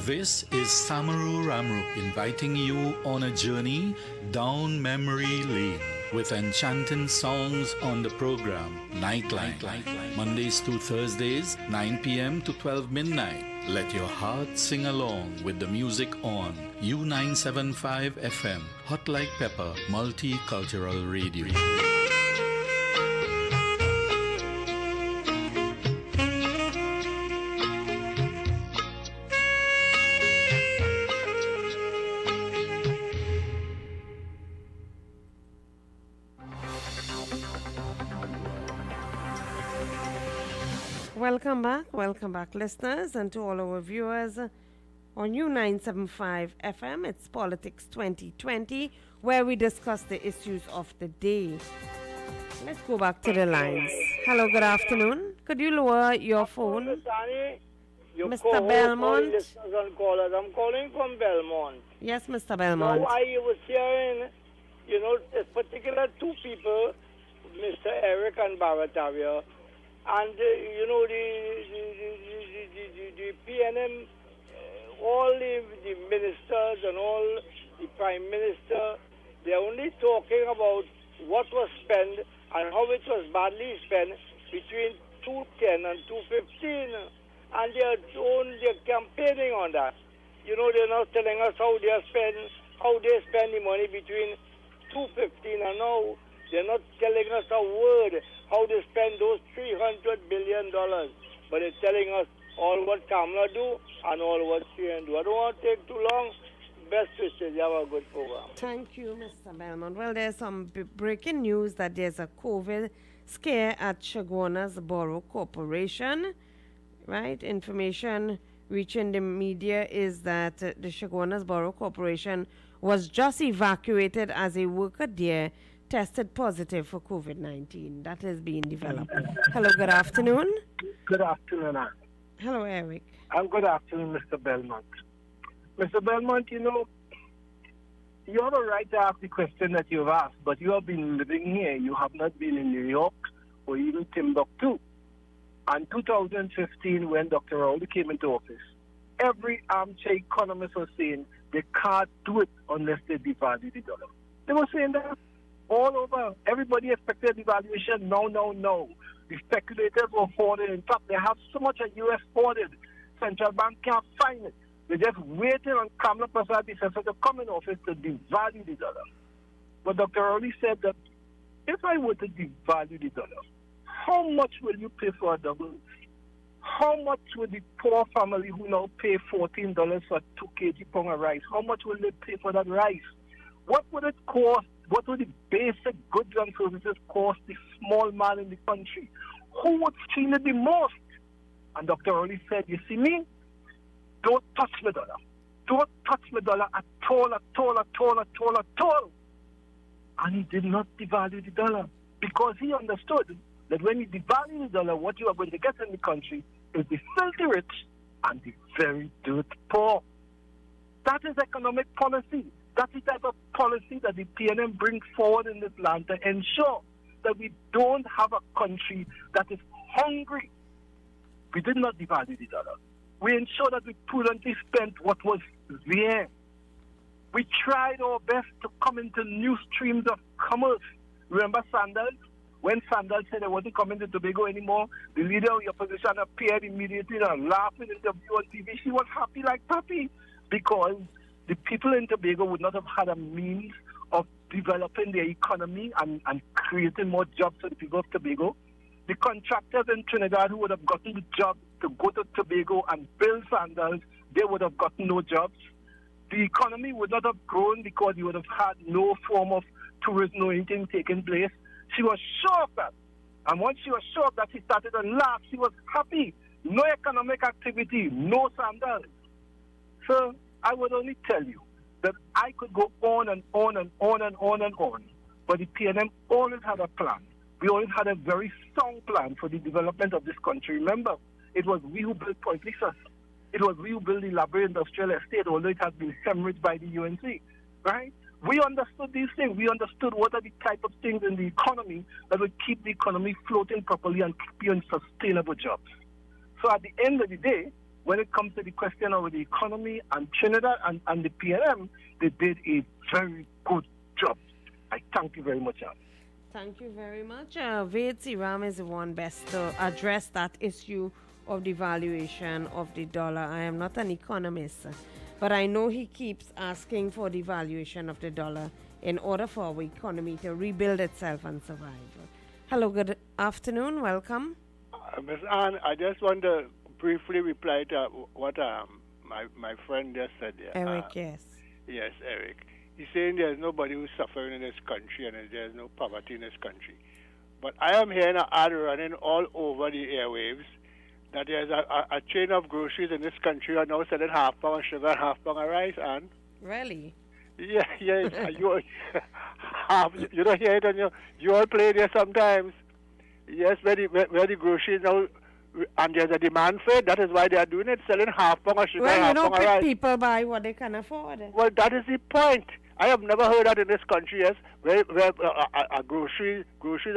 This is Samaru Ramru inviting you on a journey down memory lane with enchanting songs on the program Nightline. Mondays through Thursdays, 9 p.m. to 12 midnight. Let your heart sing along with the music on U975 FM, Hot Like Pepper, Multicultural Radio. Welcome back, listeners, and to all our viewers on U975 FM. It's Politics 2020, where we discuss the issues of the day. Let's go back to the lines. Hello, good afternoon. Could you lower your phone? Mr. Belmont? I'm calling from Belmont. Yes, Mr. Belmont. Now, I was hearing, a particular two people, Mr. Eric and Barataria, and, the PNM, all the ministers and all the Prime Minister, they're only talking about what was spent and how it was badly spent between 2010 and 2015. And they're campaigning on that. They're not telling us how they spend the money between 2015 and now. They're not telling us a word how they spend those $300 billion. But they're telling us all what Kamala do and all what CN do. I don't want to take too long. Best wishes. You have a good program. Thank you, Mr. Belmont. Well, there's some breaking news that there's a COVID scare at Chaguanas Borough Corporation. Right? Information reaching the media is that the Chaguanas Borough Corporation was just evacuated as a worker there tested positive for COVID-19. That is being developed. Hello, good afternoon. Good afternoon, Anne. Hello, Eric. And good afternoon, Mr. Belmont. Mr. Belmont, you have a right to ask the question that you've asked, but you have been living here. You have not been in New York or even Timbuktu. And 2015, when Dr. Rowley came into office, every armchair economist was saying they can't do it unless they devalue the dollar. They were saying that all over. Everybody expected devaluation. No. The speculators were hoarded. In fact, they have so much of U.S. hoarded. Central Bank can't find it. They're just waiting on Kamala Prasad to come in office to devalue the dollar. But Dr. Rowley said that if I were to devalue the dollar, how much will you pay for a double? How much would the poor family who now pay $14 for 2 kg pound of rice, how much will they pay for that rice? What would it cost? What would the basic goods and services cost the small man in the country? Who would feel it the most? And Dr. Rowley said, you see me? Don't touch my dollar. Don't touch my dollar at all. And he did not devalue the dollar because he understood that when you devalue the dollar, what you are going to get in the country is the filthy rich and the very dirt poor. That is economic policy. That's the type of policy that the PNM brings forward in this land to ensure that we don't have a country that is hungry. We did not devalue the dollar. We ensured that we prudently spent what was there. We tried our best to come into new streams of commerce. Remember Sandals? When Sandals said they wasn't coming to Tobago anymore, the leader of the opposition appeared immediately and laughed in an interview on TV. She was happy like puppy because the people in Tobago would not have had a means of developing their economy and creating more jobs for the people of Tobago. The contractors in Trinidad who would have gotten the job to go to Tobago and build Sandals, they would have gotten no jobs. The economy would not have grown because you would have had no form of tourism or anything taking place. She was sure of that. And once she was sure of that, she started to laugh. She was happy. No economic activity, no Sandals. So I would only tell you that I could go on and on and on and on and on. But the PNM always had a plan. We always had a very strong plan for the development of this country. Remember, it was we who built Point Lexus. It was we who built the Labrador Industrial Estate, although it has been hemorrhaged by the UNC. Right? We understood these things. We understood what are the type of things in the economy that would keep the economy floating properly and keep you in sustainable jobs. So at the end of the day, when it comes to the question of the economy and Trinidad and the PNM, they did a very good job. I thank you very much, Al. Thank you very much. Ved Siram is the one best to address that issue of the valuation of the dollar. I am not an economist, but I know he keeps asking for the valuation of the dollar in order for our economy to rebuild itself and survive. Hello, good afternoon. Welcome. Ms. Ann, I just want to briefly reply to what my friend just said there. Eric, yes. Yes, Eric. He's saying there's nobody who's suffering in this country and there's no poverty in this country. But I am hearing an ad running all over the airwaves that there's a chain of groceries in this country are now selling half pound of sugar and half pound of rice. And really? Yeah. You don't hear it on you all play there sometimes. Yes, where the groceries now, and there's a demand for it. That is why they are doing it, selling half pound of sugar and half pound of rice. People buy what they can afford. Well, that is the point. I have never heard that in this country, yes, where groceries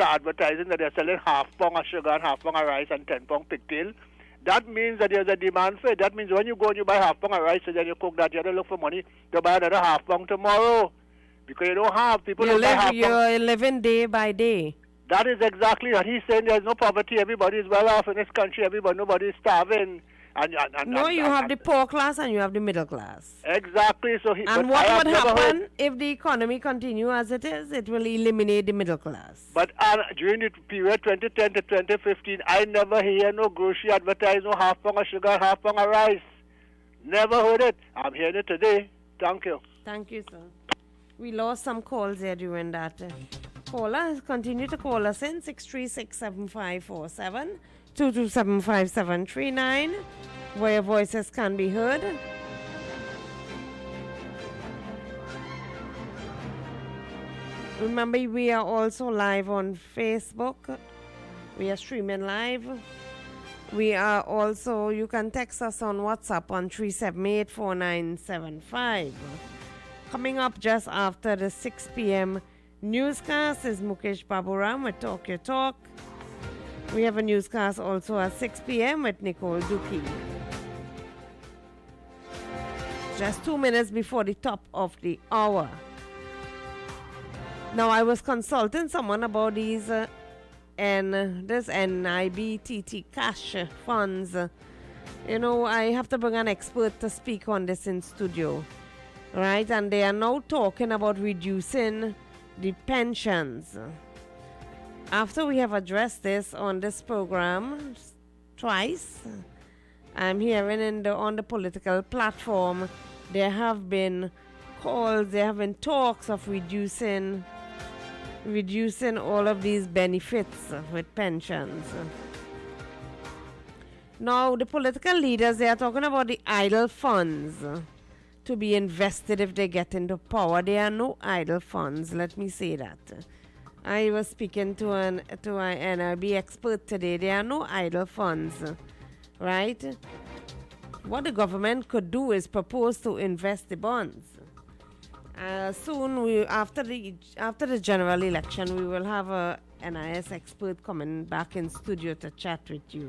are advertising that they're selling half pound of sugar and half pound of rice and 10 pound pigtail. That means that there's a demand for it. That means when you go and you buy half pound of rice and then you cook that, you have to look for money to buy another half pound tomorrow. Because you don't have people who buy half pound. You're living day by day. That is exactly what he's saying. There's no poverty. Everybody is well off in this country. Nobody is starving. You have the poor class and you have the middle class. Exactly. And what would happen if the economy continue as it is? It will eliminate the middle class. But during the period 2010 to 2015, I never hear no grocery advertise no half pound of sugar, half pound of rice. Never heard it. I'm hearing it today. Thank you. Thank you, sir. We lost some calls there during that. Caller, continue to call us in 636-7547, 227-5739, where your voices can be heard. Remember, we are also live on Facebook. We are streaming live. We are also, you can text us on WhatsApp on 378-4975. Coming up just after the 6 p.m. newscast is Mukesh Baburam with Talk Your Talk. We have a newscast also at 6 p.m. with Nicole Duki. Just 2 minutes before the top of the hour. Now, I was consulting someone about these this NIBTT cash funds. I have to bring an expert to speak on this in studio. Right? And they are now talking about reducing the pensions. After we have addressed this on this program twice, I'm hearing on the political platform there have been calls, there have been talks of reducing all of these benefits with pensions. Now the political leaders, they are talking about the idle funds to be invested if they get into power. There are no idle funds, let me say that. I was speaking to an NRB expert today. There are no idle funds, right? What the government could do is propose to invest the bonds. Soon, after the general election, we will have a NIS expert coming back in studio to chat with you.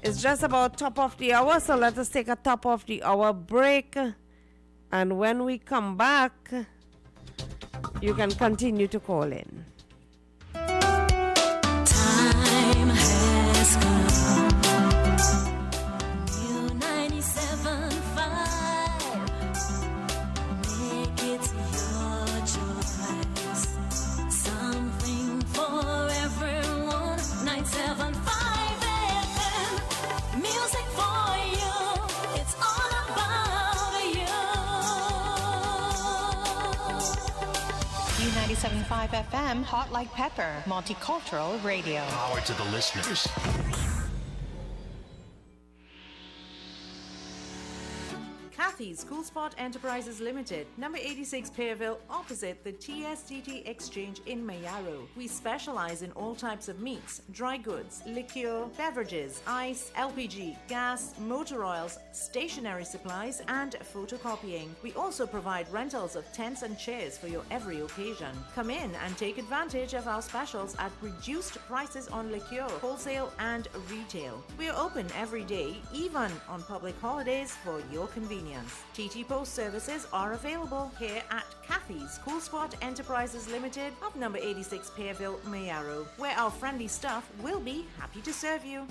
It's just about top of the hour, so let us take a top of the hour break. And when we come back, you can continue to call in. Time has come. New 97.5. Make it your choice. Something for everyone. 97.5. Music for you, it's all about you. U97.5 FM, Hot Like Pepper, Multicultural Radio. Power to the listeners. Kathy's School Spot Enterprises Limited, number 86 Pearville, opposite the TSTT Exchange in Mayaro. We specialize in all types of meats, dry goods, liquor, beverages, ice, LPG, gas, motor oils, stationery supplies, and photocopying. We also provide rentals of tents and chairs for your every occasion. Come in and take advantage of our specials at reduced prices on liquor, wholesale, and retail. We are open every day, even on public holidays, for your convenience. convenience. TT Post services are available here at Kathy's Cool Spot Enterprises Limited of number 86 Pearville, Mayaro, where our friendly staff will be happy to serve you.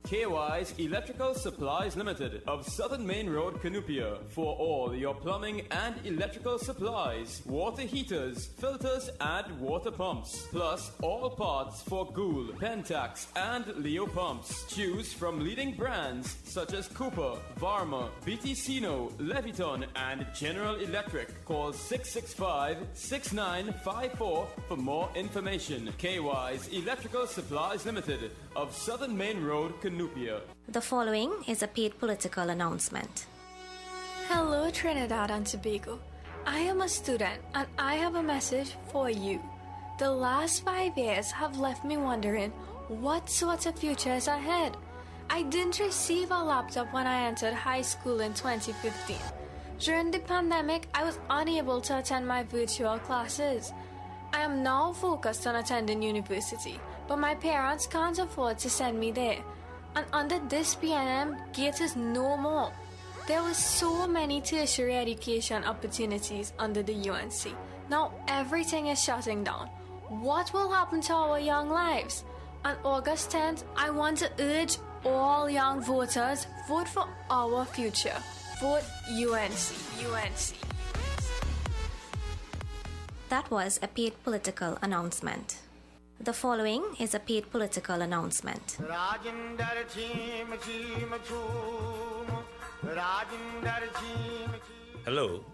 KY's Electrical Supplies Limited of Southern Main Road, Canupia, for all your plumbing and electrical supplies, water heaters, filters, and water pumps, plus all parts for Gould, Pentax, and Leo pumps. Choose from leading brands such as Cooper, Varma, BTCino, Leviton, and General Electric. Call 665-6954 for more information. KY's Electrical Supplies Limited of Southern Main Road, Canupia. The following is a paid political announcement. Hello, Trinidad and Tobago. I am a student and I have a message for you. The last 5 years have left me wondering what sort of future is ahead. I didn't receive a laptop when I entered high school in 2015. During the pandemic, I was unable to attend my virtual classes. I am now focused on attending university, but my parents can't afford to send me there. And under this PNM, GATE is no more. There were so many tertiary education opportunities under the UNC. Now everything is shutting down. What will happen to our young lives? On August 10th, I want to urge all young voters, vote for our future. Vote UNC. UNC. That was a paid political announcement. The following is a paid political announcement. Hello,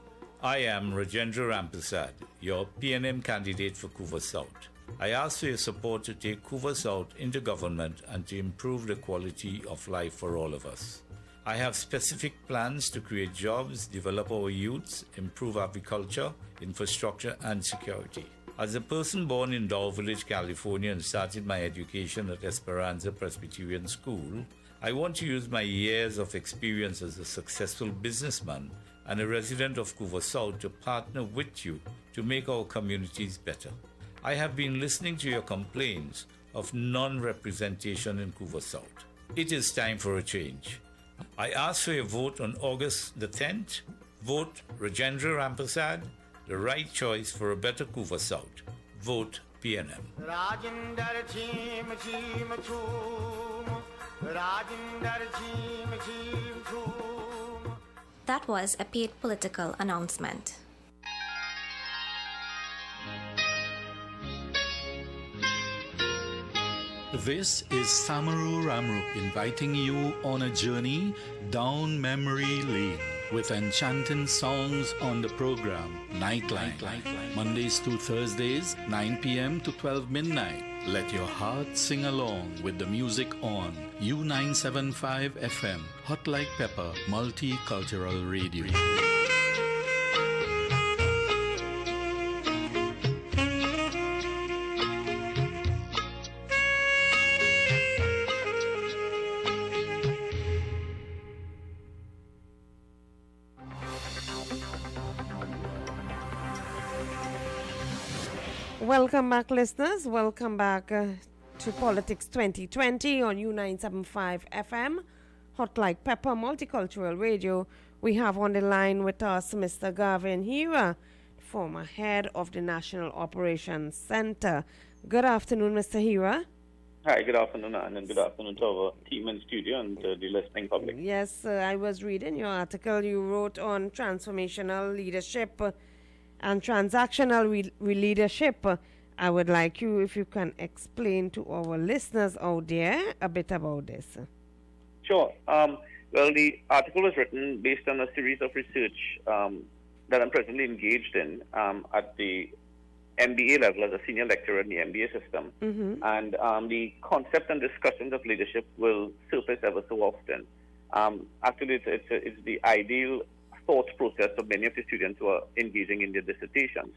I am Rajendra Rampersad, your PNM candidate for Couva South. I ask for your support to take Couva South into government and to improve the quality of life for all of us. I have specific plans to create jobs, develop our youths, improve agriculture, infrastructure, and security. As a person born in Dow Village, California, and started my education at Esperanza Presbyterian School, I want to use my years of experience as a successful businessman and a resident of Couva South to partner with you to make our communities better. I have been listening to your complaints of non-representation in Couva South. It is time for a change. I ask for your vote on August the 10th. Vote Rajendra Rampersad, the right choice for a better Couva South. Vote PNM. That was a paid political announcement. This is Samaru Ramru inviting you on a journey down memory lane with enchanting songs on the program Nightline. Mondays to Thursdays, 9 p.m. to 12 midnight. Let your heart sing along with the music on U975 FM, Hot Like Pepper, Multicultural Radio. Welcome back, listeners. Welcome back to Politics 2020 on U975 FM, Hot Like Pepper, Multicultural Radio. We have on the line with us Mr. Gavin Hira, former head of the National Operations Center. Good afternoon, Mr. Hira. Hi, good afternoon, Anne, and good afternoon to our team in studio and the listening public. Yes, I was reading your article you wrote on transformational leadership and transactional leadership. I would like you, if you can explain to our listeners out there a bit about this. Sure. Well, the article was written based on a series of research that I'm presently engaged in at the MBA level as a senior lecturer in the MBA system. Mm-hmm. And the concept and discussions of leadership will surface ever so often. Actually, it's the ideal thought process of many of the students who are engaging in their dissertations.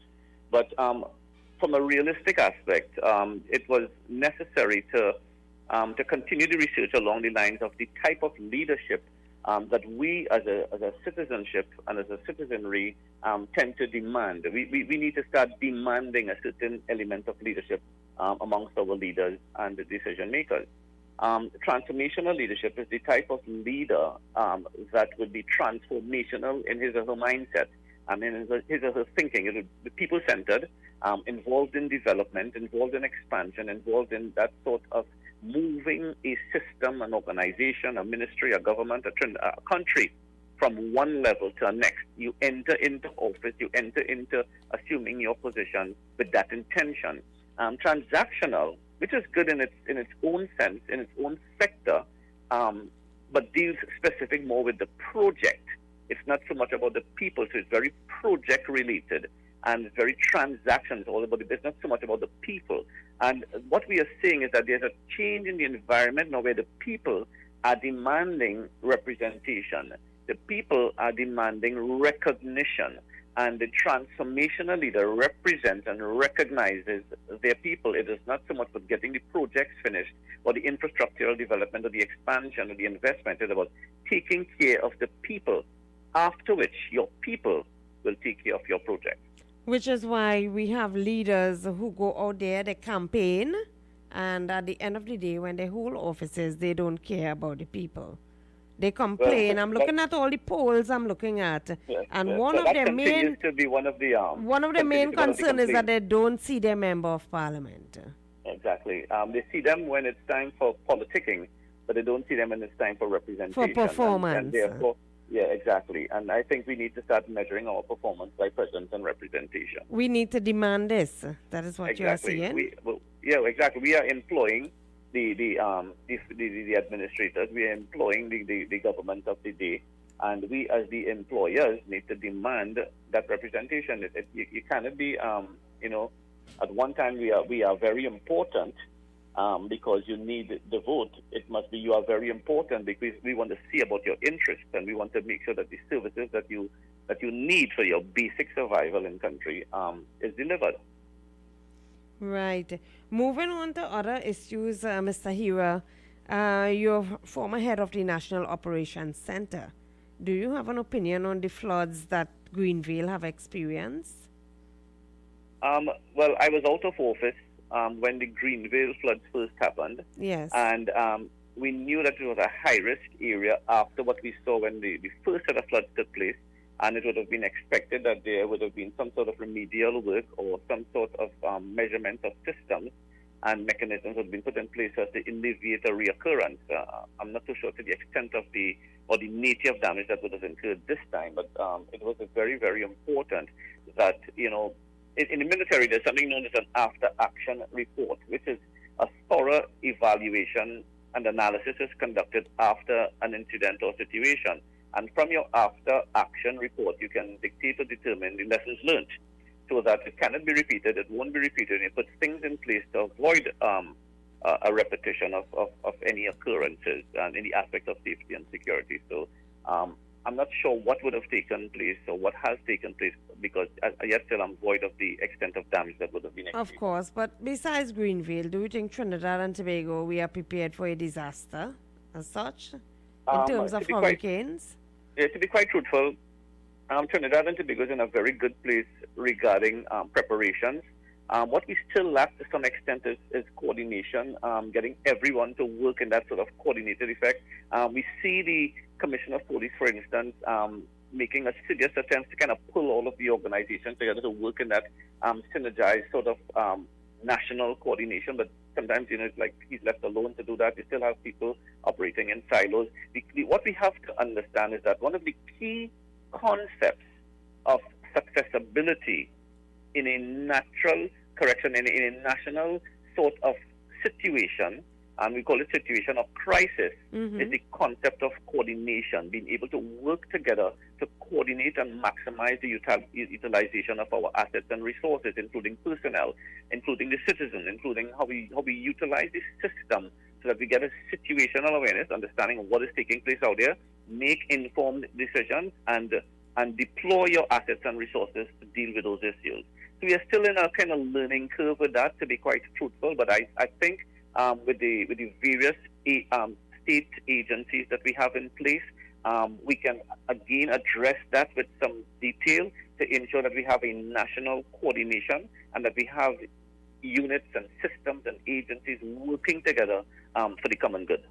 But from a realistic aspect, it was necessary to continue the research along the lines of the type of leadership that we as a citizenship and as a citizenry tend to demand. We need to start demanding a certain element of leadership amongst our leaders and the decision makers. Transformational leadership is the type of leader that would be transformational in his or her mindset and in his or her thinking. It would be people-centered, involved in development, involved in expansion, involved in that sort of moving a system, an organization, a ministry, a government, a country from one level to the next. You enter into office, you enter into assuming your position with that intention. Transactional, which is good in its own sense, in its own sector, but deals specific more with the project. It's not so much about the people, so it's very project related and it's very transactions, all about the business, not so much about the people. And what we are seeing is that there's a change in the environment now where the people are demanding representation. The people are demanding recognition. And the transformational leader represents and recognizes their people. It is not so much about getting the projects finished or the infrastructural development or the expansion or the investment. It's about taking care of the people, after which your people will take care of your project. Which is why we have leaders who go out there, they campaign, and at the end of the day, when they hold offices, they don't care about the people. They complain. Well, I'm looking at all the polls I'm looking at, and one of their main to be one of the main concerns is that they don't see their member of parliament. Exactly. They see them when it's time for politicking, but they don't see them when it's time for representation. For performance. And therefore, yeah, exactly. And I think we need to start measuring our performance by presence and representation. We need to demand this. That is what Exactly. you are saying. Yeah, exactly. We are employing the administrators. We are employing the government of the day, and we as the employers need to demand that representation. You cannot be, at one time we are very important because you need the vote. It must be you are very important because we want to see about your interests, and we want to make sure that the services that you need for your basic survival in country is delivered. Right. Moving on to other issues, Mr. Hira, you're former head of the National Operations Center. Do you have an opinion on the floods that Greenville have experienced? Well, I was out of office when the Greenville floods first happened. Yes. And we knew that it was a high-risk area after what we saw when the first set of floods took place. And it would have been expected that there would have been some sort of remedial work or some sort of measurement of systems and mechanisms that have been put in place as to alleviate a reoccurrence. I'm not too sure to the extent of the nature of damage that would have incurred this time, but it was very, very important that, in the military, there's something known as an after-action report, which is a thorough evaluation and analysis is conducted after an incident or situation. And from your after-action report, you can dictate or determine the lessons learned so that it cannot be repeated, it won't be repeated, and it puts things in place to avoid a repetition of any occurrences and any aspect of safety and security. So I'm not sure what would have taken place or what has taken place because yet still I'm void of the extent of damage that would have been experienced. Of course, but besides Greenville, do you think Trinidad and Tobago, we are prepared for a disaster as such in terms of hurricanes? To be quite truthful, Trinidad and Tobago is in a very good place regarding preparations. What we still lack to some extent is coordination, getting everyone to work in that sort of coordinated effect. We see the Commissioner of Police, for instance, making a serious attempt to kind of pull all of the organizations together to work in that synergized sort of national coordination, but sometimes, it's like he's left alone to do that. We still have people operating in silos. What we have to understand is that one of the key concepts of successability in a natural correction, in a national sort of situation, and we call it situation of crisis, is the concept of coordination, being able to work together to coordinate and maximize the utilization of our assets and resources, including personnel, including the citizen, including how we utilize the system so that we get a situational awareness, understanding of what is taking place out there, make informed decisions, and deploy your assets and resources to deal with those issues. So we are still in a kind of learning curve with that, to be quite truthful, but I think with the various state agencies that we have in place, we can again address that with some detail to ensure that we have a national coordination and that we have units and systems and agencies working together for the common good.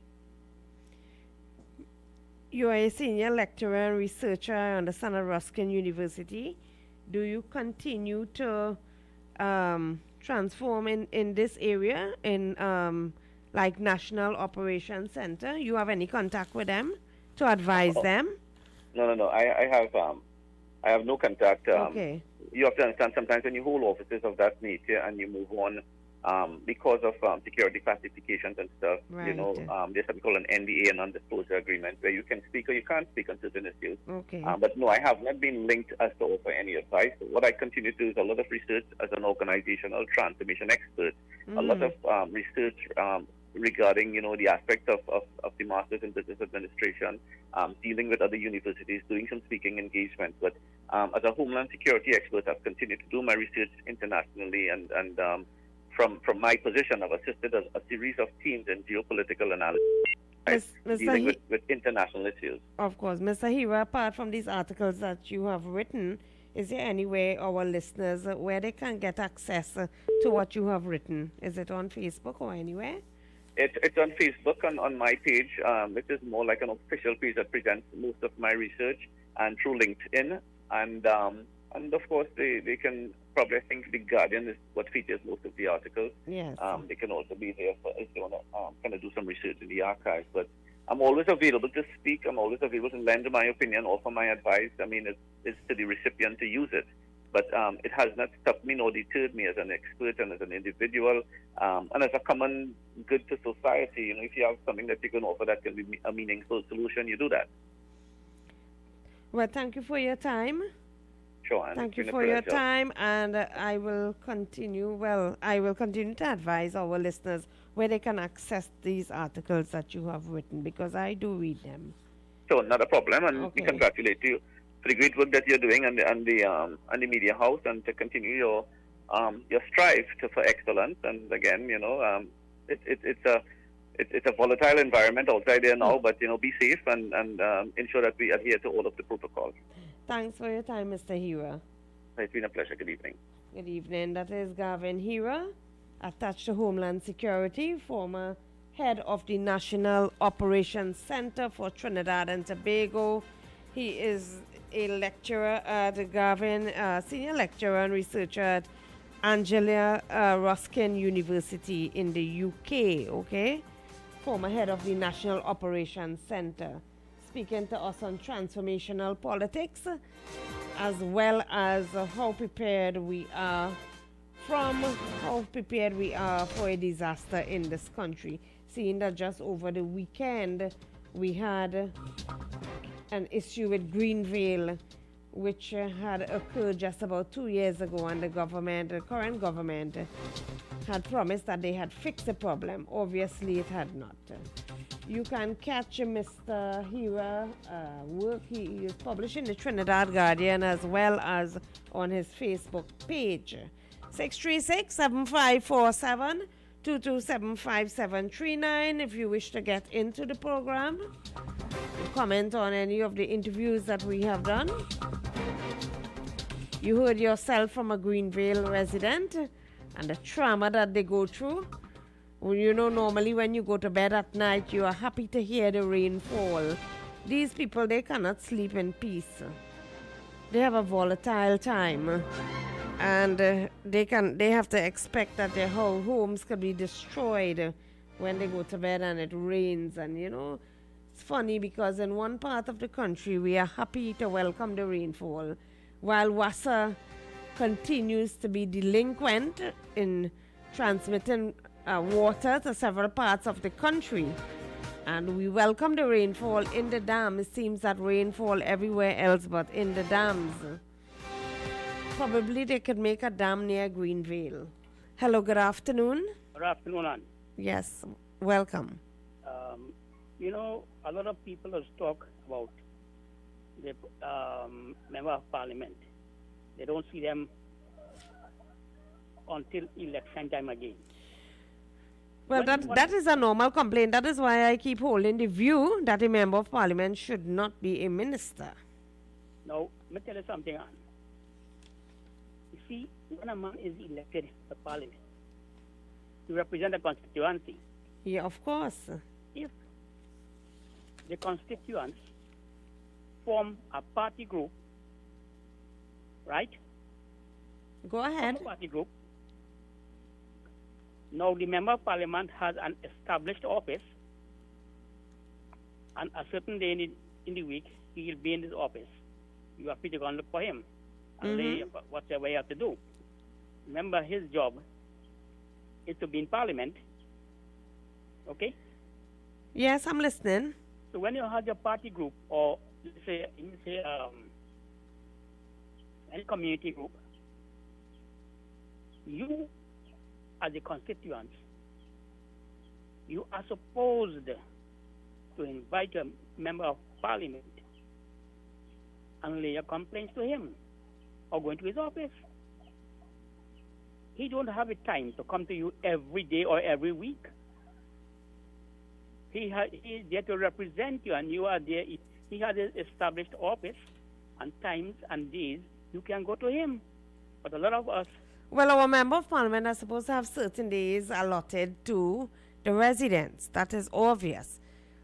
You are a senior lecturer and researcher, I understand, at Ruskin University. Do you continue to transform in this area, in like National Operations Center? You have any contact with them to advise them? No. I have no contact. Okay. You have to understand, sometimes when you hold offices of that nature and you move on, because of security classifications and stuff, Right. There's something called an NDA, a non-disclosure agreement, where you can speak or you can't speak on certain issues. Okay. But no, I have not been linked as to offer any advice. What I continue to do is a lot of research as an organizational transformation expert, a lot of research regarding, the aspect of the Masters in Business Administration, dealing with other universities, doing some speaking engagements. But as a Homeland Security expert, I've continued to do my research internationally, and from my position, I've assisted a series of teams in geopolitical analysis, dealing with international issues. Of course. Mr. Hira, apart from these articles that you have written, is there any way our listeners, where they can get access to what you have written? Is it on Facebook or anywhere? It's on Facebook on my page, which is more like an official page that presents most of my research, and through LinkedIn. And of course, they can probably, I think The Guardian is what features most of the articles. Yes. They can also be there if they want to kind of do some research in the archives. But I'm always available to speak. I'm always available to lend my opinion, offer my advice. I mean, it's to the recipient to use it. But it has not stopped me nor deterred me as an expert and as an individual, and as a common good to society. If you have something that you can offer that can be a meaningful solution, you do that. Well, thank you for your time. Sure. And Thank you it's been a for your pleasure. time, and I will continue to advise our listeners where they can access these articles that you have written, because I do read them. Sure, not a problem, and Okay. we congratulate you for the great work that you're doing and the media house, and to continue your strive for excellence. And again, it's a volatile environment outside there now, but be safe and ensure that we adhere to all of the protocols. Thanks for your time, Mr. Hira. It's been a pleasure. Good evening. Good evening. That is Gavin Hira, attached to Homeland Security, former head of the National Operations Center for Trinidad and Tobago. He is a lecturer at Gavin, senior lecturer and researcher at Anglia Ruskin University in the UK, okay? Former head of the National Operations Center. Speaking to us on transformational politics, as well as how prepared we are for a disaster in this country. Seeing that just over the weekend we had an issue with Greenvale, which had occurred just about 2 years ago, and the current government had promised that they had fixed the problem. Obviously it had not. You can catch Mr. Hira work. He is published in the Trinidad Guardian as well as on his Facebook page. 636-7547, 227-5739 if you wish to get into the program. Comment on any of the interviews that we have done. You heard yourself from a Greenvale resident and the trauma that they go through. Well, normally when you go to bed at night, you are happy to hear the rain fall. These people, they cannot sleep in peace. They have a volatile time. And they have to expect that their whole homes could be destroyed when they go to bed and it rains. And, it's funny because in one part of the country, we are happy to welcome the rainfall, while Wassa continues to be delinquent in transmitting water to several parts of the country. And we welcome the rainfall in the dam. It seems that rainfall everywhere else but in the dams. Probably they could make a dam near Greenvale. Hello, good afternoon. Good afternoon, Ann. Yes, welcome. A lot of people have talked about the member of parliament. They don't see them until election time again. Well, that is a normal complaint. That is why I keep holding the view that a member of parliament should not be a minister. Now, let me tell you something, Ann. You see, when a man is elected to parliament, to represent the constituency. Yeah, of course. If the constituents form a party group, right? Go ahead. Form a party group. Now the member of parliament has an established office, and a certain day in the week he will be in his office. You are free to go and look for him and lay whatever you have to do. Remember, his job is to be in parliament. Okay? Yes, I'm listening. So when you have your party group, or let's say any community group, you as a constituent, you are supposed to invite a member of parliament and lay your complaints to him or go into his office. He don't have a time to come to you every day or every week. He is there to represent you, and you are there. He has an established office, and times and days you can go to him. But a lot of us... Well, our member of parliament are supposed to have certain days allotted to the residents. That is obvious.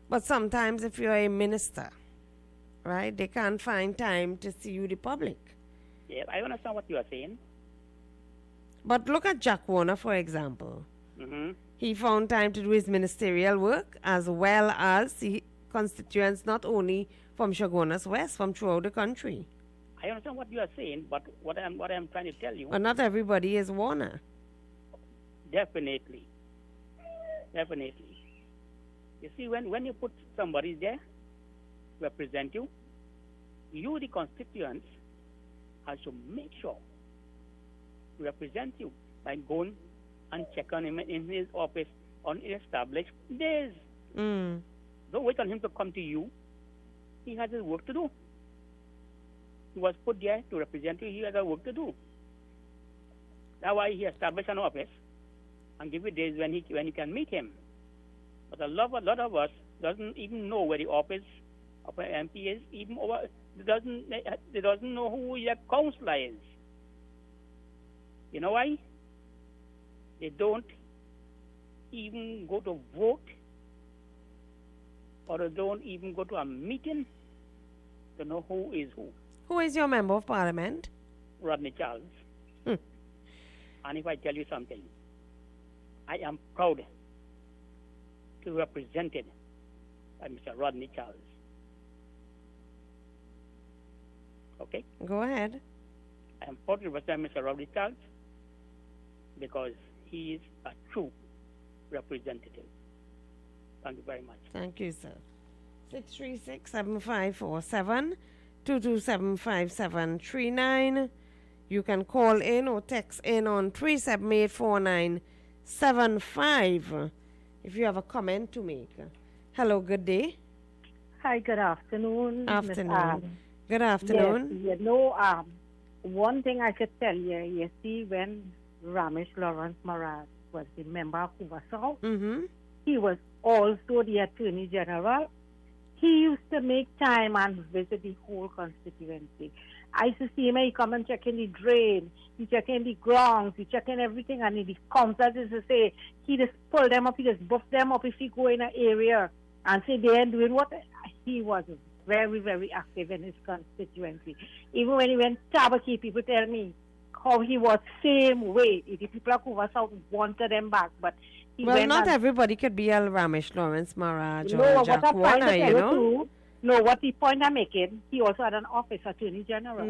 But sometimes if you're a minister, right, they can't find time to see you, the public. Yeah, I understand what you are saying. But look at Jack Warner, for example. He found time to do his ministerial work as well as see constituents not only from Chaguanas West, from throughout the country. I understand what you are saying, but what I'm trying to tell you... But not everybody is Warner. Definitely. Definitely. You see, when you put somebody there to represent you, you, the constituents, have to make sure to represent you by going and check on him in his office on established days. Don't wait on him to come to you. He has his work to do. He was put there to represent you. He has a work to do. That's why he established an office and give you days when you can meet him. But a lot of us doesn't even know where the office of an MP is. Even over, they doesn't know who your councillor is. You know why? They don't even go to vote, or they don't even go to a meeting to know who is who. Who is your member of parliament? Rodney Charles. And if I tell you something, I am proud to be represented by Mr. Rodney Charles. Okay? Go ahead. I am proud to represent Mr. Rodney Charles because he is a true representative. Thank you very much. Thank you, sir. 636-7547, 227-5739. You can call in or text in on 378-4975 if you have a comment to make. Hello, good day. Hi, good afternoon. Afternoon. Good afternoon. Yes, you know, one thing I could tell you, you see, when Ramesh Lawrence Maharaj was the member of Hoover South, he was also the Attorney General. He used to make time and visit the whole constituency. I used to see him, he come and check in the drain, he check in the grounds, he check in everything, and in the councils is to say, he just pull them up, he just buff them up if he go in an area and say they ain't doing what. He was very, very active in his constituency. Even when he went to Tabaki, people tell me how he was same way. The people of Hoover South wanted them back, but he well, went not and, everybody could be a Ramesh Lawrence Maharaj no, or what Jack I'm trying to Warner, tell you you know. too, no, what the point I'm making, he also had an office, Attorney General.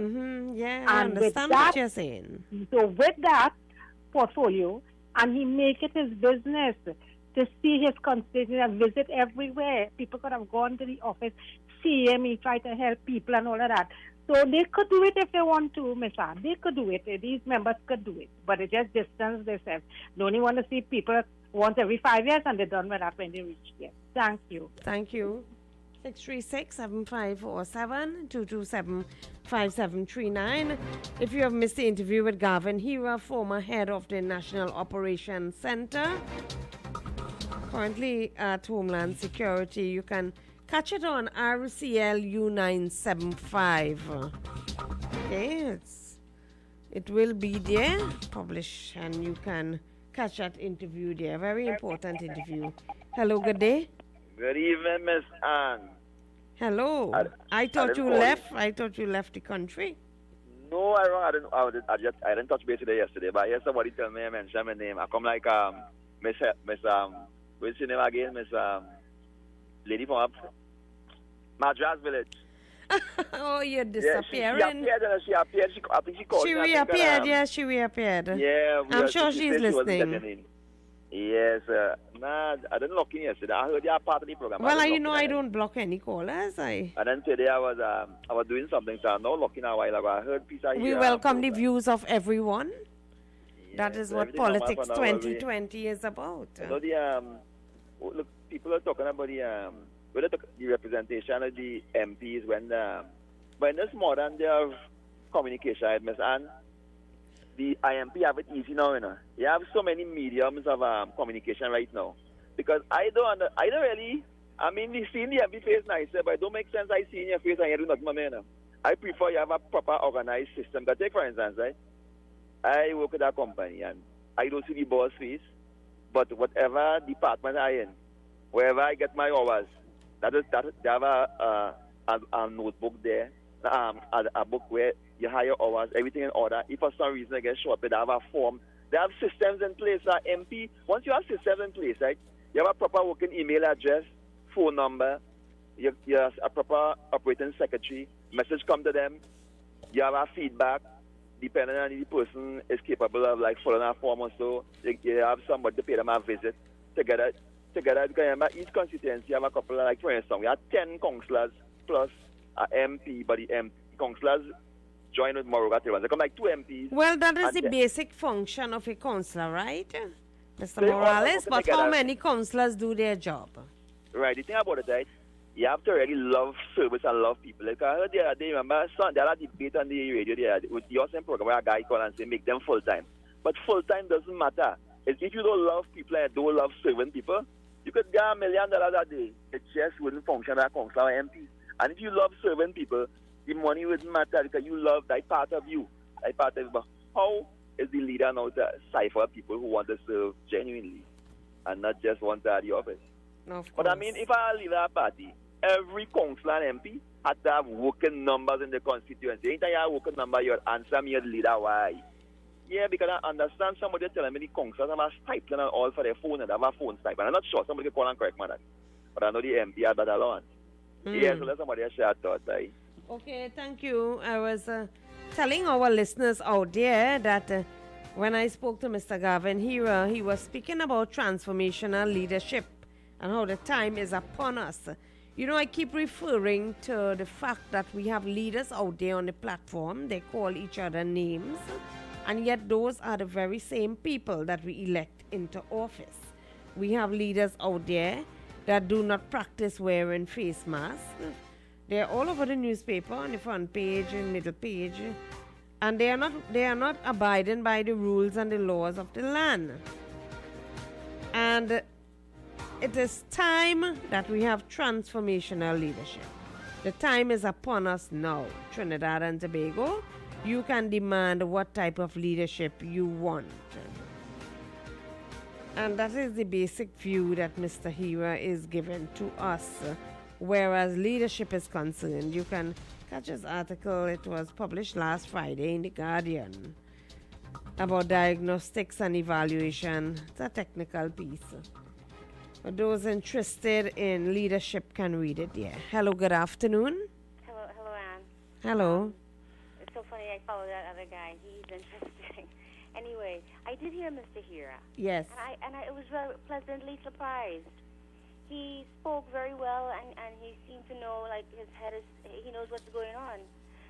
Yeah, I And with understand that, what you're saying. So with that portfolio, and he make it his business to see his constituency and visit everywhere. People could have gone to the office, see him, he tried to help people and all of that. So they could do it if they want to, Miss Ann. They could do it. These members could do it. But it just distance themselves. They only want to see people once every 5 years, and they're done with that when they reach there. Thank you. Thank you. 636-7547, 227-5739. If you have missed the interview with Gavin Hira, former head of the National Operations Center, currently at Homeland Security, you can catch it on RCL U975. Okay, it will be there, published, and you can catch that interview there. Very important interview. Hello, good day. Good evening, Miss Anne. Hello. I thought didn't you call left. I thought you left the country. No, I didn't touch base with her yesterday, but I hear somebody tell me I mention my name. I come like Miss what's your name again? Miss lady from Madras Village. Oh, you're Yeah, disappearing. she appeared. I think she called She me. I think, reappeared. Yeah, she reappeared. Yeah, I'm sure she she's said she wasn't listening. getting in. Yes, nah, I didn't look in yesterday. I heard you are part of the program. Well, you didn't know, look I in. don't block any callers. And then today I was doing something, so I'm not looking a while ago. I heard piece of We here. welcome the views of everyone. That is so what everything normal Politics for now, will be- 2020 is about. You know, look, people are talking about the representation of the MPs when there's more than their communication, right, Miss Anne? The IMP have it easy now, you know. You have so many mediums of communication right now. Because I mean, we see the MP face nicer, but it don't make sense I see in your face and you do nothing, you know. I prefer you have a proper organized system. But take, for instance, right? I work with a company and I don't see the boss face, but whatever department I in, wherever I get my hours, they have a notebook there, a book where you hire your hours, everything in order. If for some reason I get short, they have a form. They have systems in place. MP, once you have systems in place, right, you have a proper working email address, phone number, you have a proper operating secretary, message come to them, you have a feedback, depending on the person is capable of like following a form or so, you have somebody to pay them a visit. Together, because each constituency you have a couple of, like for instance, we have 10 councillors plus a MP, but the councillors join with Moruga. They come like 2 MPs. Well, that is and the then- basic function of a councillor, right, Mr. They all Morales? work But how together. many councillors do their job? Right, the thing about it, right, you have to really love service and love people. Like I heard the other day, remember, there are debate on the radio there with your same program where a guy call and say make them full time. But full time doesn't matter. If you don't love people and don't love serving people, you could get $1 million a day. It just wouldn't function as a councillor or MP. And if you love serving people, the money wouldn't matter because you love that part of you. That part of you. But how is the leader now to cipher people who want to serve genuinely and not just want to at the office? But I mean, if I leave a party, every councillor and MP had to have working numbers in the constituency. Anytime you have a working number, you answer me as leader. Why? Yeah, because I understand somebody telling me the councillors have a stipend and all for their phone and have a phone stipend. I'm not sure somebody can call and correct me that. But I know the MP had that allowance. Yeah, so let somebody share thoughts. Okay, thank you. I was telling our listeners out there that when I spoke to Mr. Gavin Hira, he was speaking about transformational leadership and how the time is upon us. You know, I keep referring to the fact that we have leaders out there on the platform. They call each other names, and yet those are the very same people that we elect into office. We have leaders out there that do not practice wearing face masks. They're all over the newspaper, on the front page and middle page, and they are not abiding by the rules and the laws of the land. And it is time that we have transformational leadership. The time is upon us now. Trinidad and Tobago, you can demand what type of leadership you want. And that is the basic view that Mr. Hira is giving to us. Whereas leadership is concerned, you can catch his article. It was published last Friday in The Guardian about diagnostics and evaluation. It's a technical piece. But those interested in leadership can read it, yeah. Hello, good afternoon. Hello, Anne. Hello. It's so funny I follow that other guy. He's interesting. Anyway, I did hear Mr. Hira. Yes. And I was very pleasantly surprised. He spoke very well, and he seemed to know, like, his head is, he knows what's going on.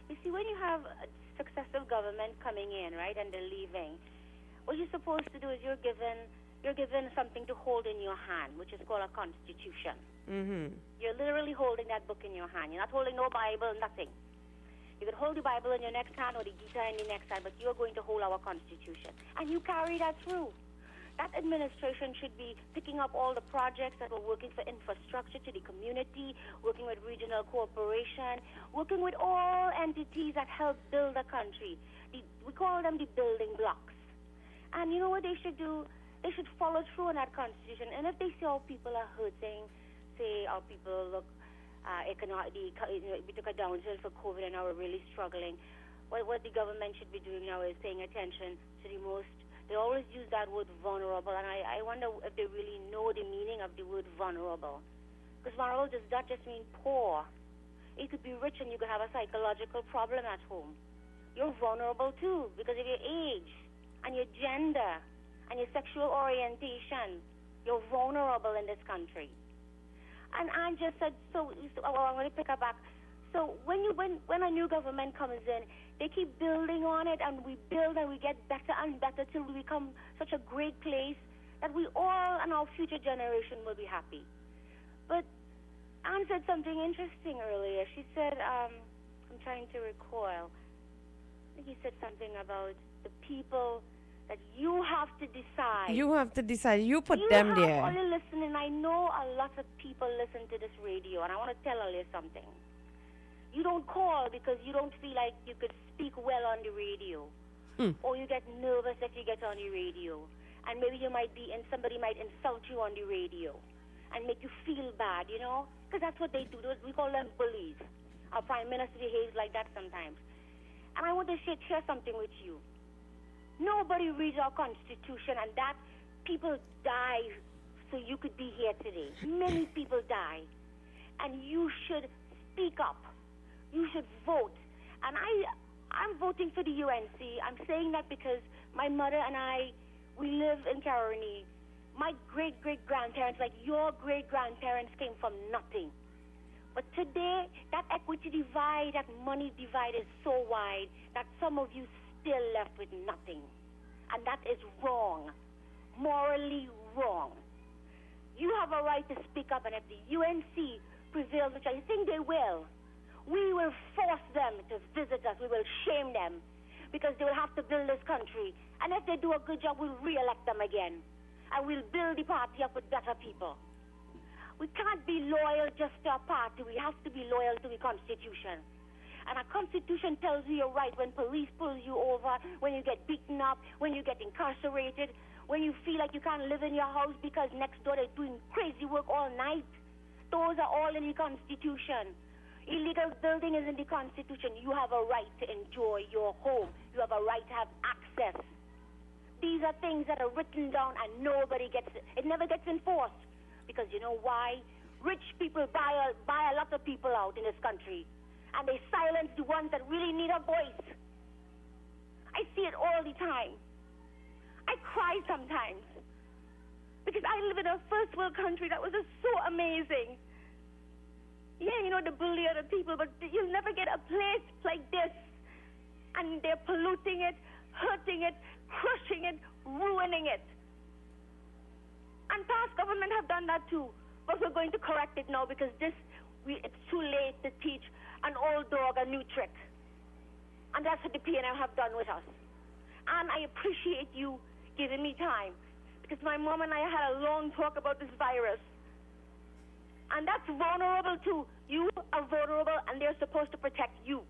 You see, when you have a successive government coming in, right, and they're leaving, what you're supposed to do is you're given something to hold in your hand, which is called a constitution. Mm-hmm. You're literally holding that book in your hand. You're not holding no Bible, nothing. You could hold the Bible in your next hand or the Gita in the next hand, but you're going to hold our constitution. And you carry that through. That administration should be picking up all the projects that were working for infrastructure to the community, working with regional cooperation, working with all entities that help build a country. We call them the building blocks. And you know what they should do? they should follow through on that constitution. And if they see how people are hurting, say how people look economically, we took a downturn for COVID and now we're really struggling. What the government should be doing now is paying attention to the most. They always use that word vulnerable, and I wonder if they really know the meaning of the word vulnerable. Because vulnerable does not just mean poor. You could be rich and you could have a psychological problem at home. You're vulnerable too because of your age and your gender and your sexual orientation. You're vulnerable in this country. And Anne just said, I'm going to pick her back. So when a new government comes in, they keep building on it, and we build and we get better and better till we become such a great place that we all and our future generation will be happy. But Anne said something interesting earlier. She said, I'm trying to recall. I think you said something about the people that you have to decide. You have to decide. You put them there. All you listening, I know a lot of people listen to this radio, and I want to tell you something. You don't call because you don't feel like you could speak well on the radio. Or you get nervous if you get on the radio. And maybe somebody might insult you on the radio and make you feel bad, you know? Because that's what they do. We call them bullies. Our Prime Minister behaves like that sometimes. And I want to share something with you. Nobody reads our Constitution, and that people die so you could be here today. Many people die. And you should speak up. You should vote. And I'm voting for the UNC. I'm saying that because my mother and we live in Caroni. My great-great-grandparents, like your great-grandparents, came from nothing. But today, that equity divide, that money divide is so wide that some of you still left with nothing. And that is wrong. Morally wrong. You have a right to speak up, and if the UNC prevails, which I think they will, we will force them to visit us. We will shame them because they will have to build this country. And if they do a good job, we'll re-elect them again. And we'll build the party up with better people. We can't be loyal just to a party. We have to be loyal to the Constitution. And our Constitution tells you you're right when police pulls you over, when you get beaten up, when you get incarcerated, when you feel like you can't live in your house because next door they're doing crazy work all night. Those are all in the Constitution. Illegal building is in the Constitution. You have a right to enjoy your home. You have a right to have access. These are things that are written down and nobody gets it. It never gets enforced. Because you know why? Rich people buy a lot of people out in this country. And they silence the ones that really need a voice. I see it all the time. I cry sometimes. Because I live in a first world country that was just so amazing. Yeah, you know, the bully other people, but you'll never get a place like this. And they're polluting it, hurting it, crushing it, ruining it. And past government have done that too. But we're going to correct it now because it's too late to teach an old dog a new trick. And that's what the PNM have done with us. And I appreciate you giving me time. Because my mom and I had a long talk about this virus. And that's vulnerable too. You are vulnerable and they're supposed to protect you.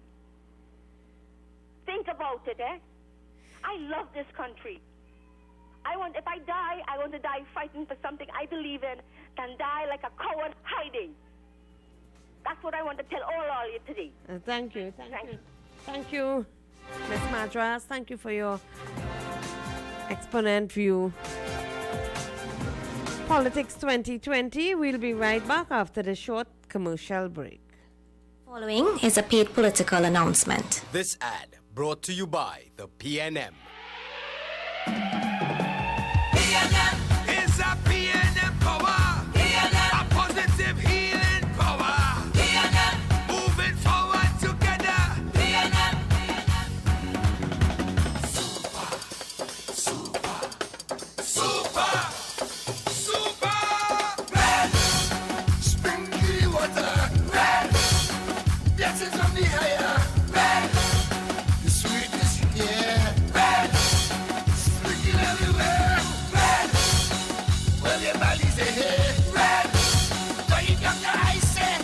Think about it, eh? I love this country. If I die, I want to die fighting for something I believe in than die like a coward hiding. That's what I want to tell all you today. Thank you. Thank you, Ms. Madras. Thank you for your exponent view. Politics 2020. We'll be right back after the short commercial break. Following is a paid political announcement. This ad brought to you by the PNM. PNM is a PNM power. PNM, a positive healing power. PNM, moving forward together. PNM, super red. Springy water, red. Blessings from the higher, red. The sweetness, yeah, red. Sprinkle everywhere, red. Well, your body's a head, red. But you got your eyes set.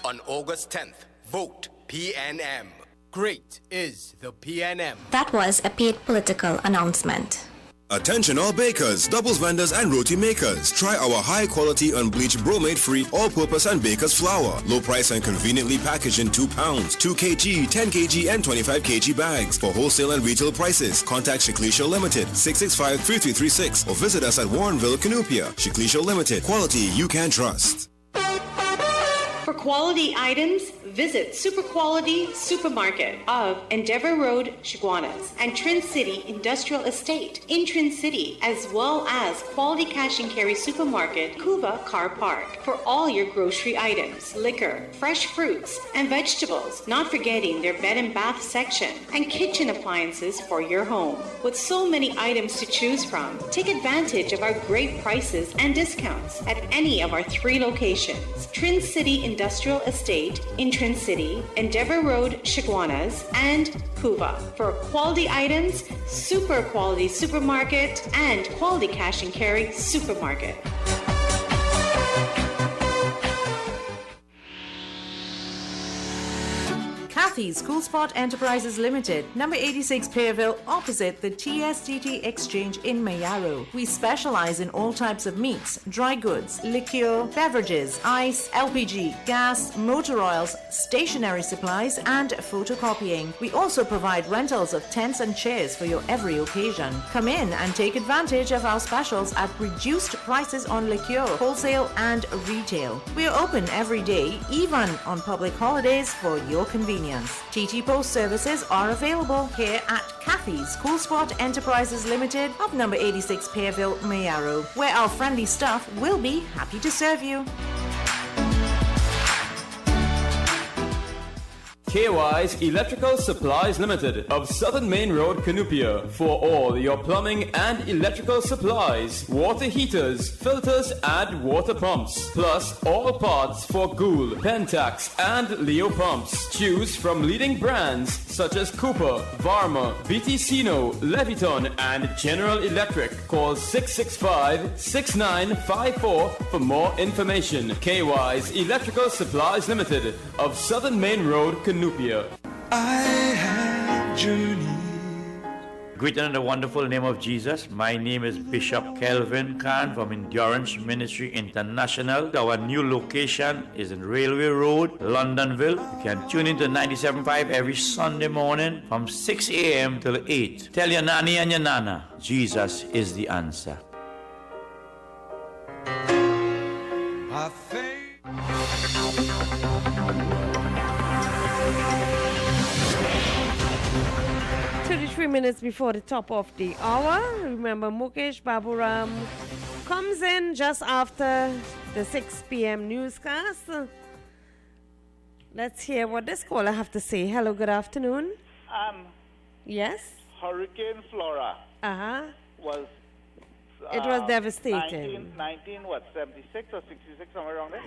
On August 10th, vote PNM. Great is the PNM. That was a paid political announcement. Attention all bakers, doubles vendors and roti makers. Try our high quality unbleached bromate free all-purpose and baker's flour. Low price and conveniently packaged in 2 pounds, 2 kg, 10 kg and 25 kg bags. For wholesale and retail prices, contact Shiklisha Limited 665-3336 or visit us at Warrenville, Canupia. Shiklisha Limited, quality you can trust. For quality items, visit Super Quality Supermarket of Endeavour Road, Chaguanas, and Trin City Industrial Estate in Trin City, as well as Quality Cash and Carry Supermarket, Cuba Car Park, for all your grocery items, liquor, fresh fruits, and vegetables, not forgetting their bed and bath section, and kitchen appliances for your home. With so many items to choose from, take advantage of our great prices and discounts at any of our 3 locations: Trin City Industrial Estate in Trin City, Endeavour Road, Chaguanas, and Cuba. For quality items, Super Quality Supermarket and Quality Cash and Carry Supermarket. Kathy's Cool Spot Enterprises Limited, number 86 Pearville, opposite the TSTT Exchange in Mayaro. We specialize in all types of meats, dry goods, liqueur, beverages, ice, LPG, gas, motor oils, stationery supplies, and photocopying. We also provide rentals of tents and chairs for your every occasion. Come in and take advantage of our specials at reduced prices on liqueur, wholesale and retail. We are open every day, even on public holidays, for your convenience. TT Post services are available here at Kathy's Cool Spot Enterprises Limited of number 86 Pearville, Mayaro, where our friendly staff will be happy to serve you. KY's Electrical Supplies Limited of Southern Main Road, Canupia, for all your plumbing and electrical supplies, water heaters, filters and water pumps, plus all parts for Gould, Pentax and Leo pumps. Choose from leading brands such as Cooper, Varma, BTCino, Leviton and General Electric. Call 665-6954 for more information. KY's Electrical Supplies Limited of Southern Main Road, Canupia. I have journeyed. Greeted in the wonderful name of Jesus, my name is Bishop Kelvin Khan from Endurance Ministry International. Our new location is in Railway Road, Londonville. You can tune into 97.5 every Sunday morning from 6 a.m. till 8. Tell your nanny and your nana, Jesus is the answer. My faith. 33 minutes before the top of the hour. Remember, Mukesh Baburam comes in just after the 6 p.m. newscast. Let's hear what this caller have to say. Hello, good afternoon. Yes? Hurricane Flora was... it was devastating. 76 or 66, somewhere around there?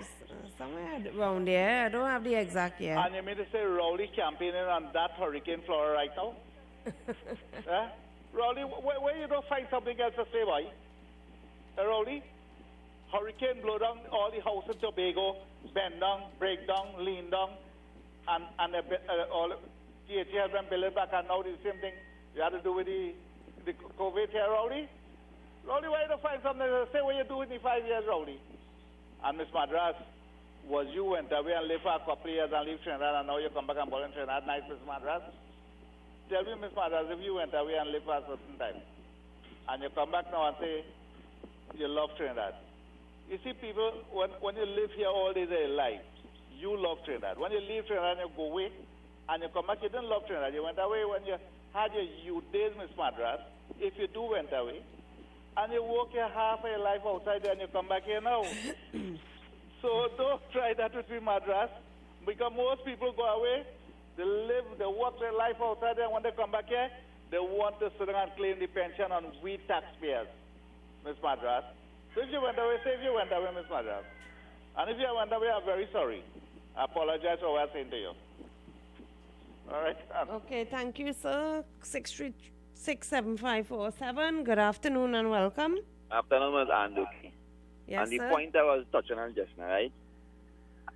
Somewhere around there. I don't have the exact year. And you mean to say Rowley campaigning on that Hurricane Flora right now? Rowley, where you don't find something else to say, boy? Rowley? Hurricane blow down all the houses in Tobago, bend down, break down, lean down, and all THC has been built back, and now the same thing you had to do with the COVID here, Rowley? Rowley, why you don't find something to say what you do in the 5 years, Rowley? And Miss Madras, was you went away and lived for a couple of years and leave Trinidad, and now you come back and ball in Trinidad? Nice, Miss Madras. Tell me, Miss Madras, if you went away and lived for a certain time, and you come back now and say you love Trinidad. You see, people, when you live here all days of your life, you love Trinidad. When you leave Trinidad and you go away, and you come back, you didn't love Trinidad. You went away when you had your youth days, Miss Madras, if you do went away, and you work your half of your life outside there and you come back here now. So don't try that with me, Madras, because most people go away, they work their life outside there, and when they come back here, they want to sit down and claim the pension on we taxpayers, Miss Madras. So if you went away, say if you went away, Miss Madras. And if you went away, I'm very sorry. I apologize for what I'm saying to you. All right. Okay, thank you, sir. 67547. Good afternoon and welcome. Afternoon, Ms. Anduki. Yes, and the sir. point I was touching on just now, right?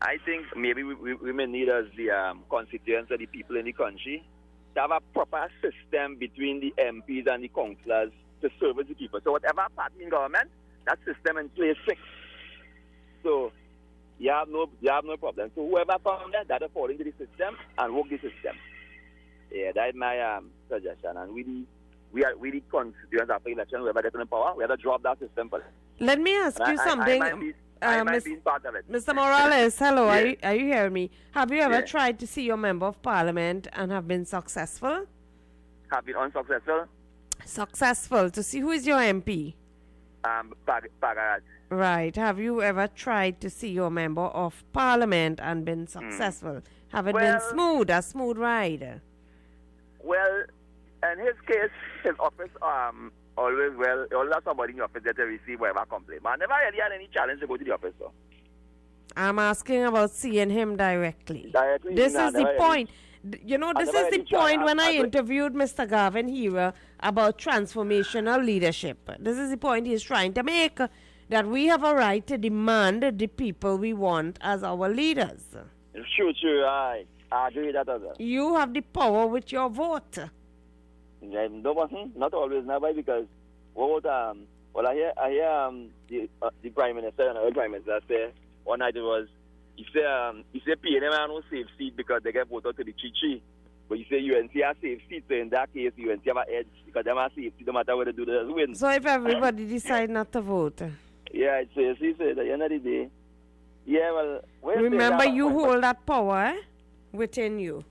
I think maybe we may need as the constituents of the people in the country to have a proper system between the MPs and the councillors to service the people. So whatever party in government, that system in place fixed. So you have no problem. So whoever come there, that according to the system and work the system. Yeah, that's my suggestion. And we are really constituents after election, whoever gets in power, we have to drop that system for them. Let me ask you something. I might be part of it. Mr. Morales, hello, Yeah. are you hearing me? Have you ever Yeah. tried to see your member of parliament and have been successful? Have been unsuccessful. Successful, to see who is your MP? Pagaraj. Right. Have you ever tried to see your member of parliament and been successful? Have it been smooth, a smooth ride? Well, in his case, his office always have somebody in the office that to receive whatever complaint. But I never really had any challenge to go to the office. So. I'm asking about seeing him directly. Directly? This Nah, is the never point. You know, this never is the really tried. point when I I- interviewed Mr. Gavin Hira about transformational leadership. This is the point he's trying to make, that we have a right to demand the people we want as our leaders. Sure, I agree with that as well. You have the power with your vote. Not always, never, because I hear the Prime Minister and other Prime Minister say one night it was, he said PNM have no safe seat because they get voted to the Chichi. But you say UNC have safe seat, so in that case UNC have an edge because they have safe seat no matter what they do, they just win. So if everybody decide not to vote. Yeah, it's he said at the end of the day. Yeah, well, Remember, you hold that power within you.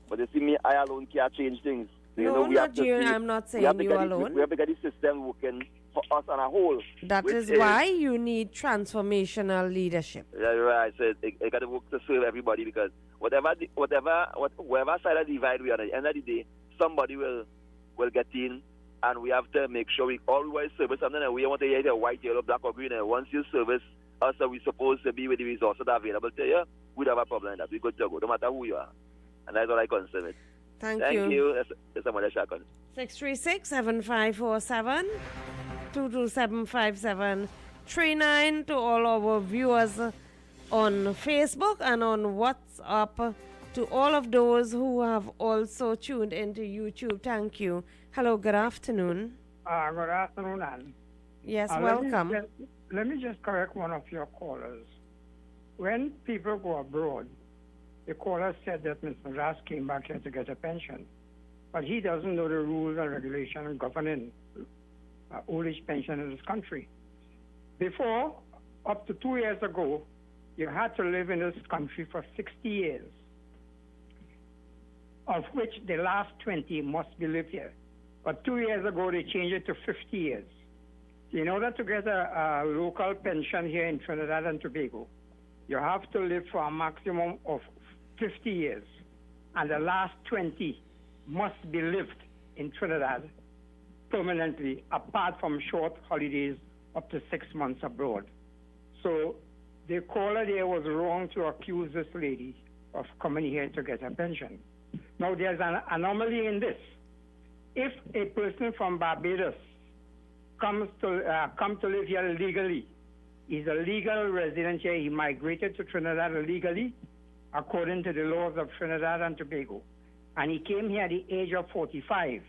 But you see me, I alone can't change things. So, No, we not have to you. see- I'm not we saying have to you get alone. We have to get the system working for us on a whole. That which is why you need transformational leadership. Yeah, right. So it got to work to serve everybody, because whatever side of the divide we are, at the end of the day, somebody will get in, and we have to make sure we always service something. And we want to hear white, yellow, black, or green. And once you service us, we're supposed to be with the resources that are available to you. We don't have a problem with that. We're good to go, no matter who you are. And that's what I consider it. Thank Thank you. you. That's somebody shotgun. 636-7547, 22757, 39 to all our viewers on Facebook and on WhatsApp, to all of those who have also tuned into YouTube. Thank you. Hello, good afternoon. Good afternoon, Ann. Yes, Let welcome. Let me just correct one of your callers. When people go abroad, the caller said that Mr. Ras came back here to get a pension, but he doesn't know the rules and regulations governing old age pension in this country. Before, up to 2 years ago, you had to live in this country for 60 years, of which the last 20 must be lived here. But 2 years ago, they changed it to 50 years. In order to get a local pension here in Trinidad and Tobago, you have to live for a maximum of 50 years, and the last 20 must be lived in Trinidad permanently, apart from short holidays up to 6 months abroad. So the caller there was wrong to accuse this lady of coming here to get a pension. Now, there's an anomaly in this. If a person from Barbados come to live here legally, he's a legal resident here, he migrated to Trinidad illegally, according to the laws of Trinidad and Tobago, and he came here at the age of 45,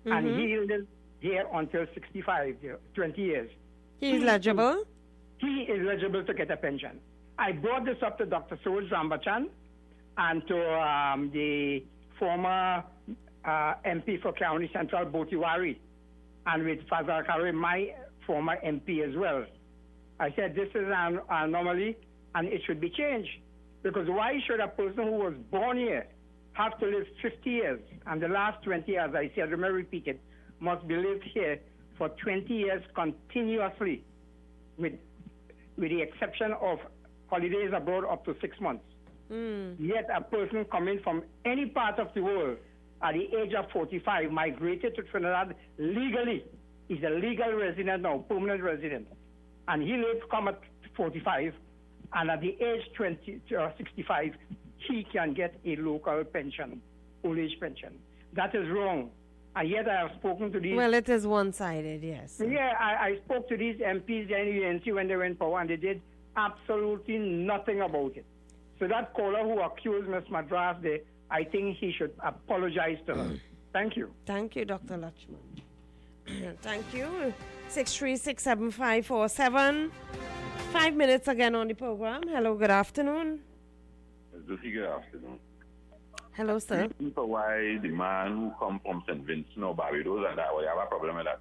and he lived here until 65, 20 years. He is eligible? He is eligible to get a pension. I brought this up to Dr. Suraj Zambachan and to the former MP for County Central, Botiwari, and with Fazal Kari, my former MP as well. I said this is an anomaly and it should be changed. Because why should a person who was born here have to live 50 years, and the last 20 years, I said, let me repeat it, must be lived here for 20 years continuously, with the exception of holidays abroad up to 6 months. Yet a person coming from any part of the world at the age of 45, migrated to Trinidad legally, is a legal resident now, permanent resident. And he come at 45, and at the age 65, he can get a local pension, old age pension. That is wrong. And yet I have spoken to these... Well, it is one-sided, yes. Yeah, I spoke to these MPs in UNC when they were in power, and they did absolutely nothing about it. So that caller who accused Ms. Madras, I think he should apologize to her. Thank you. Thank you, Dr. Lachman. Thank you. 6367547. 5 minutes again on the program. Hello, good afternoon. Good afternoon. Hello, sir. Reason for why the man who come from St. Vincent or Barbados and that, we have a problem with that,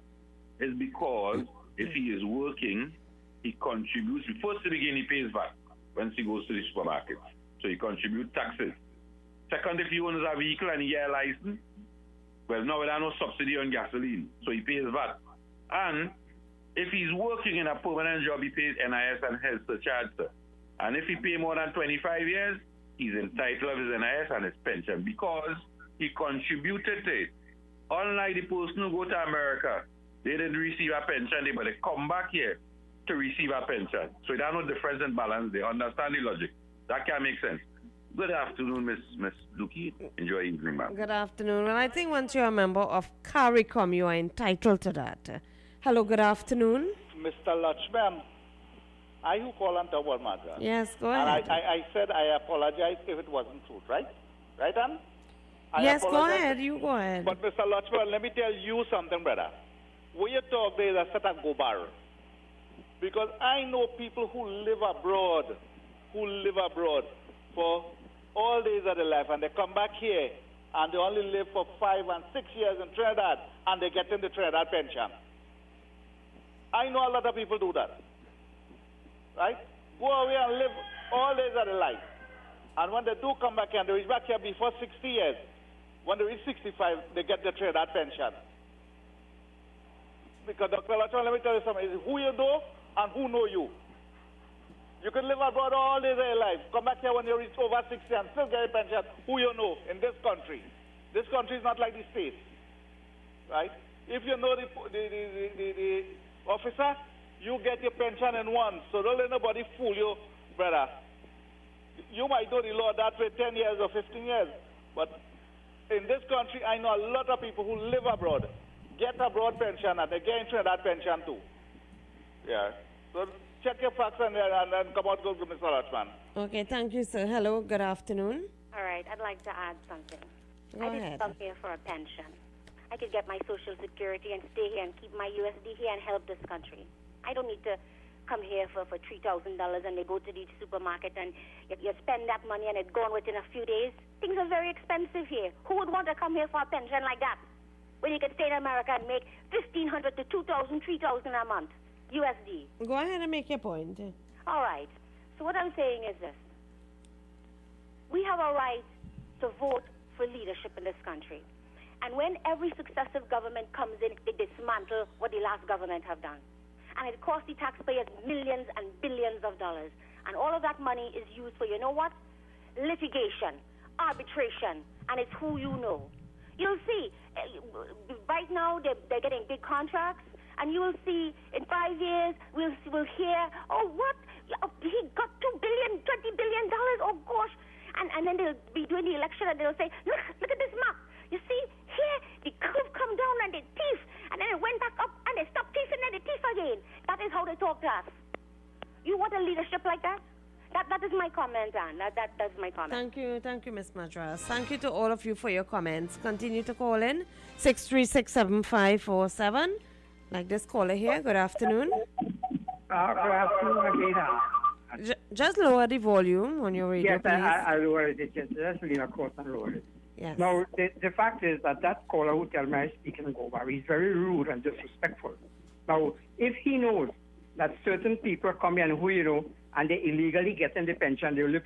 is because if he is working, he contributes. First to begin, he pays VAT once he goes to the supermarket. So he contributes taxes. Second, if he owns a vehicle and he gets a license, well, now there no subsidy on gasoline, so he pays VAT. And if he's working in a permanent job, he pays NIS and health surcharge, sir. And if he pay more than 25 years, he's entitled to his NIS and his pension because he contributed to it. Unlike the person who go to America, they didn't receive a pension, but they come back here to receive a pension. So there's no difference in balance. They understand the logic. That can make sense. Good afternoon, Miss Duki. Enjoy your evening, ma'am. Good afternoon. Well, I think once you're a member of CARICOM, you are entitled to that. Hello, good afternoon. Mr. Lutchman, I who call on Double Madras. Yes, go and ahead. I said I apologize if it wasn't true, right? Right, Ann? Yes, go ahead. You go ahead. But Mr. Lutchman, let me tell you something, brother. When you talk, there is a set of go barrel. Because I know people who live abroad for all days of their life, and they come back here, and they only live for 5 and 6 years in Trinidad, and they get in the Trinidad pension. I know a lot of people do that. Right? Go away and live all days of their life. And when they do come back here, and they reach back here before 60 years, when they reach 65, they get the Trinidad pension. Because Dr. Lachman, let me tell you something, it's who you know and who know you. You can live abroad all days of your life. Come back here when you reach over 60 and still get a pension, who you know in this country. This country is not like the States. Right? If you know the officer, you get your pension in once. So don't let nobody fool you, brother. You might know the law that way 10 years or 15 years. But in this country, I know a lot of people who live abroad, get abroad pension, and they get into that pension too. Yeah. So check your facts and then come out good, Mr. Lutchman. Okay, thank you, sir. Hello, good afternoon. All right, I'd like to add something. Go I ahead. didn't come here for a pension. I could get my Social Security and stay here and keep my USD here and help this country. I don't need to come here for $3,000 and they go to the supermarket and you spend that money and it's gone within a few days. Things are very expensive here. Who would want to come here for a pension like that when you could stay in America and make $1,500 to $2,000, $3,000 a month USD? Go ahead and make your point. All right. So what I'm saying is this. We have a right to vote for leadership in this country. And when every successive government comes in, they dismantle what the last government have done. And it costs the taxpayers millions and billions of dollars. And all of that money is used for, you know what? Litigation, arbitration, and it's who you know. You'll see, right now they're getting big contracts, and you will see in 5 years, we'll hear, oh, what? He got $2 billion, $20 billion, oh, gosh. And then they'll be doing the election, and they'll say, look at this map. You see, here, the curve come down and they thief, and then it went back up, and they stop thieving, and they thief again. That is how they talk to us. You want a leadership like that? That is my comment, Ann. That's my comment. Thank you, Ms. Madras. Thank you to all of you for your comments. Continue to call in 6367547. Like this caller here. Good afternoon. Good afternoon again. Just lower the volume on your radio, Yes, please. I lowered it. Just lean across and lowered it. Yes. Now, the fact is that caller who tell me I speak in Gobar, he's very rude and disrespectful. Now, if he knows that certain people come here and who you know, and they illegally get in the pension, they only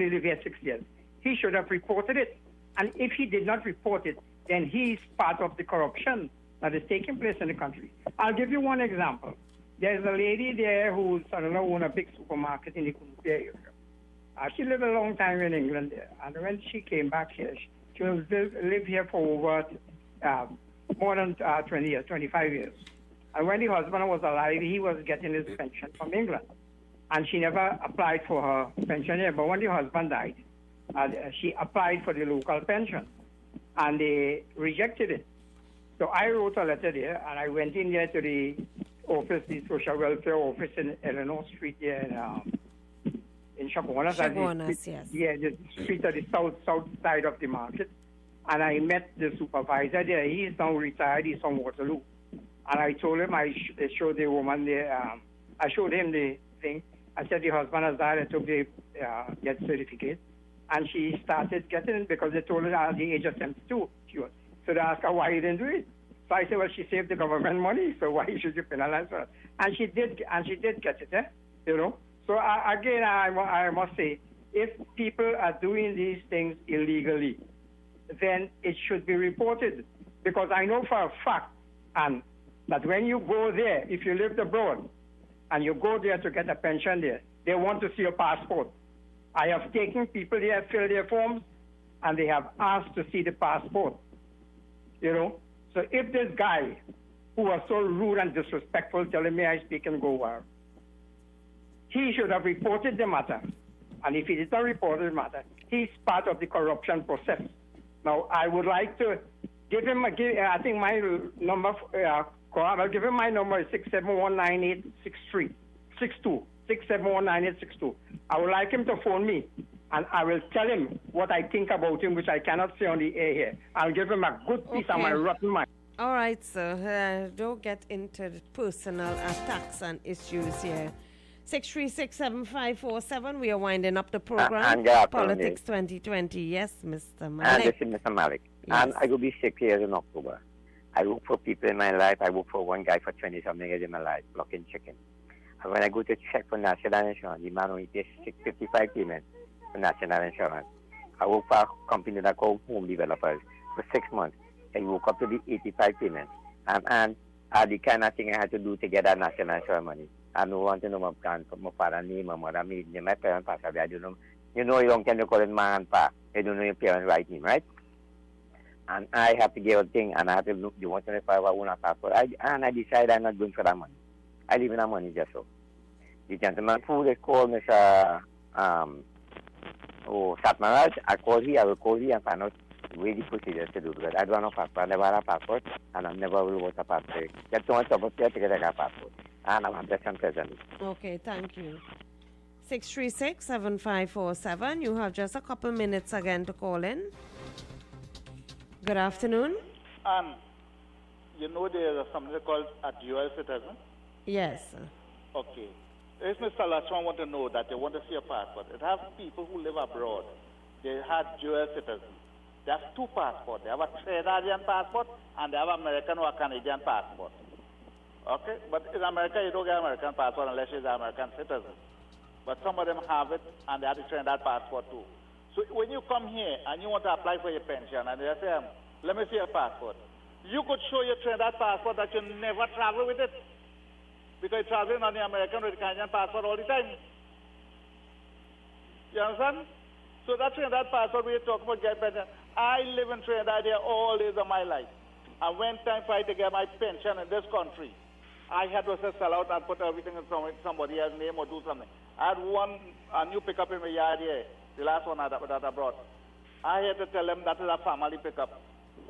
live here 6 years, he should have reported it. And if he did not report it, then he's part of the corruption that is taking place in the country. I'll give you one example. There's a lady there who's owns a big supermarket in the Kunupe area. She lived a long time in England there. And when she came back here, she lived here for over more than 20 years, 25 years. And when the husband was alive, he was getting his pension from England. And she never applied for her pension here. But when the husband died, she applied for the local pension. And they rejected it. So I wrote a letter there, and I went in there to the office, the social welfare office in Eleanor Street there in Chaguanas. Chaguanas, yes. Yeah, the street at the south side of the market. And I met the supervisor there. He is now retired. He's from Waterloo. And I told him, I showed the woman I showed him the thing. I said the husband has died. I took the death certificate. And she started getting it because they told her at the age of 72 she was. So they asked her why you didn't do it. So I said, well, she saved the government money, so why should you penalize her? And she did get it, you know. So again, I must say, if people are doing these things illegally, then it should be reported. Because I know for a fact, and that when you go there, if you lived abroad, and you go there to get a pension there, they want to see your passport. I have taken people there, filled their forms, and they have asked to see the passport. You know? So if this guy, who was so rude and disrespectful, telling me I speak and go well, he should have reported the matter. And if he did not report the matter, he's part of the corruption process. Now, I would like to give him, I think my number, I'll give him my number, is 6719863, 6719862. I would like him to phone me, and I will tell him what I think about him, which I cannot say on the air here. I'll give him a good piece of my rotten mind. All right, sir. Don't get into the personal attacks and issues here. 6367547. We are winding up the program. Politics 2020. Yes, Mr. Malik. This is Mr. Malik. Yes. And I will be 6 years in October. I work for people in my life. I work for one guy for 20-something years in my life, blocking chicken. And when I go to check for national insurance, the man only pays $655 payment for national insurance. I work for a company that called Home Developers for 6 months. I woke up to the 85 payment. And the kind of thing I had to do to get that national insurance money. I don't want to know my plan for my father name, my mother name, my parents pass away. I don't know. You know, you don't can call it ma and pa. You don't know your parents' right name, right? And I have to give a thing, and I have to look. You want to know if I own a passport? And I decide I'm not going for that money. I leave in that money just so. The gentleman who they call Mr. Satmaraj, I call he. I will call he and find out where the procedures to do because I don't have a passport. I never had a passport, and I never will want a passport. Get to one top to get a passport. And I'm blessed and present. Okay, thank you. 6367547. You have just a couple minutes again to call in. Good afternoon. You know there's something called a dual citizen? Yes. Okay. If Mr. Lachman want to know that they want to see a passport, it has people who live abroad. They have dual citizens. They have two passports. They have a Trinidadian passport and they have an American or a Canadian passport. Okay? But in America, you don't get an American passport unless you're an American citizen. But some of them have it and they have the Trinidad passport too. So when you come here and you want to apply for your pension and they say, let me see your passport, you could show your Trinidad passport that you never travel with it. Because you're traveling on the American or the Canadian passport all the time. You understand? So that Trinidad passport we're talking about get pension. I live in Trinidad here all days of my life. And when time for I to get my pension in this country, I had to sell out and put everything in somebody else's name or do something. I had a new pickup in my yard here, the last one that I brought. I had to tell them that is a family pickup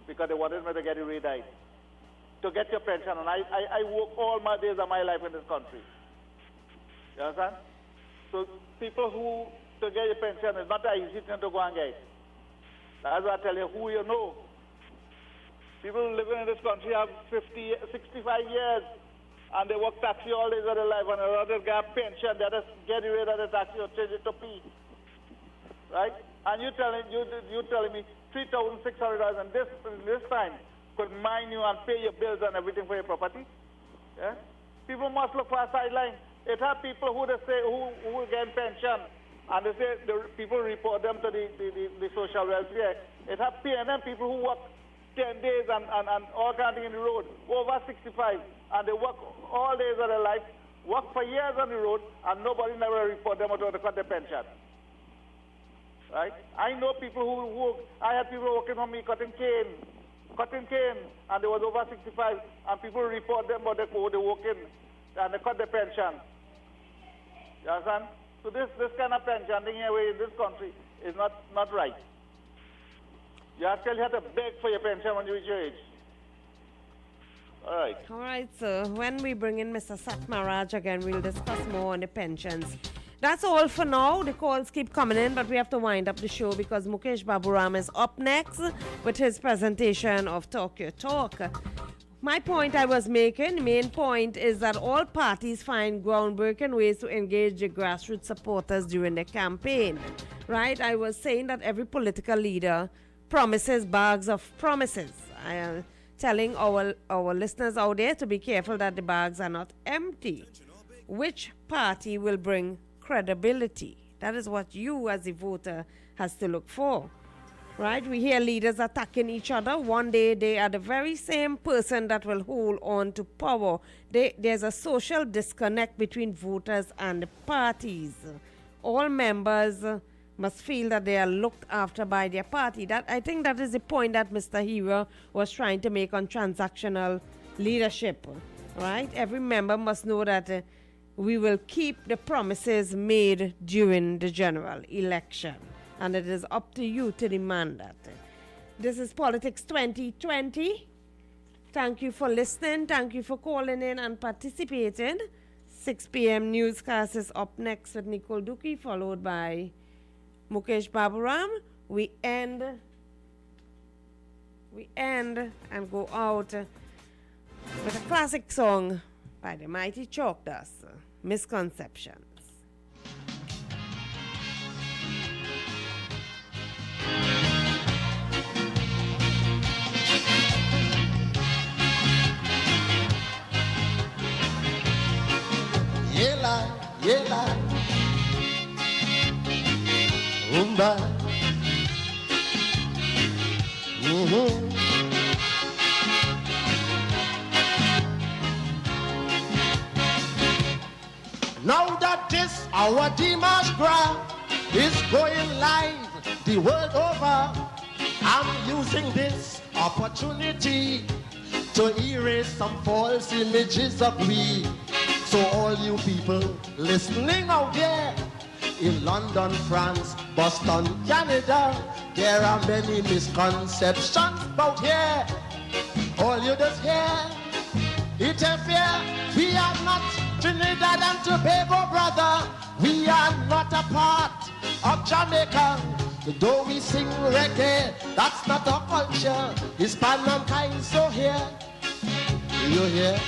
because they wanted me to get it redone. To get your pension, and I work all my days of my life in this country. You understand? So people who, to get your pension, is not an easy thing to go and get. That's why I tell you who you know. People living in this country have 65 years, and they work taxi all days of their life, and another get a pension, they just get rid of the taxi or change it to P. Right? And you telling me $3,600 and this time could mine you and pay your bills and everything for your property. Yeah? People must look for a sideline. It have people who they say who get pension and they say the people report them to the social welfare. It have PNM people who work 10 days and all kind of things in the road, over 65, and they work all days of their life, work for years on the road, and nobody never report them or to cut their pension. Right? I know people who I had people working for me cutting cane, and they was over 65, and people report them, but they work in, and they cut their pension. You understand? So this kind of pension thing here in this country is not right. You actually have to beg for your pension when you reach your age. All right. All right, so when we bring in Mr. Satmaraj again, we'll discuss more on the pensions. That's all for now. The calls keep coming in, but we have to wind up the show because Mukesh Baburam is up next with his presentation of Talk Your Talk. my point I was making, main point, is that all parties find groundbreaking ways to engage the grassroots supporters during the campaign, right? I was saying that every political leader promises bags of promises. I am telling our listeners out there to be careful that the bags are not empty. Which party will bring credibility? That is what you as a voter has to look for. Right? We hear leaders attacking each other. One day they are the very same person that will hold on to power. There's a social disconnect between voters and the parties. All members must feel that they are looked after by their party. I think that is the point that Mr. Hero was trying to make on transactional leadership. Right? Every member must know that we will keep the promises made during the general election. And it is up to you to demand that. This is Politics 2020. Thank you for listening. Thank you for calling in and participating. 6 p.m. newscast is up next with Nicole Duki, followed by Mukesh Baburam. We end and go out with a classic song by the mighty Chalk Dust, Misconceptions. Yela, rumba. Now that this our Dimash is going live the world over, I'm using this opportunity to erase some false images of we. So all you people listening out there in London, France, Boston, Canada, there are many misconceptions about here. All you just hear, interfere. We are not Trinidad and Tobago, brother. We are not a part of Jamaica. Though we sing reggae, that's not our culture. It's Panam kind, so here, you hear?